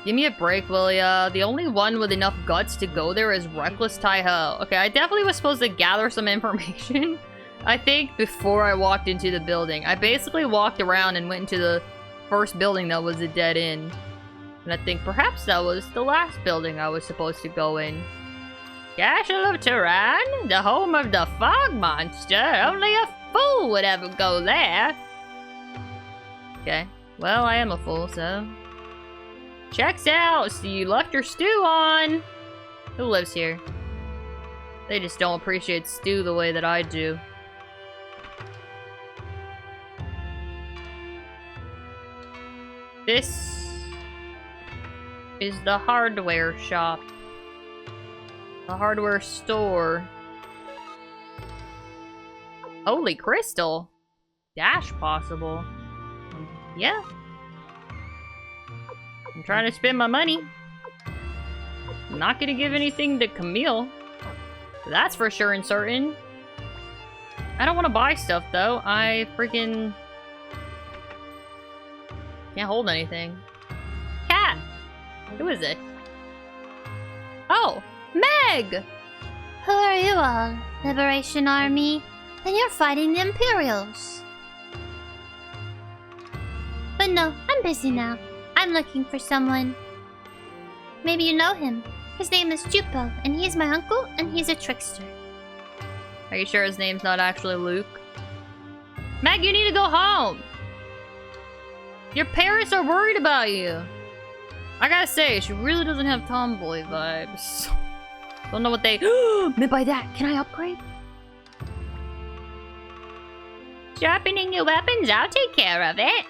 Give me a break, will ya? The only one with enough guts to go there is Reckless Tai Ho. Okay, I definitely was supposed to gather some information. I think before I walked into the building. I basically walked around and went into the first building that was a dead end. And I think perhaps that was the last building I was supposed to go in. Castle of Toran, the home of the fog monster. Only a fool would ever go there. Okay, well, I am a fool, so... Checks out! So you left your stew on! Who lives here? They just don't appreciate stew the way that I do. This is the hardware shop. The hardware store. Holy crystal. Dash possible. Yeah. I'm trying to spend my money. I'm not gonna give anything to Camille. That's for sure and certain. I don't want to buy stuff though. I freaking can't hold anything. Cat! Who is it? Oh! Meg! Who are you all? Liberation Army? Then you're fighting the Imperials. But no, I'm busy now. I'm looking for someone. Maybe you know him. His name is Jupo, and he's my uncle, and he's a trickster. Are you sure his name's not actually Luke? Meg, you need to go home! Your parents are worried about you. I gotta say, she really doesn't have tomboy vibes. Don't know what they meant by that. Can I upgrade? Sharpening your weapons, I'll take care of it.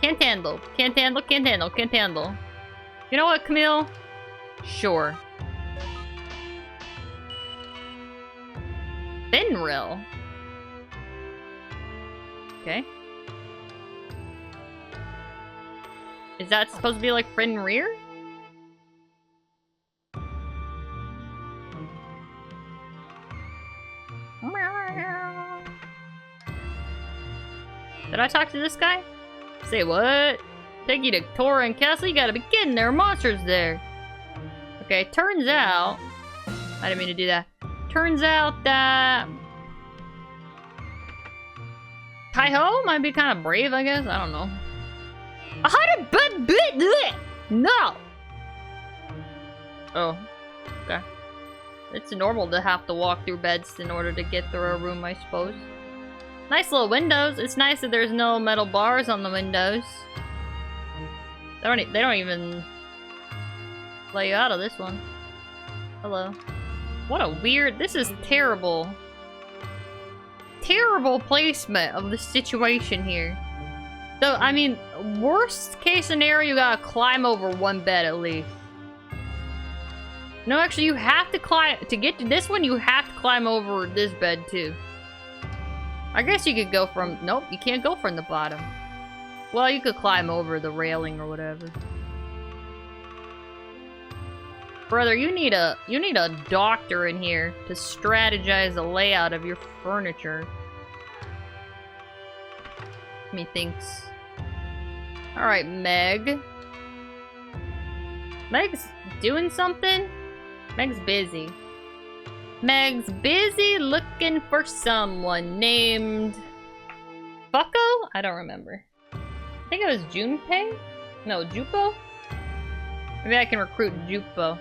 Can't handle. Can't handle, can't handle, can't handle. You know what, Camille? Sure. Finrill. Okay. Is that supposed to be like Fenrir? I talk to this guy? Say what? Take you to Toran Castle? You gotta be kidding, there are monsters there. Okay, turns out... I didn't mean to do that. Turns out that... Tai Ho might be kind of brave, I guess. I don't know. No! Oh. Okay. It's normal to have to walk through beds in order to get through a room, I suppose. Nice little windows. It's nice that there's no metal bars on the windows. They don't even let you out of this one. Hello. What a weird... This is terrible. Terrible placement of the situation here. So, I mean, worst case scenario, you gotta climb over one bed at least. No, actually, you have to climb... To get to this one, you have to climb over this bed, too. I guess you could go from... Nope, you can't go from the bottom. Well, you could climb over the railing or whatever. Brother, you need a doctor in here to strategize the layout of your furniture. Methinks. Alright, Meg. Meg's doing something? Meg's busy. Meg's busy looking for someone named... Bucko? I don't remember. I think it was Junpei? No, Jupo? Maybe I can recruit Jupo.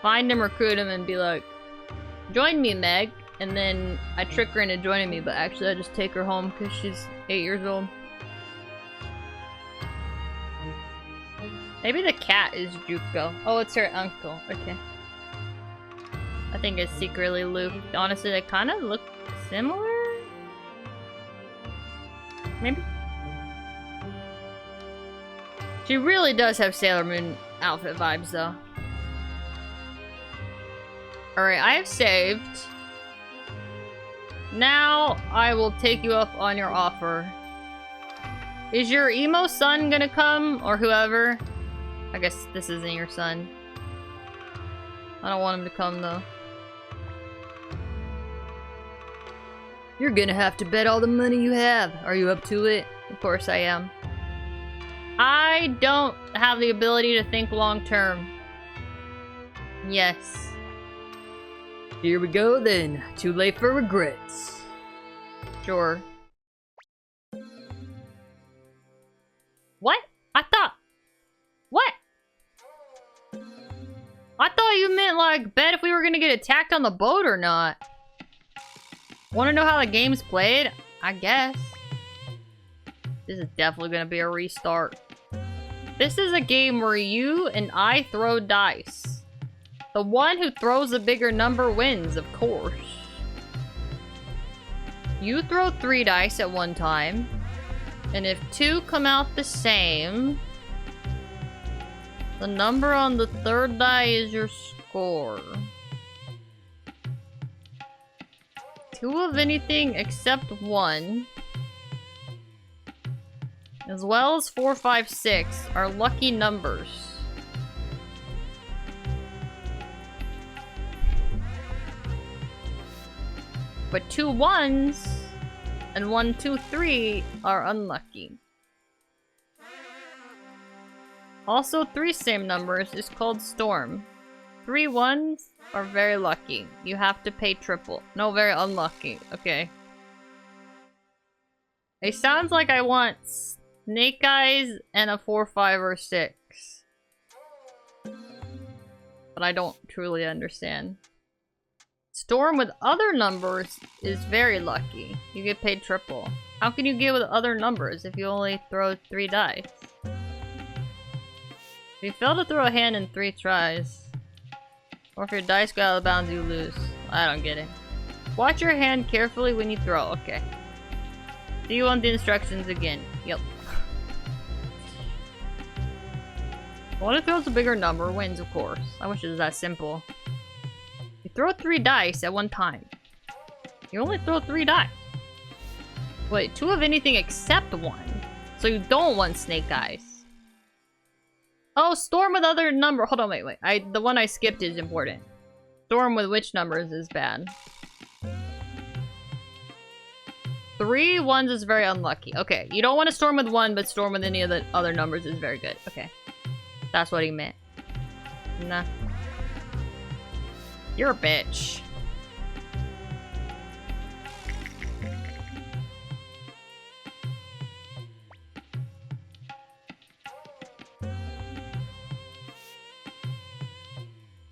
Find him, recruit him, and be like, join me, Meg. And then I trick her into joining me, but actually I just take her home because she's 8 years old. Maybe the cat is Juko. Oh, it's her uncle. Okay. I think it's secretly Luke. Honestly, they kind of look similar? Maybe? She really does have Sailor Moon outfit vibes, though. Alright, I have saved. Now, I will take you up on your offer. Is your emo son gonna come? Or whoever? I guess this isn't your son. I don't want him to come, though. You're gonna have to bet all the money you have. Are you up to it? Of course I am. I don't have the ability to think long term. Yes. Here we go then. Too late for regrets. Sure. What? I thought... What? I thought you meant, like, bet if we were gonna get attacked on the boat or not. Wanna know how the game's played? I guess. This is definitely gonna be a restart. This is a game where you and I throw dice. The one who throws a bigger number wins, of course. You throw 3 dice at one time. And if 2 come out the same, the number on the 3rd die is your score. 2 of anything except 1, as well as 4, 5, 6 are lucky numbers. But 2 1s and 1, 2, 3 are unlucky. Also, 3 same numbers is called Storm. 3 1s are very lucky. You have to pay triple. No, very unlucky. Okay. It sounds like I want Snake Eyes and a 4, 5, or 6. But I don't truly understand. Storm with other numbers is very lucky. You get paid triple. How can you get with other numbers if you only throw 3 dice? If you fail to throw a hand in 3 tries, or if your dice go out of bounds, you lose. I don't get it. Watch your hand carefully when you throw. Okay. Do you want the instructions again? Yep. One who throws a bigger number wins, of course. I wish it was that simple. You throw 3 dice at one time. You only throw 3 dice. Wait, 2 of anything except 1. So you don't want Snake Eyes. Oh, Storm with other number. Hold on, wait. The one I skipped is important. Storm with which numbers is bad? 3 ones is very unlucky. Okay, you don't want to storm with 1, but storm with any of the other numbers is very good. Okay. That's what he meant. Nah. You're a bitch.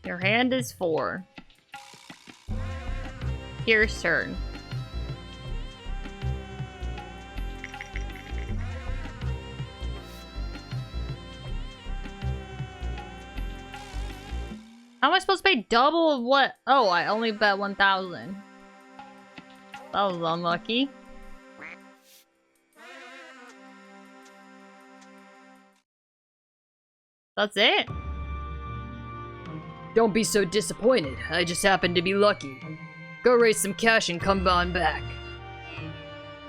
Your hand is 4. Here's turn. How am I supposed to pay double of what? Oh, I only bet 1,000. That was unlucky. That's it? Don't be so disappointed. I just happened to be lucky. Go raise some cash and come on back.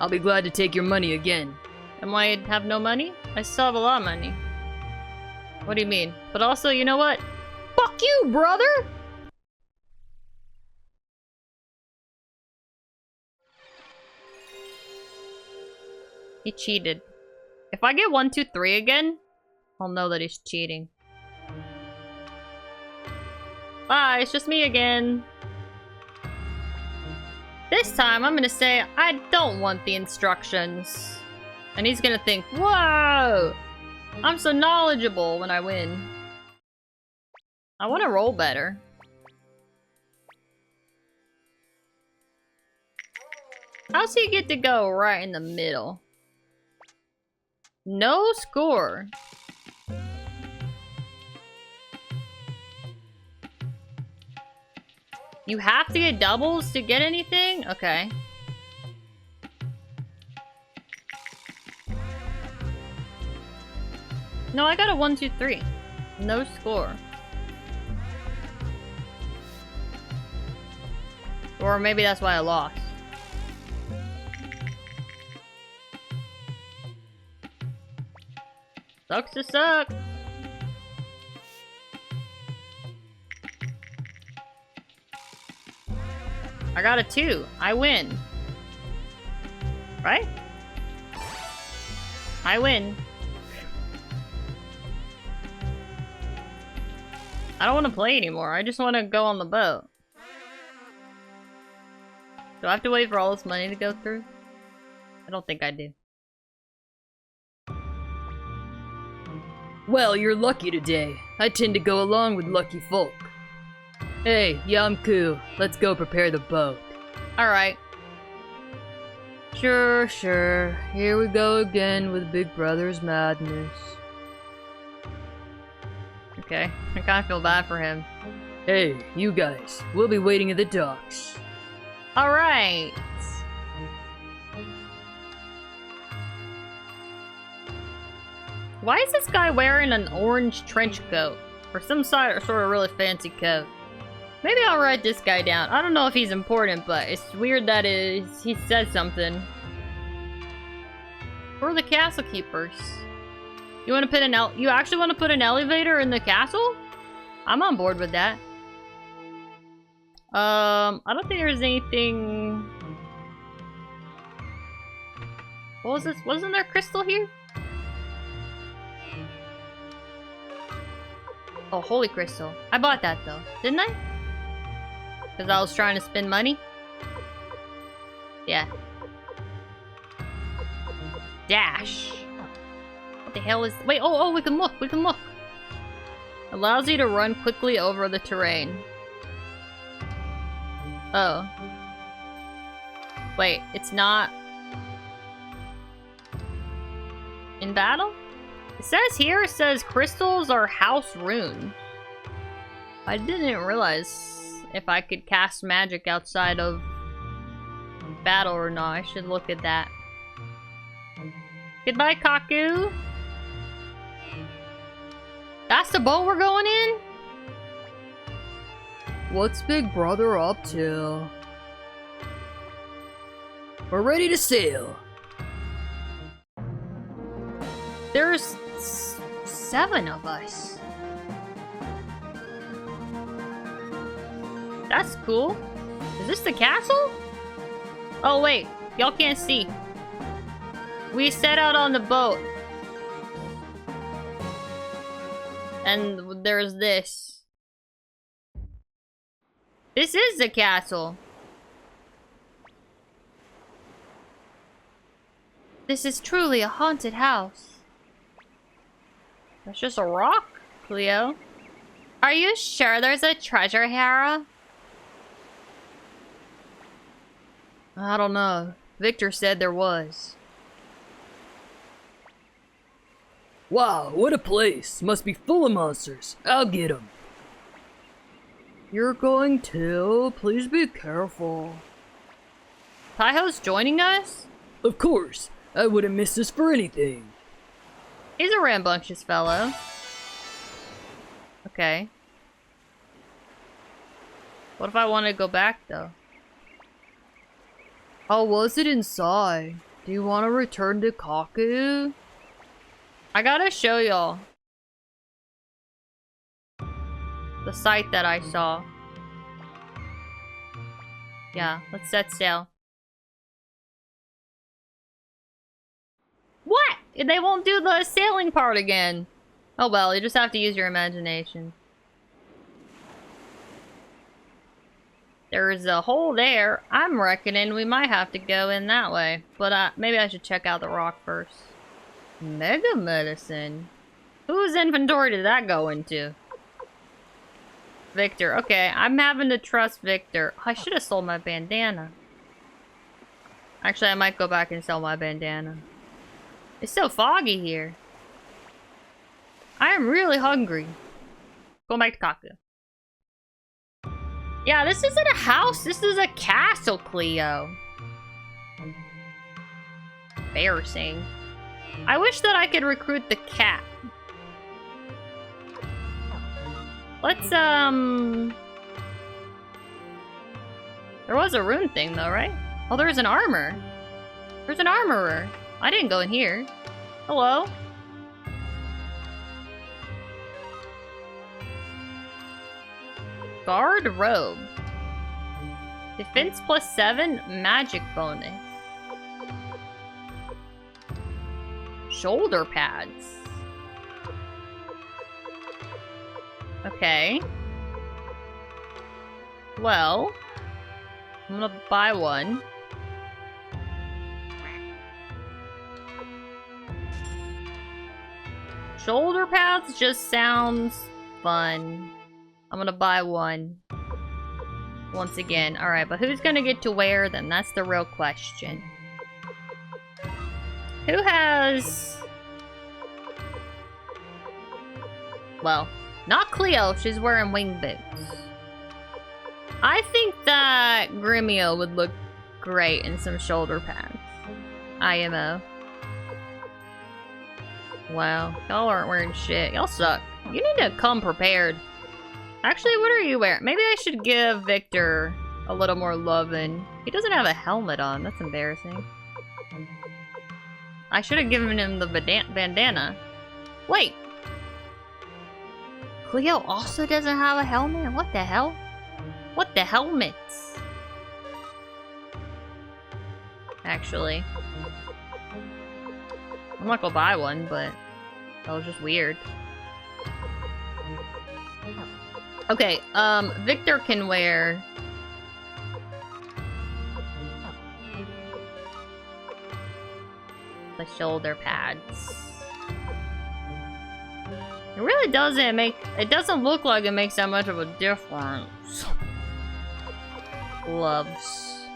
I'll be glad to take your money again. Am I have no money? I still have a lot of money. What do you mean? But also, you know what? Fuck you, brother! He cheated. If I get 1, 2, 3 again, I'll know that he's cheating. Bye, it's just me again. This time, I'm gonna say, I don't want the instructions. And he's gonna think, whoa! I'm so knowledgeable when I win. I want to roll better. How's he get to go right in the middle? No score. You have to get doubles to get anything? Okay. No, I got a 1, 2, 3. No score. Or maybe that's why I lost. Sucks to suck. I got a 2. I win. Right? I win. I don't want to play anymore. I just want to go on the boat. Do I have to wait for all this money to go through? I don't think I do. Well, you're lucky today. I tend to go along with lucky folk. Hey, Yamku, let's go prepare the boat. Alright. Sure. Here we go again with Big Brother's madness. Okay, I kinda feel bad for him. Hey, you guys, we'll be waiting at the docks. Alright. Why is this guy wearing an orange trench coat? Or some sort of really fancy coat? Maybe I'll write this guy down. I don't know if he's important, but it's weird that he said something. Who are the castle keepers? You want to put you actually want to put an elevator in the castle? I'm on board with that. I don't think there's anything. What was this? Wasn't there crystal here? Oh, holy crystal. I bought that though, didn't I? Because I was trying to spend money? Yeah. Dash. What the hell is... Wait, oh, we can look, Allows you to run quickly over the terrain. Oh. Wait, it's not... in battle? It says crystals are house runes. I didn't realize if I could cast magic outside of battle or not. I should look at that. Goodbye, Kaku. That's the boat we're going in? What's Big Brother up to? We're ready to sail. There's 7 of us. That's cool. Is this the castle? Oh wait, Y'all can't see. We set out on the boat. And there's this. This is the castle. This is truly a haunted house. That's just a rock, Cleo. Are you sure there's a treasure here? I don't know. Victor said there was. Wow, what a place. Must be full of monsters. I'll get 'em. You're going to? Please be careful. Tai Ho's joining us? Of course. I wouldn't miss this for anything. He's a rambunctious fellow. Okay. What if I want to go back, though? How was it inside? Do you want to return to Kaku? I gotta show y'all the sight that I saw. Yeah, let's set sail. What? They won't do the sailing part again. Oh well, you just have to use your imagination. There's a hole there. I'm reckoning we might have to go in that way. But maybe I should check out the rock first. Mega medicine? Whose inventory did that go into? Victor. Okay, I'm having to trust Victor. I should have sold my bandana. Actually, I might go back and sell my bandana. It's so foggy here. I am really hungry. Go back to Kaku. Yeah, this isn't a house. This is a castle, Cleo. Embarrassing. I wish that I could recruit the cat. Let's, There was a rune thing, though, right? Oh, there's an armor. There's an armorer. I didn't go in here. Hello? Guard robe. Defense +7, magic bonus. Shoulder pads. Okay. Well, I'm gonna buy one. Shoulder pads just sounds fun. I'm gonna buy one. Once again. Alright, but who's gonna get to wear them? That's the real question. Who has... Well, not Cleo. She's wearing wing boots. I think that Gremio would look great in some shoulder pads. IMO. Wow, y'all aren't wearing shit. Y'all suck. You need to come prepared. Actually, what are you wearing? Maybe I should give Victor a little more loving. He doesn't have a helmet on. That's embarrassing. I should have given him the bandana. Wait. Cleo also doesn't have a helmet? What the hell? What the helmets? Actually. I'm not gonna buy one, but that was just weird. Okay, Victor can wear... the shoulder pads. It really doesn't make... It doesn't look like it makes that much of a difference. Gloves.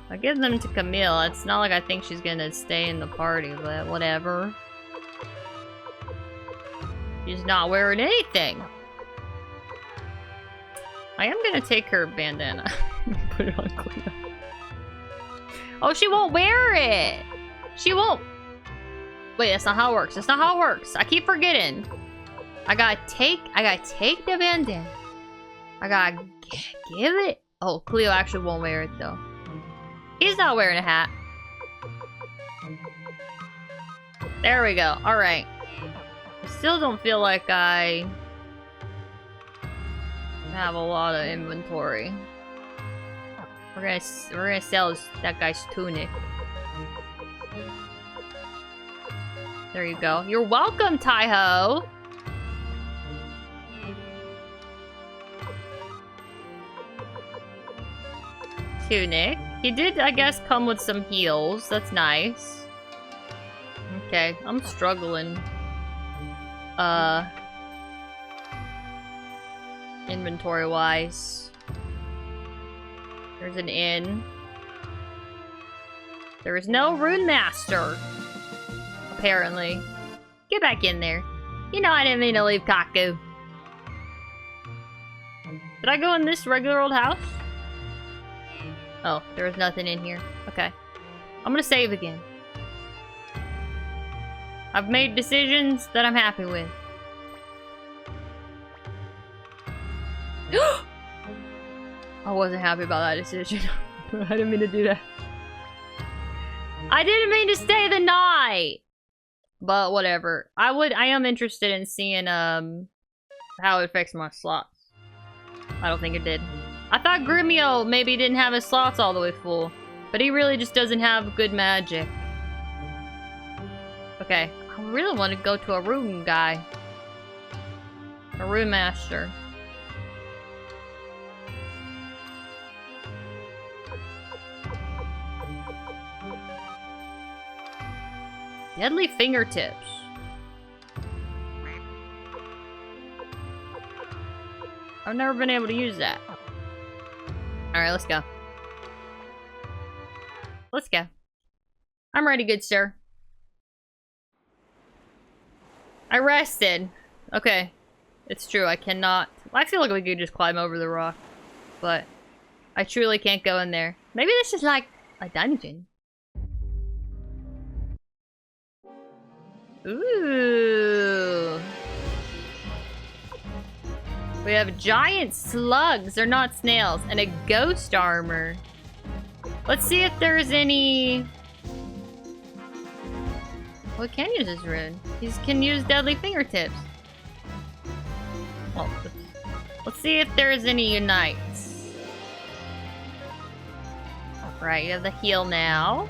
I give them to Camille. It's not like I think she's gonna stay in the party, but whatever. She's not wearing anything. I am gonna take her bandana. Put it on Cleo. Oh, she won't wear it! She won't! Wait, that's not how it works. That's not how it works. I keep forgetting. I gotta take the bandana. I gotta give it. Oh, Cleo actually won't wear it though. He's not wearing a hat. There we go. Alright. I still don't feel like I have a lot of inventory. We're gonna sell that guy's tunic. There you go. You're welcome, Tai Ho. Tunic. He did, I guess, come with some heals. That's nice. Okay, I'm struggling. Inventory-wise. There's an inn. There is no Rune Master. Apparently. Get back in there. You know I didn't mean to leave Kaku. Did I go in this regular old house? Oh, there was nothing in here. Okay. I'm gonna save again. I've made decisions that I'm happy with. I wasn't happy about that decision. I didn't mean to do that. I didn't mean to stay the night! But whatever. I am interested in seeing how it affects my slots. I don't think it did. I thought Gremio maybe didn't have his slots all the way full. But he really just doesn't have good magic. Okay. I really want to go to a rune guy. A rune master. Deadly fingertips. I've never been able to use that. Alright, let's go. Let's go. I'm ready, good sir. I rested. Okay. It's true, I cannot. I feel like we could just climb over the rock. But I truly can't go in there. Maybe this is like a dungeon. Ooh. We have giant slugs, they're not snails, and a ghost armor. Let's see if there's any... Well, we can use this rune. You can use deadly fingertips. Well, let's see if there's any unites. Alright, you have the heal now.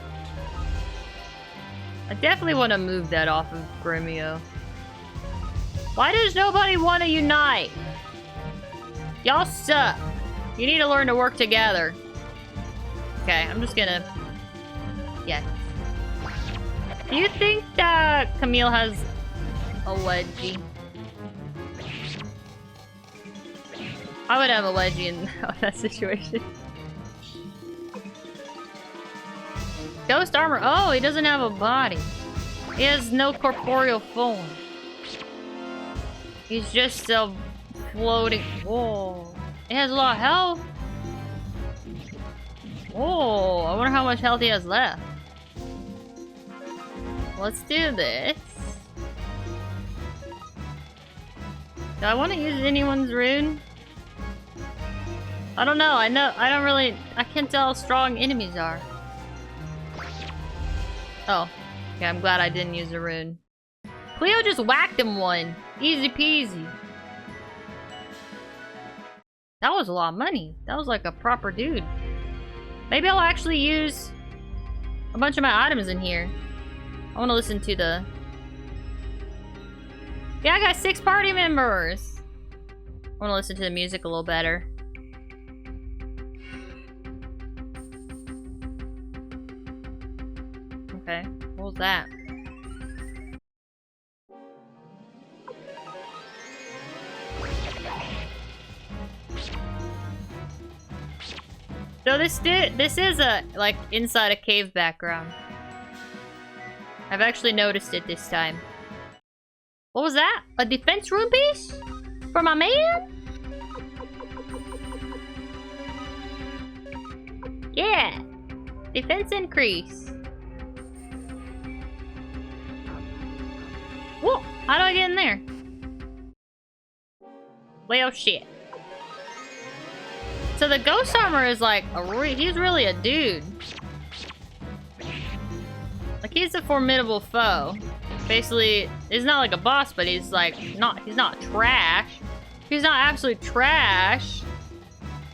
I definitely want to move that off of Gremio. Why does nobody want to unite? Y'all suck. You need to learn to work together. Okay, I'm just gonna... Yeah. Do you think that Camille has a wedgie? I would have a wedgie in that situation. Ghost armor. Oh, he doesn't have a body. He has no corporeal form. He's just a floating. Whoa. It has a lot of health. Whoa. I wonder how much health he has left. Let's do this. Do I want to use anyone's rune? I don't know. I don't really. I can't tell how strong enemies are. Oh. Okay, I'm glad I didn't use a rune. Cleo just whacked him one. Easy peasy. That was a lot of money. That was like a proper dude. Maybe I'll actually use a bunch of my items in here. I want to listen to the... Yeah, I got 6 party members. I want to listen to the music a little better. Okay, what was that? So this is a like inside a cave background. I've actually noticed it this time. What was that? A defense rune piece? For my man? Yeah. Defense increase. Whoa! How do I get in there? Well, shit. So the ghost armor is like he's really a dude. Like he's a formidable foe. Basically, he's not like a boss, but he's like he's not trash. He's not absolute trash.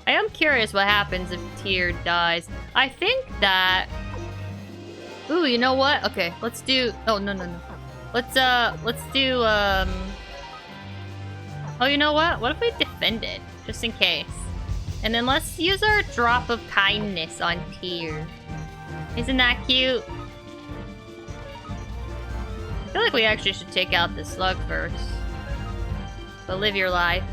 I am curious what happens if Tyr dies. I think that... Ooh, you know what? Okay, let's do... Oh, no. Let's do, Oh, you know what? What if we defend it? Just in case. And then let's use our drop of kindness on Tyr. Isn't that cute? I feel like we actually should take out the slug first. But live your life.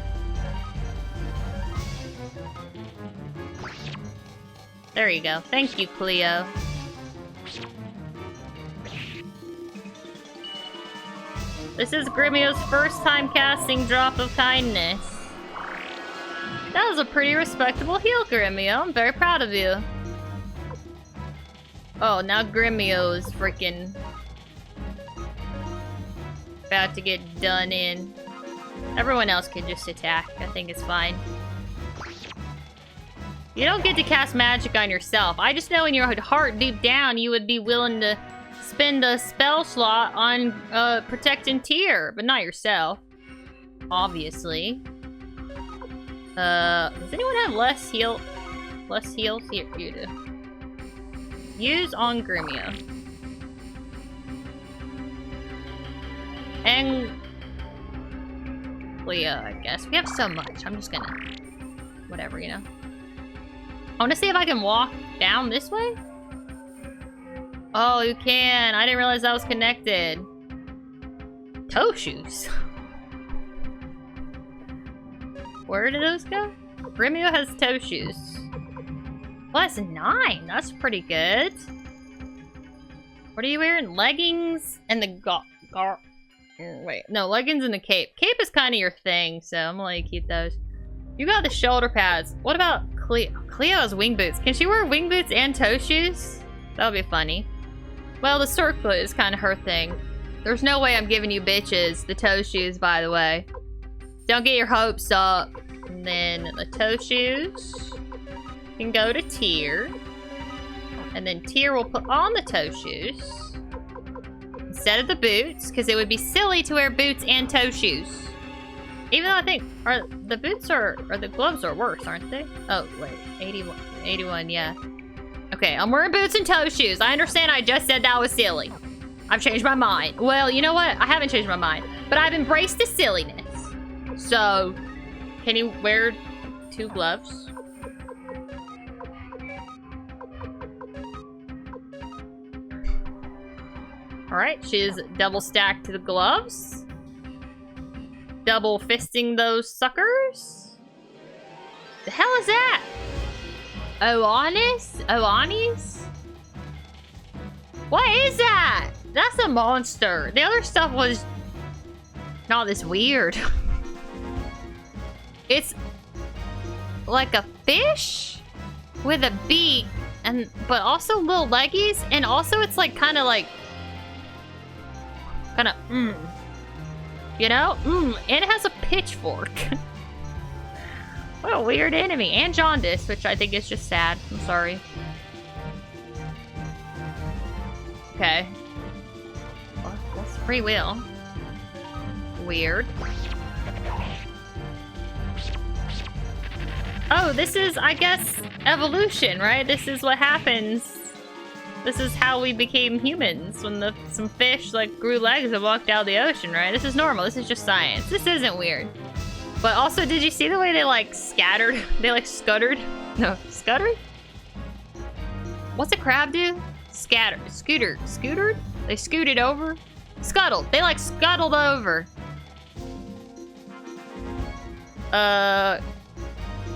There you go. Thank you, Cleo. This is Grimmio's first time casting Drop of Kindness. That was a pretty respectable heal, Grimmio. I'm very proud of you. Oh, now Grimmio is freaking about to get done in. Everyone else can just attack. I think it's fine. You don't get to cast magic on yourself. I just know in your heart deep down you would be willing to spend a spell slot on protecting Tyr, but not yourself. Obviously. Does anyone have less heal? Less heals? Here, you do. Use on Grimmio. And Cleo, I guess. We have so much. I'm just gonna... Whatever, you know. I want to see if I can walk down this way. Oh, you can. I didn't realize that was connected. Toe shoes. Where did those go? Grimmio has toe shoes. Well, that's 9. That's pretty good. What are you wearing? Leggings and the wait, no, leggings and the cape. Cape is kind of your thing, so I'm gonna let you keep those. You got the shoulder pads. What about Cleo? Cleo has wing boots. Can she wear wing boots and toe shoes? That would be funny. Well, the circlet is kind of her thing. There's no way I'm giving you bitches the toe shoes, by the way. Don't get your hopes up. And then the toe shoes can go to Tyr. And then Tyr will put on the toe shoes instead of the boots, because it would be silly to wear boots and toe shoes. Even though I think the boots or the gloves are worse, aren't they? Oh, wait. 81, yeah. Okay, I'm wearing boots and toe shoes. I understand I just said that was silly. I've changed my mind. Well, you know what? I haven't changed my mind. But I've embraced the silliness. So, can you wear 2 gloves? Alright, she's double stacked to the gloves. Double fisting those suckers. The hell is that? Oanis? Oanis? What is that? That's a monster. The other stuff was not this weird. It's like a fish with a beak, but also little leggies, and also it's like kind of you know? And it has a pitchfork. What a weird enemy. And jaundice, which I think is just sad. I'm sorry. Okay. Well, that's free will. Weird. Oh, this is, I guess, evolution, right? This is what happens. This is how we became humans, when some fish, like, grew legs and walked out of the ocean, right? This is normal. This is just science. This isn't weird. But also, did you see the way they, like, scattered? They, like, scuttered? No, scuttered? What's a crab do? Scattered. Scootered? They scooted over? Scuttled. They, like, scuttled over.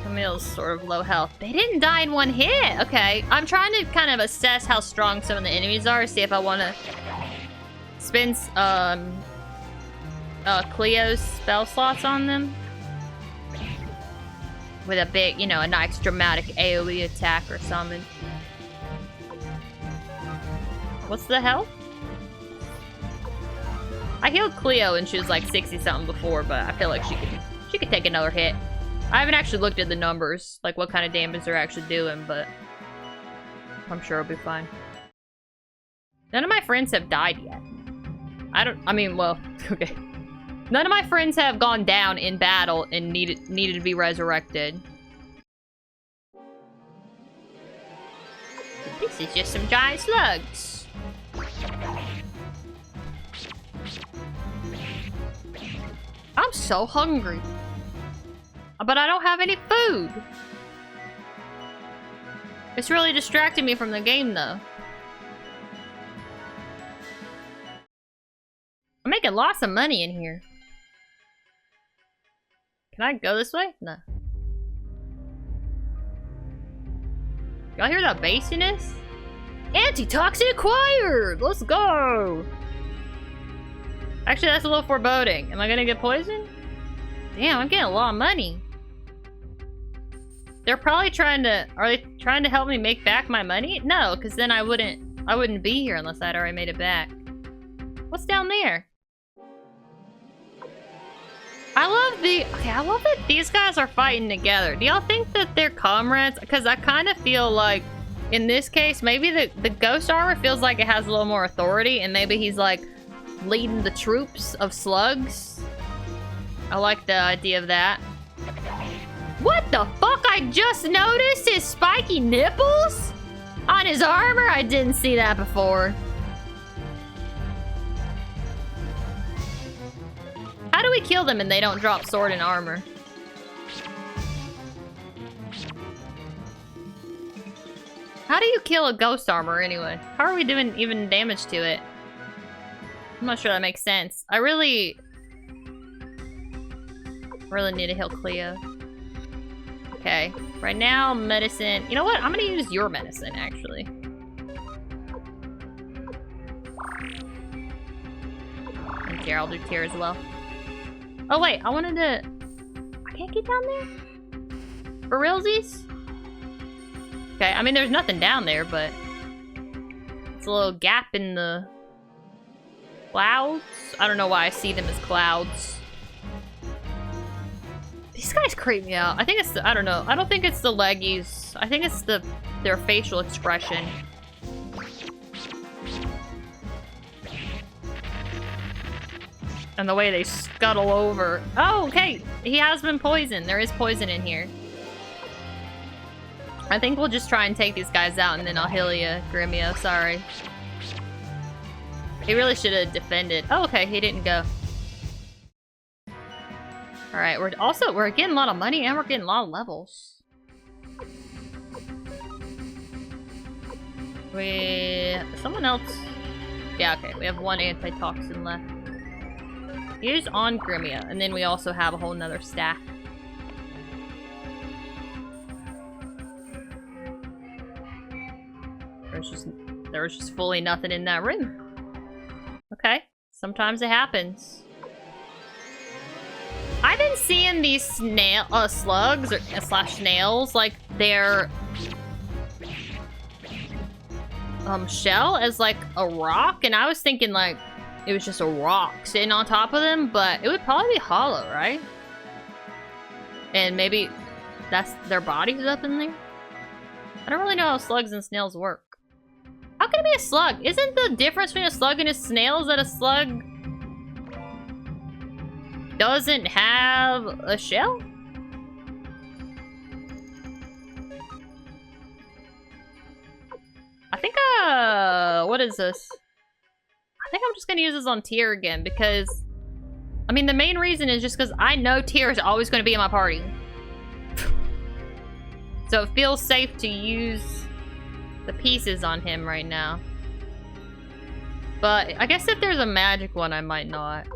Camille's sort of low health. They didn't die in one hit. Okay. I'm trying to kind of assess how strong some of the enemies are. See if I want to spend Cleo's spell slots on them. With a big, you know, a nice dramatic AoE attack or something. What's the health? I healed Cleo and she was like 60-something before, but I feel like she could take another hit. I haven't actually looked at the numbers, like what kind of damage they're actually doing, but I'm sure it'll be fine. None of my friends have died yet. Well, okay. None of my friends have gone down in battle and needed to be resurrected. This is just some giant slugs. I'm so hungry. But I don't have any food. It's really distracting me from the game, though. I'm making lots of money in here. Can I go this way? No. Y'all hear that bassiness? Antitoxin acquired! Let's go! Actually, that's a little foreboding. Am I gonna get poisoned? Damn, I'm getting a lot of money. They're probably trying to... Are they trying to help me make back my money? No, because then I wouldn't be here unless I'd already made it back. What's down there? I love that these guys are fighting together. Do y'all think that they're comrades? Because I kind of feel like, in this case, maybe the ghost armor feels like it has a little more authority, and maybe he's like leading the troops of slugs. I like the idea of that. What the fuck? I just noticed his spiky nipples on his armor? I didn't see that before. How do we kill them and they don't drop sword and armor? How do you kill a ghost armor anyway? How are we doing even damage to it? I'm not sure that makes sense. I really need to heal Cleo. Okay, right now, medicine. You know what? I'm gonna use your medicine, actually. And Tear, I'll do Tear as well. Oh wait, I wanted to... I can't get down there? For realsies? Okay, I mean there's nothing down there, but... It's a little gap in the... clouds? I don't know why I see them as clouds. These guys creep me out. I think it's the... I don't know. I don't think it's the leggies. I think it's their facial expression. And the way they scuttle over. Oh, okay. He has been poisoned. There is poison in here. I think we'll just try and take these guys out and then I'll heal you, Gremio. Sorry. He really should have defended. Oh, okay. He didn't go. Alright, we're getting a lot of money and we're getting a lot of levels. Someone else... Yeah, okay. We have one antitoxin left. Use on Gremio, and then we also have a whole nother stack. There was just fully nothing in that room. Okay, sometimes it happens. I've been seeing these slugs or slash snails, like their shell as like a rock, and I was thinking like it was just a rock sitting on top of them, but it would probably be hollow, right? And maybe that's their bodies up in there? I don't really know how slugs and snails work. How can it be a slug? Isn't the difference between a slug and a snail is that a slug doesn't have a shell? I think, what is this? I think I'm just gonna use this on Tyr again because, I mean, the main reason is just because I know Tyr is always gonna be in my party. So it feels safe to use the pieces on him right now. But I guess if there's a magic one, I might not.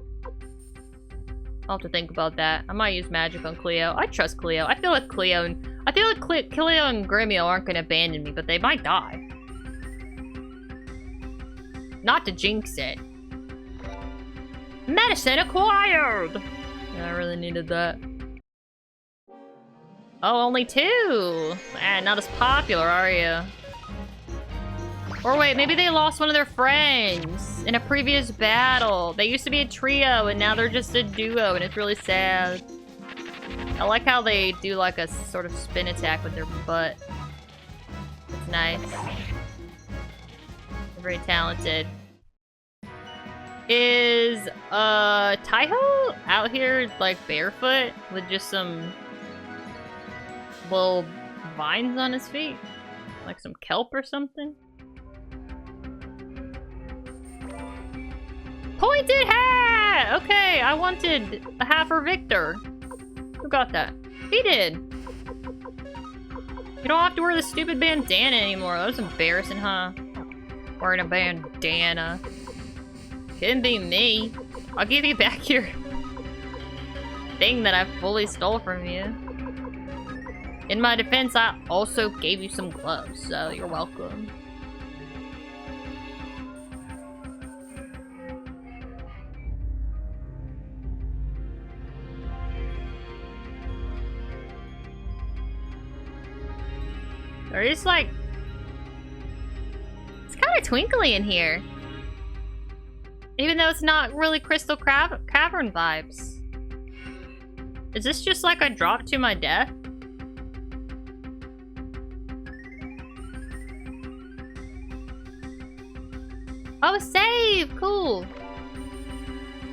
I'll have to think about that. I might use magic on Cleo. I trust Cleo. I feel like Cleo and Gremio aren't gonna abandon me, but they might die. Not to jinx it. Medicine acquired! Yeah, I really needed that. Oh, only 2! Man, not as popular, are you? Or wait, maybe they lost one of their friends in a previous battle. They used to be a trio, and now they're just a duo, and it's really sad. I like how they do like a sort of spin attack with their butt. It's nice. Very talented. Is Tai Ho out here like barefoot with just some little vines on his feet? Like some kelp or something? Pointed hat! Okay, I wanted a half for Victor. Who got that? He did. You don't have to wear the stupid bandana anymore. That was embarrassing, huh? Wearing a bandana. Couldn't be me. I'll give you back your thing that I fully stole from you. In my defense, I also gave you some gloves, so you're welcome. There is like... It's kind of twinkly in here. Even though it's not really Crystal Cavern vibes. Is this just like a drop to my death? Oh, save! Cool!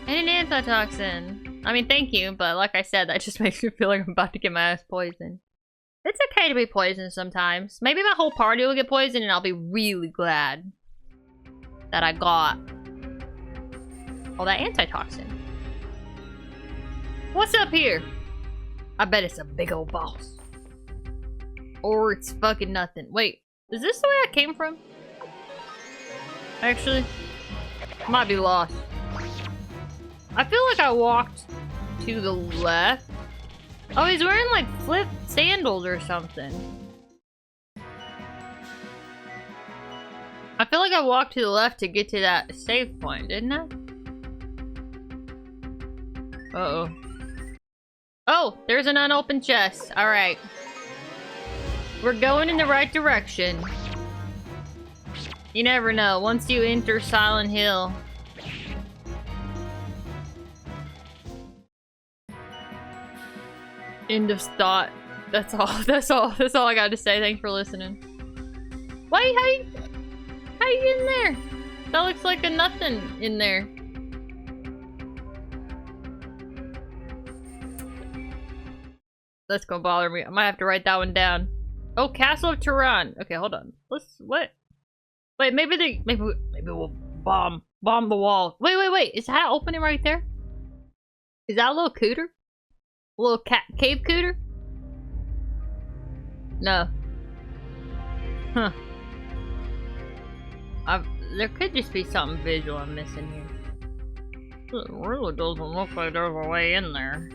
And an antitoxin. I mean, thank you, but like I said, that just makes me feel like I'm about to get my ass poisoned. It's okay to be poisoned sometimes. Maybe my whole party will get poisoned and I'll be really glad that I got all that antitoxin. What's up here? I bet it's a big old boss. Or it's fucking nothing. Wait, is this the way I came from? Actually, might be lost. I feel like I walked to the left. Oh, he's wearing like flip sandals or something. I feel like I walked to the left to get to that save point, didn't I? Uh-oh. Oh, there's an unopened chest. Alright. We're going in the right direction. You never know. Once you enter Silent Hill. End of thought. That's all. That's all. That's all I got to say. Thanks for listening. Wait, how you in there? That looks like a nothing in there. That's gonna bother me. I might have to write that one down. Oh, Castle of Toran. Okay, hold on. What? Wait, maybe we'll bomb the wall. Wait. Is that opening right there? Is that a little cooter? A little cave cooter? No. Huh. There could just be something visual I'm missing here. It really doesn't look like there's a way in there.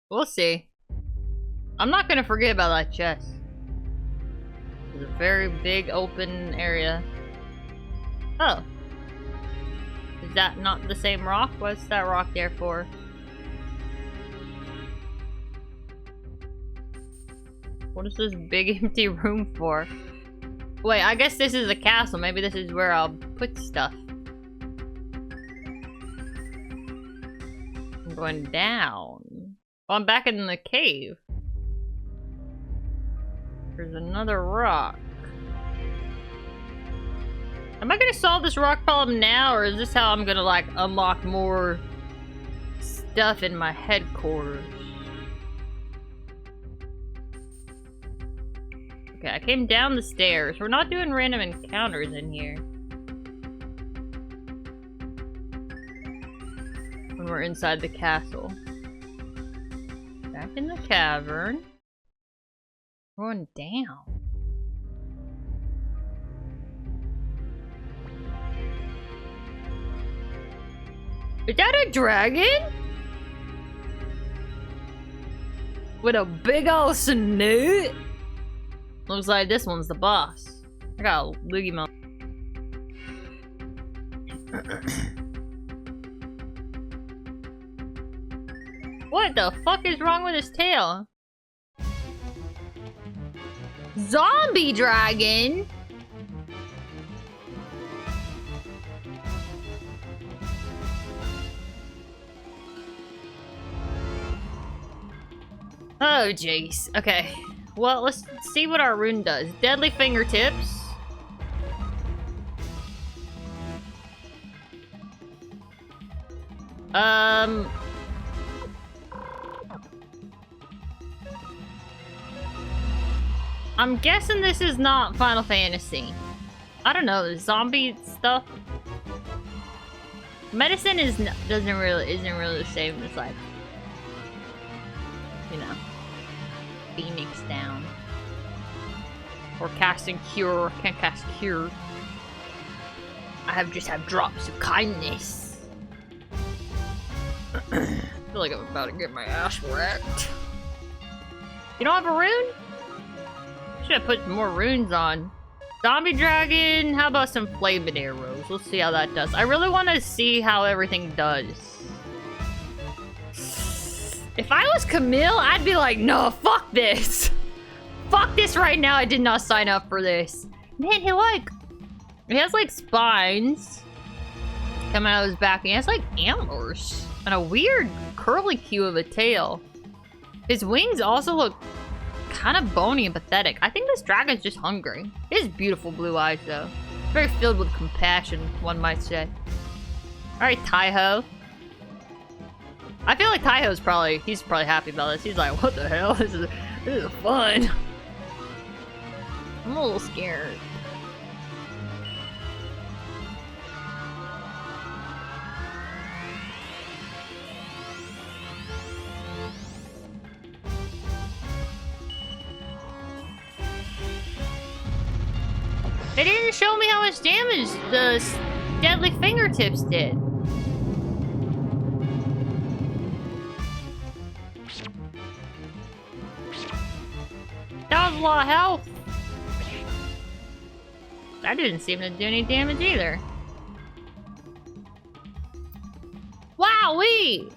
We'll see. I'm not gonna forget about that chest. It's a very big open area. Oh. Is that not the same rock? What's that rock there for? What is this big empty room for? Wait, I guess this is a castle. Maybe this is where I'll put stuff. I'm going down. Oh, I'm back in the cave. There's another rock. Am I gonna solve this rock problem now, or is this how I'm gonna, like, unlock more stuff in my headquarters? Okay, I came down the stairs. We're not doing random encounters in here. When we're inside the castle. Back in the cavern. Going down. Is that a dragon? With a big ol' snoot? Looks like this one's the boss. I got a loogie mouth. What the fuck is wrong with his tail? Zombie dragon? Oh jeez. Okay. Well, let's see what our rune does. Deadly fingertips. I'm guessing this is not Final Fantasy. I don't know, the zombie stuff. Medicine isn't really the same as like, you know, Phoenix down. Or casting cure. Can't cast cure. I just have drops of kindness. I feel like I'm about to get my ass wrecked. You don't have a rune? Should have put more runes on. Zombie dragon, how about some flaming arrows? Let's see how that does. I really want to see how everything does. If I was Camille, I'd be like, no, fuck this. Fuck this right now. I did not sign up for this. Man, he has like spines coming out of his back. He has like antlers and a weird curly cue of a tail. His wings also look kind of bony and pathetic. I think this dragon's just hungry. He has beautiful blue eyes though. Very filled with compassion, one might say. Alright, Tai Ho. I feel like Tai Ho's he's probably happy about this. He's like, what the hell? This is fun. I'm a little scared. They didn't show me how much damage the deadly fingertips did. That was a lot of health. That didn't seem to do any damage either. Wowee!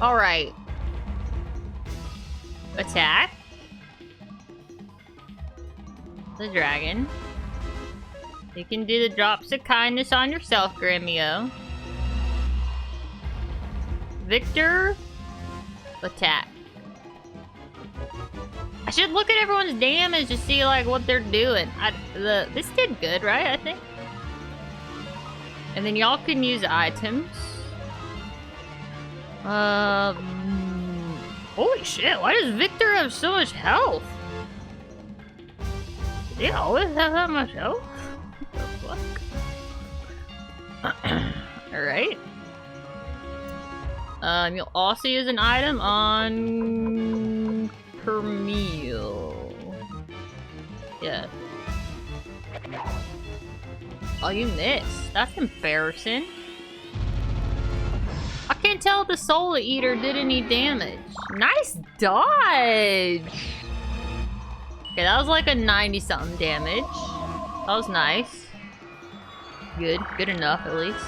Alright. Attack. The dragon. You can do the drops of kindness on yourself, Gremio. Victor. Attack. I should look at everyone's damage to see like what they're doing. This did good, right? I think. And then y'all can use items. Holy shit! Why does Victor have so much health? Did he always have that much health? What the fuck? Alright. You'll also use an item on Camille. Yeah. Oh, you missed. That's embarrassing. I can't tell if the Soul Eater did any damage. Nice dodge! Okay, that was like a 90-something damage. That was nice. Good. Good enough, at least.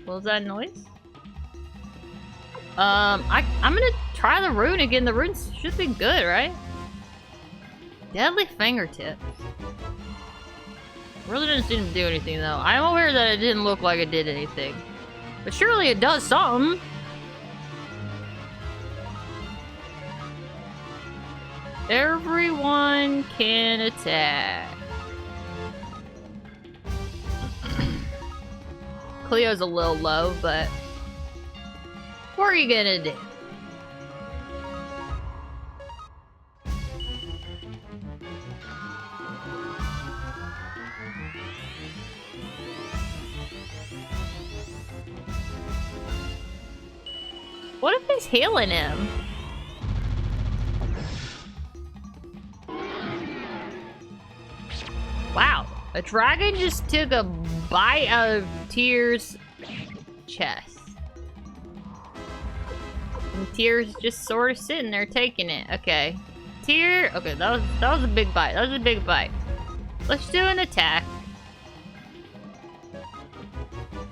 What was that noise? I'm gonna try the rune again. The rune should be good, right? Deadly fingertips. Really didn't seem to do anything, though. I'm aware that it didn't look like it did anything. But surely it does something. Everyone can attack. Cleo's a little low, but what are you gonna do? What if he's healing him? Wow, a dragon just took a bite out of Tyr's chest. And Tyr's just sort of sitting there taking it. Okay. Tyr, okay, that was a big bite. That was a big bite. Let's do an attack.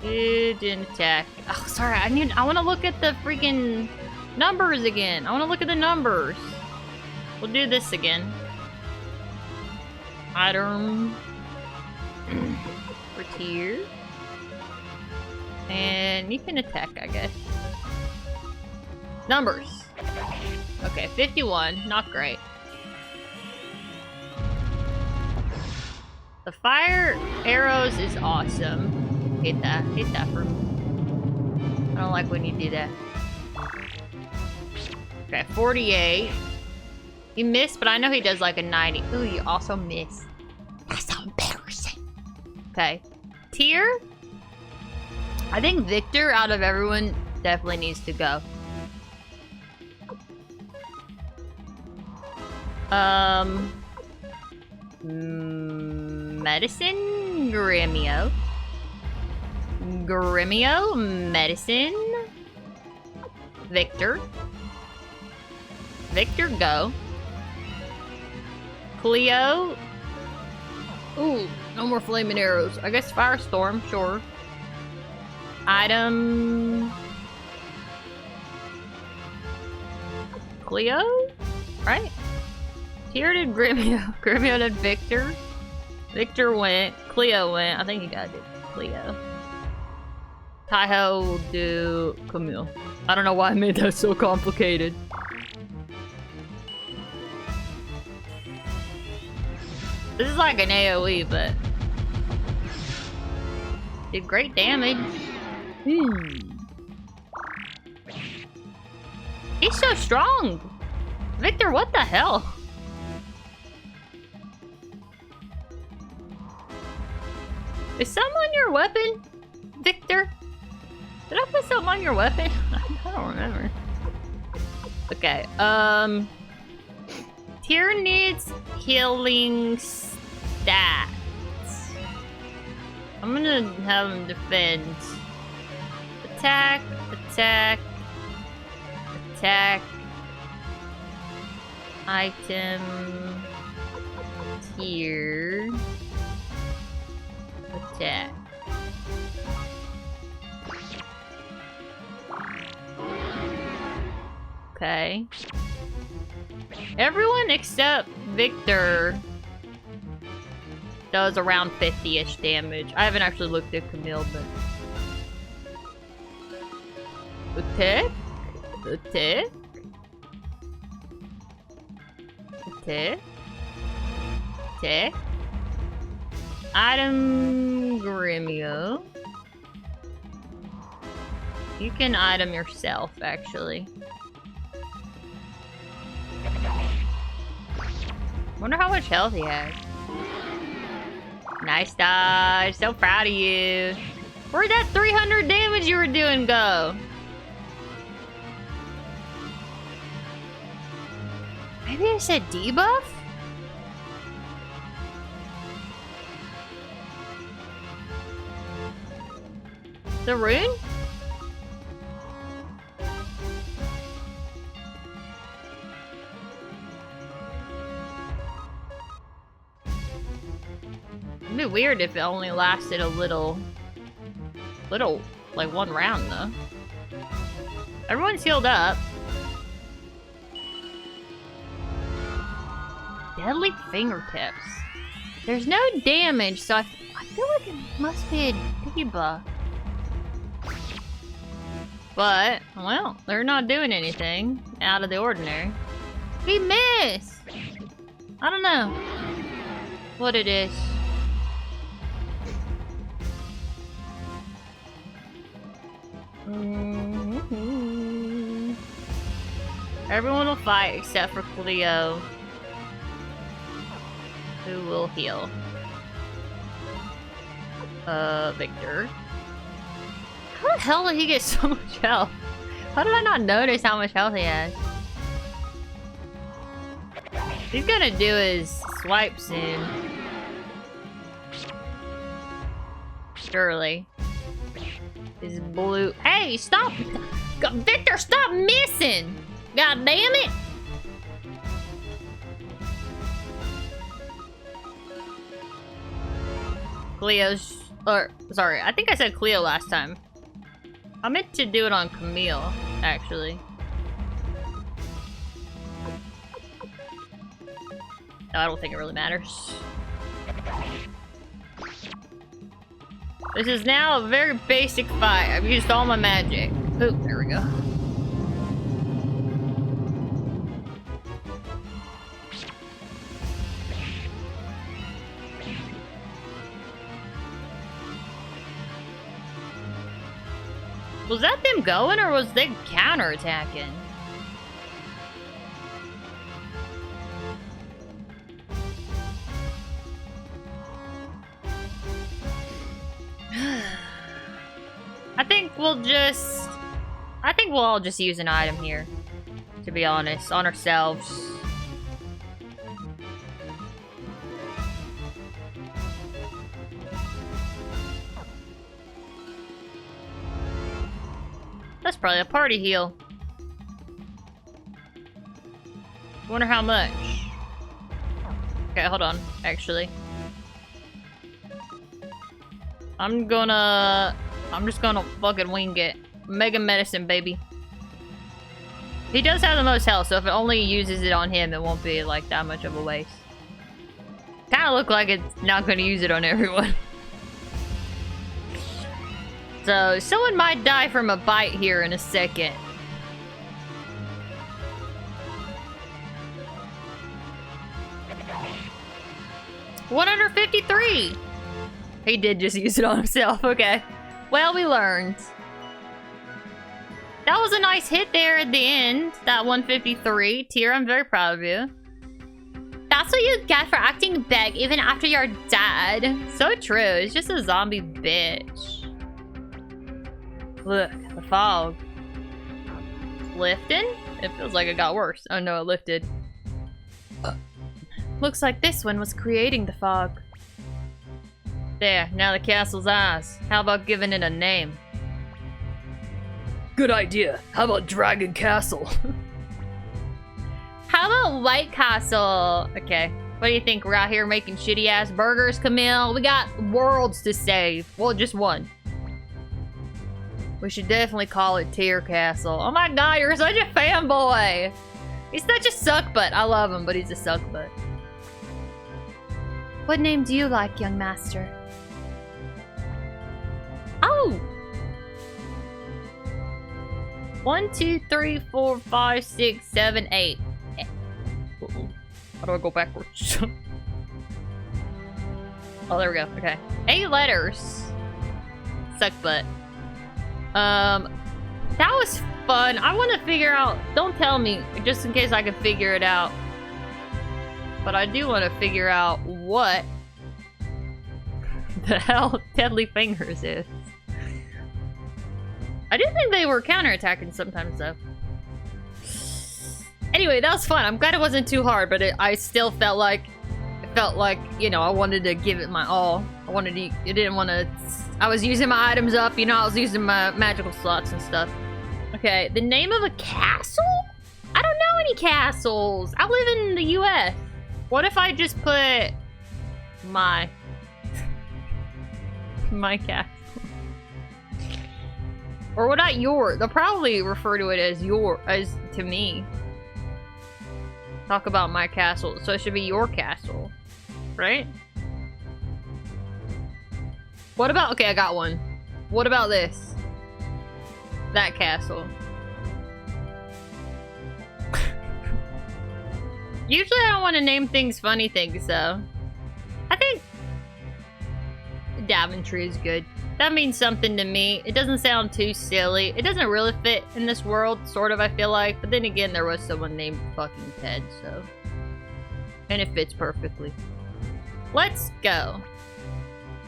Did an attack. Oh, sorry, I want to look at the freaking numbers again. I want to look at the numbers. We'll do this again. Item for Tyr. And you can attack, I guess. Numbers. Okay, 51. Not great. The fire arrows is awesome. Hate that for me. I don't like when you do that. Okay, 48. You missed, but I know he does like a 90. Ooh, you also miss. That's so embarrassing. Okay. Tier? I think Victor, out of everyone, definitely needs to go. Medicine? Gremio. Gremio? Medicine? Victor? Victor, go. Cleo? Ooh, no more flaming arrows. I guess Firestorm, sure. Item... Cleo? Right? Here did Gremio. Gremio did Victor. Victor went. Cleo went. I think you gotta do Cleo. Tai Ho will do Camille. I don't know why I made that so complicated. This is like an AoE, but... did great damage. He's so strong! Victor, what the hell? Is something on your weapon, Victor? Did I put something on your weapon? I don't remember. Okay, Tier needs healing stats. I'm gonna have him defend. Attack, attack, attack. Item. Tier. Attack. Okay. Everyone except Victor does around 50-ish damage. I haven't actually looked at Camille, but... attack? Attack? Attack? Attack? Item Gremio. You can item yourself, actually. Wonder how much health he has. Nice dodge. So proud of you. Where'd that 300 damage you were doing go? Maybe I said debuff? The rune? It'd be weird if it only lasted a little, like one round though. Everyone's healed up. Deadly fingertips. There's no damage, so I feel like it must be a debuff. But, well, they're not doing anything out of the ordinary. He missed! I don't know what it is. Everyone will fight except for Cleo, who will heal. Victor. How the hell did he get so much health? How did I not notice how much health he has? He's gonna do his swipe soon. Surely. His blue. Hey, stop! Victor, stop missing! God damn it! Cleo's. Or, sorry, I think I said Cleo last time. I meant to do it on Camille, actually. No, I don't think it really matters. This is now a very basic fight. I've used all my magic. Oop, there we go. Was that them going, or was they counterattacking? we'll all just use an item here. To be honest, on ourselves. That's probably a party heal. Wonder how much. Okay, hold on, actually. I'm just gonna fucking wing it. Mega medicine, baby. He does have the most health, so if it only uses it on him, it won't be like that much of a waste. Kinda look like it's not gonna use it on everyone. So, someone might die from a bite here in a second. $153! He did just use it on himself, okay. Well, we learned. That was a nice hit there at the end, that 153. Tier, I'm very proud of you. That's what you get for acting big even after you're dead. So true, it's just a zombie bitch. Look, the fog. It's lifting? It feels like it got worse. Oh no, it lifted. Looks like this one was creating the fog. There, now the castle's ours. How about giving it a name? Good idea. How about Dragon Castle? How about White Castle? Okay, what do you think? We're out here making shitty ass burgers, Camille? We got worlds to save. Well, just one. We should definitely call it Tier Castle. Oh my god, you're such a fanboy! He's such a suckbutt. I love him, but he's a suckbutt. What name do you like, young master? Oh! 1, 2, 3, 4, 5, 6, 7, 8. How do I go backwards? Oh, there we go. Okay. 8 letters. Suckbutt. That was fun. I want to figure out. Don't tell me, just in case I can figure it out. But I do want to figure out what the hell Deadly Fingers is. I didn't think they were counterattacking sometimes, though. Anyway, that was fun. I'm glad it wasn't too hard, but I still felt like, you know, I wanted to give it my all. I was using my items up, you know, I was using my magical slots and stuff. Okay, the name of a castle? I don't know any castles. I live in the US. What if I just put my castle? Or what not your? They'll probably refer to it as to me. Talk about my castle. So it should be your castle, right? What about, okay, I got one. What about this? That castle. Usually I don't want to name things funny things, though. I think Daventry is good. That means something to me. It doesn't sound too silly. It doesn't really fit in this world, sort of, I feel like. But then again, there was someone named fucking Ted, so. And it fits perfectly. Let's go.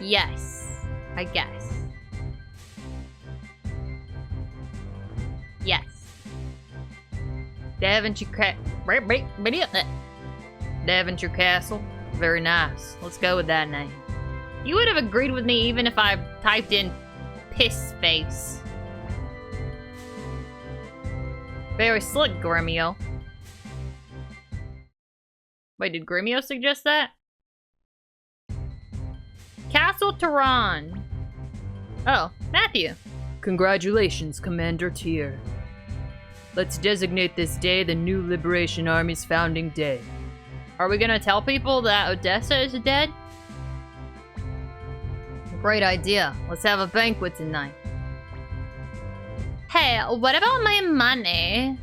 Yes, I guess. Yes. Daventry Castle. Very nice. Let's go with that name. You would have agreed with me even if I typed in piss face. Very slick, Gremio. Wait, did Gremio suggest that? Castle Toran. Oh, Mathiu. Congratulations, Commander Tier. Let's designate this day the new Liberation Army's founding day. Are we gonna tell people that Odessa is dead? Great idea. Let's have a banquet tonight. Hey, what about my money?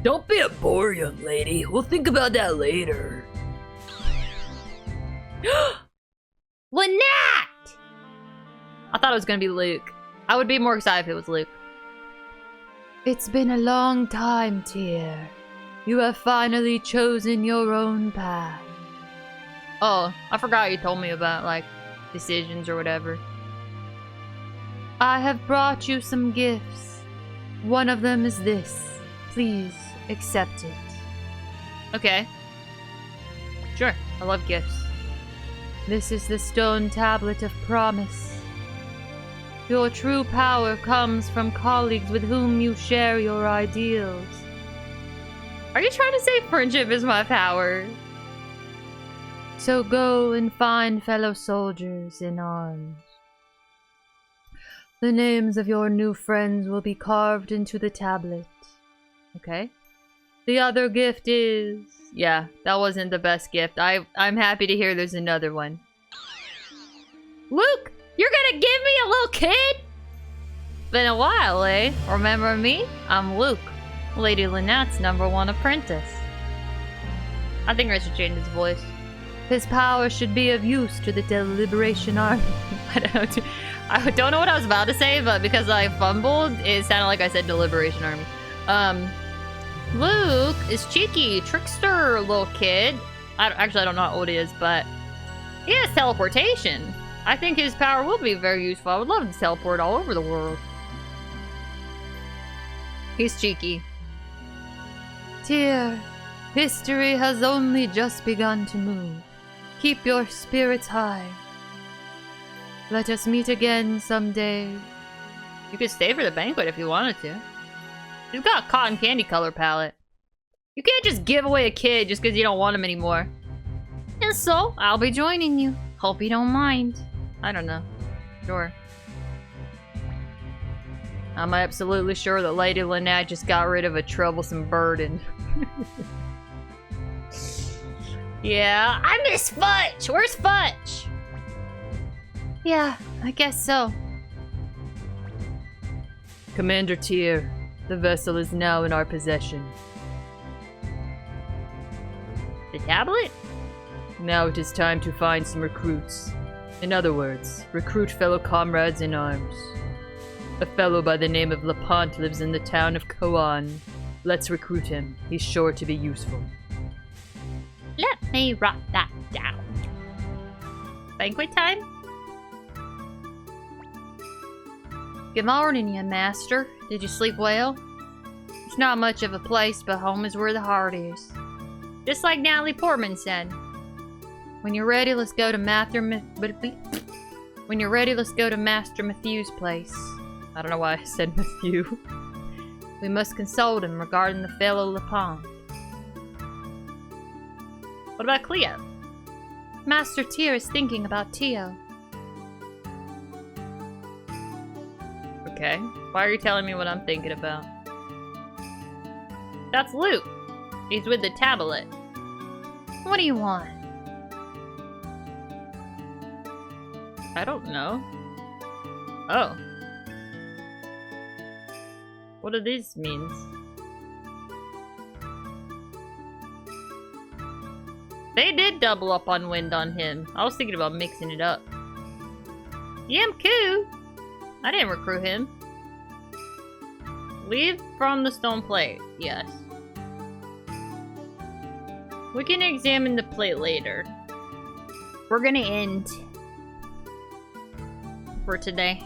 Don't be a bore, young lady. We'll think about that later. Lynette! I thought it was gonna be Luke. I would be more excited if it was Luke. It's been a long time, Tier. You have finally chosen your own path. Oh, I forgot you told me about, like, decisions or whatever. I have brought you some gifts. One of them is this. Please accept it. Okay. Sure, I love gifts. This is the stone tablet of promise. Your true power comes from colleagues with whom you share your ideals. Are you trying to say friendship is my power? So go and find fellow soldiers in arms. The names of your new friends will be carved into the tablet. Okay. The other gift is... Yeah, that wasn't the best gift. I'm happy to hear there's another one. Luke, you're gonna give me a little kid? Been a while, eh? Remember me? I'm Luke, Lady Lynette's #1 apprentice. I think I should change his voice. His power should be of use to the Deliberation Army. I don't know what I was about to say, but because I fumbled, it sounded like I said Deliberation Army. Luke is cheeky, trickster little kid. I don't know how old he is, but he has teleportation. I think his power will be very useful. I would love to teleport all over the world. He's cheeky. Dear, history has only just begun to move. Keep your spirits high. Let us meet again someday. You could stay for the banquet if you wanted to. He's got a cotton candy color palette. You can't just give away a kid just because you don't want him anymore. And so, I'll be joining you. Hope you don't mind. I don't know. Sure. I'm absolutely sure that Lady Lynette just got rid of a troublesome burden. Yeah, I miss Fudge. Where's Fudge? Yeah, I guess so. Commander Tyr, the vessel is now in our possession. The tablet? Now it is time to find some recruits. In other words, recruit fellow comrades in arms. A fellow by the name of Lapont lives in the town of Koan. Let's recruit him. He's sure to be useful. Let me write that down. Banquet time? Good morning, young master. Did you sleep well? It's not much of a place, but home is where the heart is. Just like Natalie Portman said. When you're ready, let's go to Master Mathiu's place. I don't know why I said Mathiu. We must consult him regarding the fellow Lapont. What about Cleo? Master Tyr is thinking about Tio. Okay. Why are you telling me what I'm thinking about? That's Luke. He's with the tablet. What do you want? I don't know. Oh. What do these means? They did double up on wind on him. I was thinking about mixing it up. Yamku! I didn't recruit him. Leave from the stone plate. Yes. We can examine the plate later. We're gonna end for today.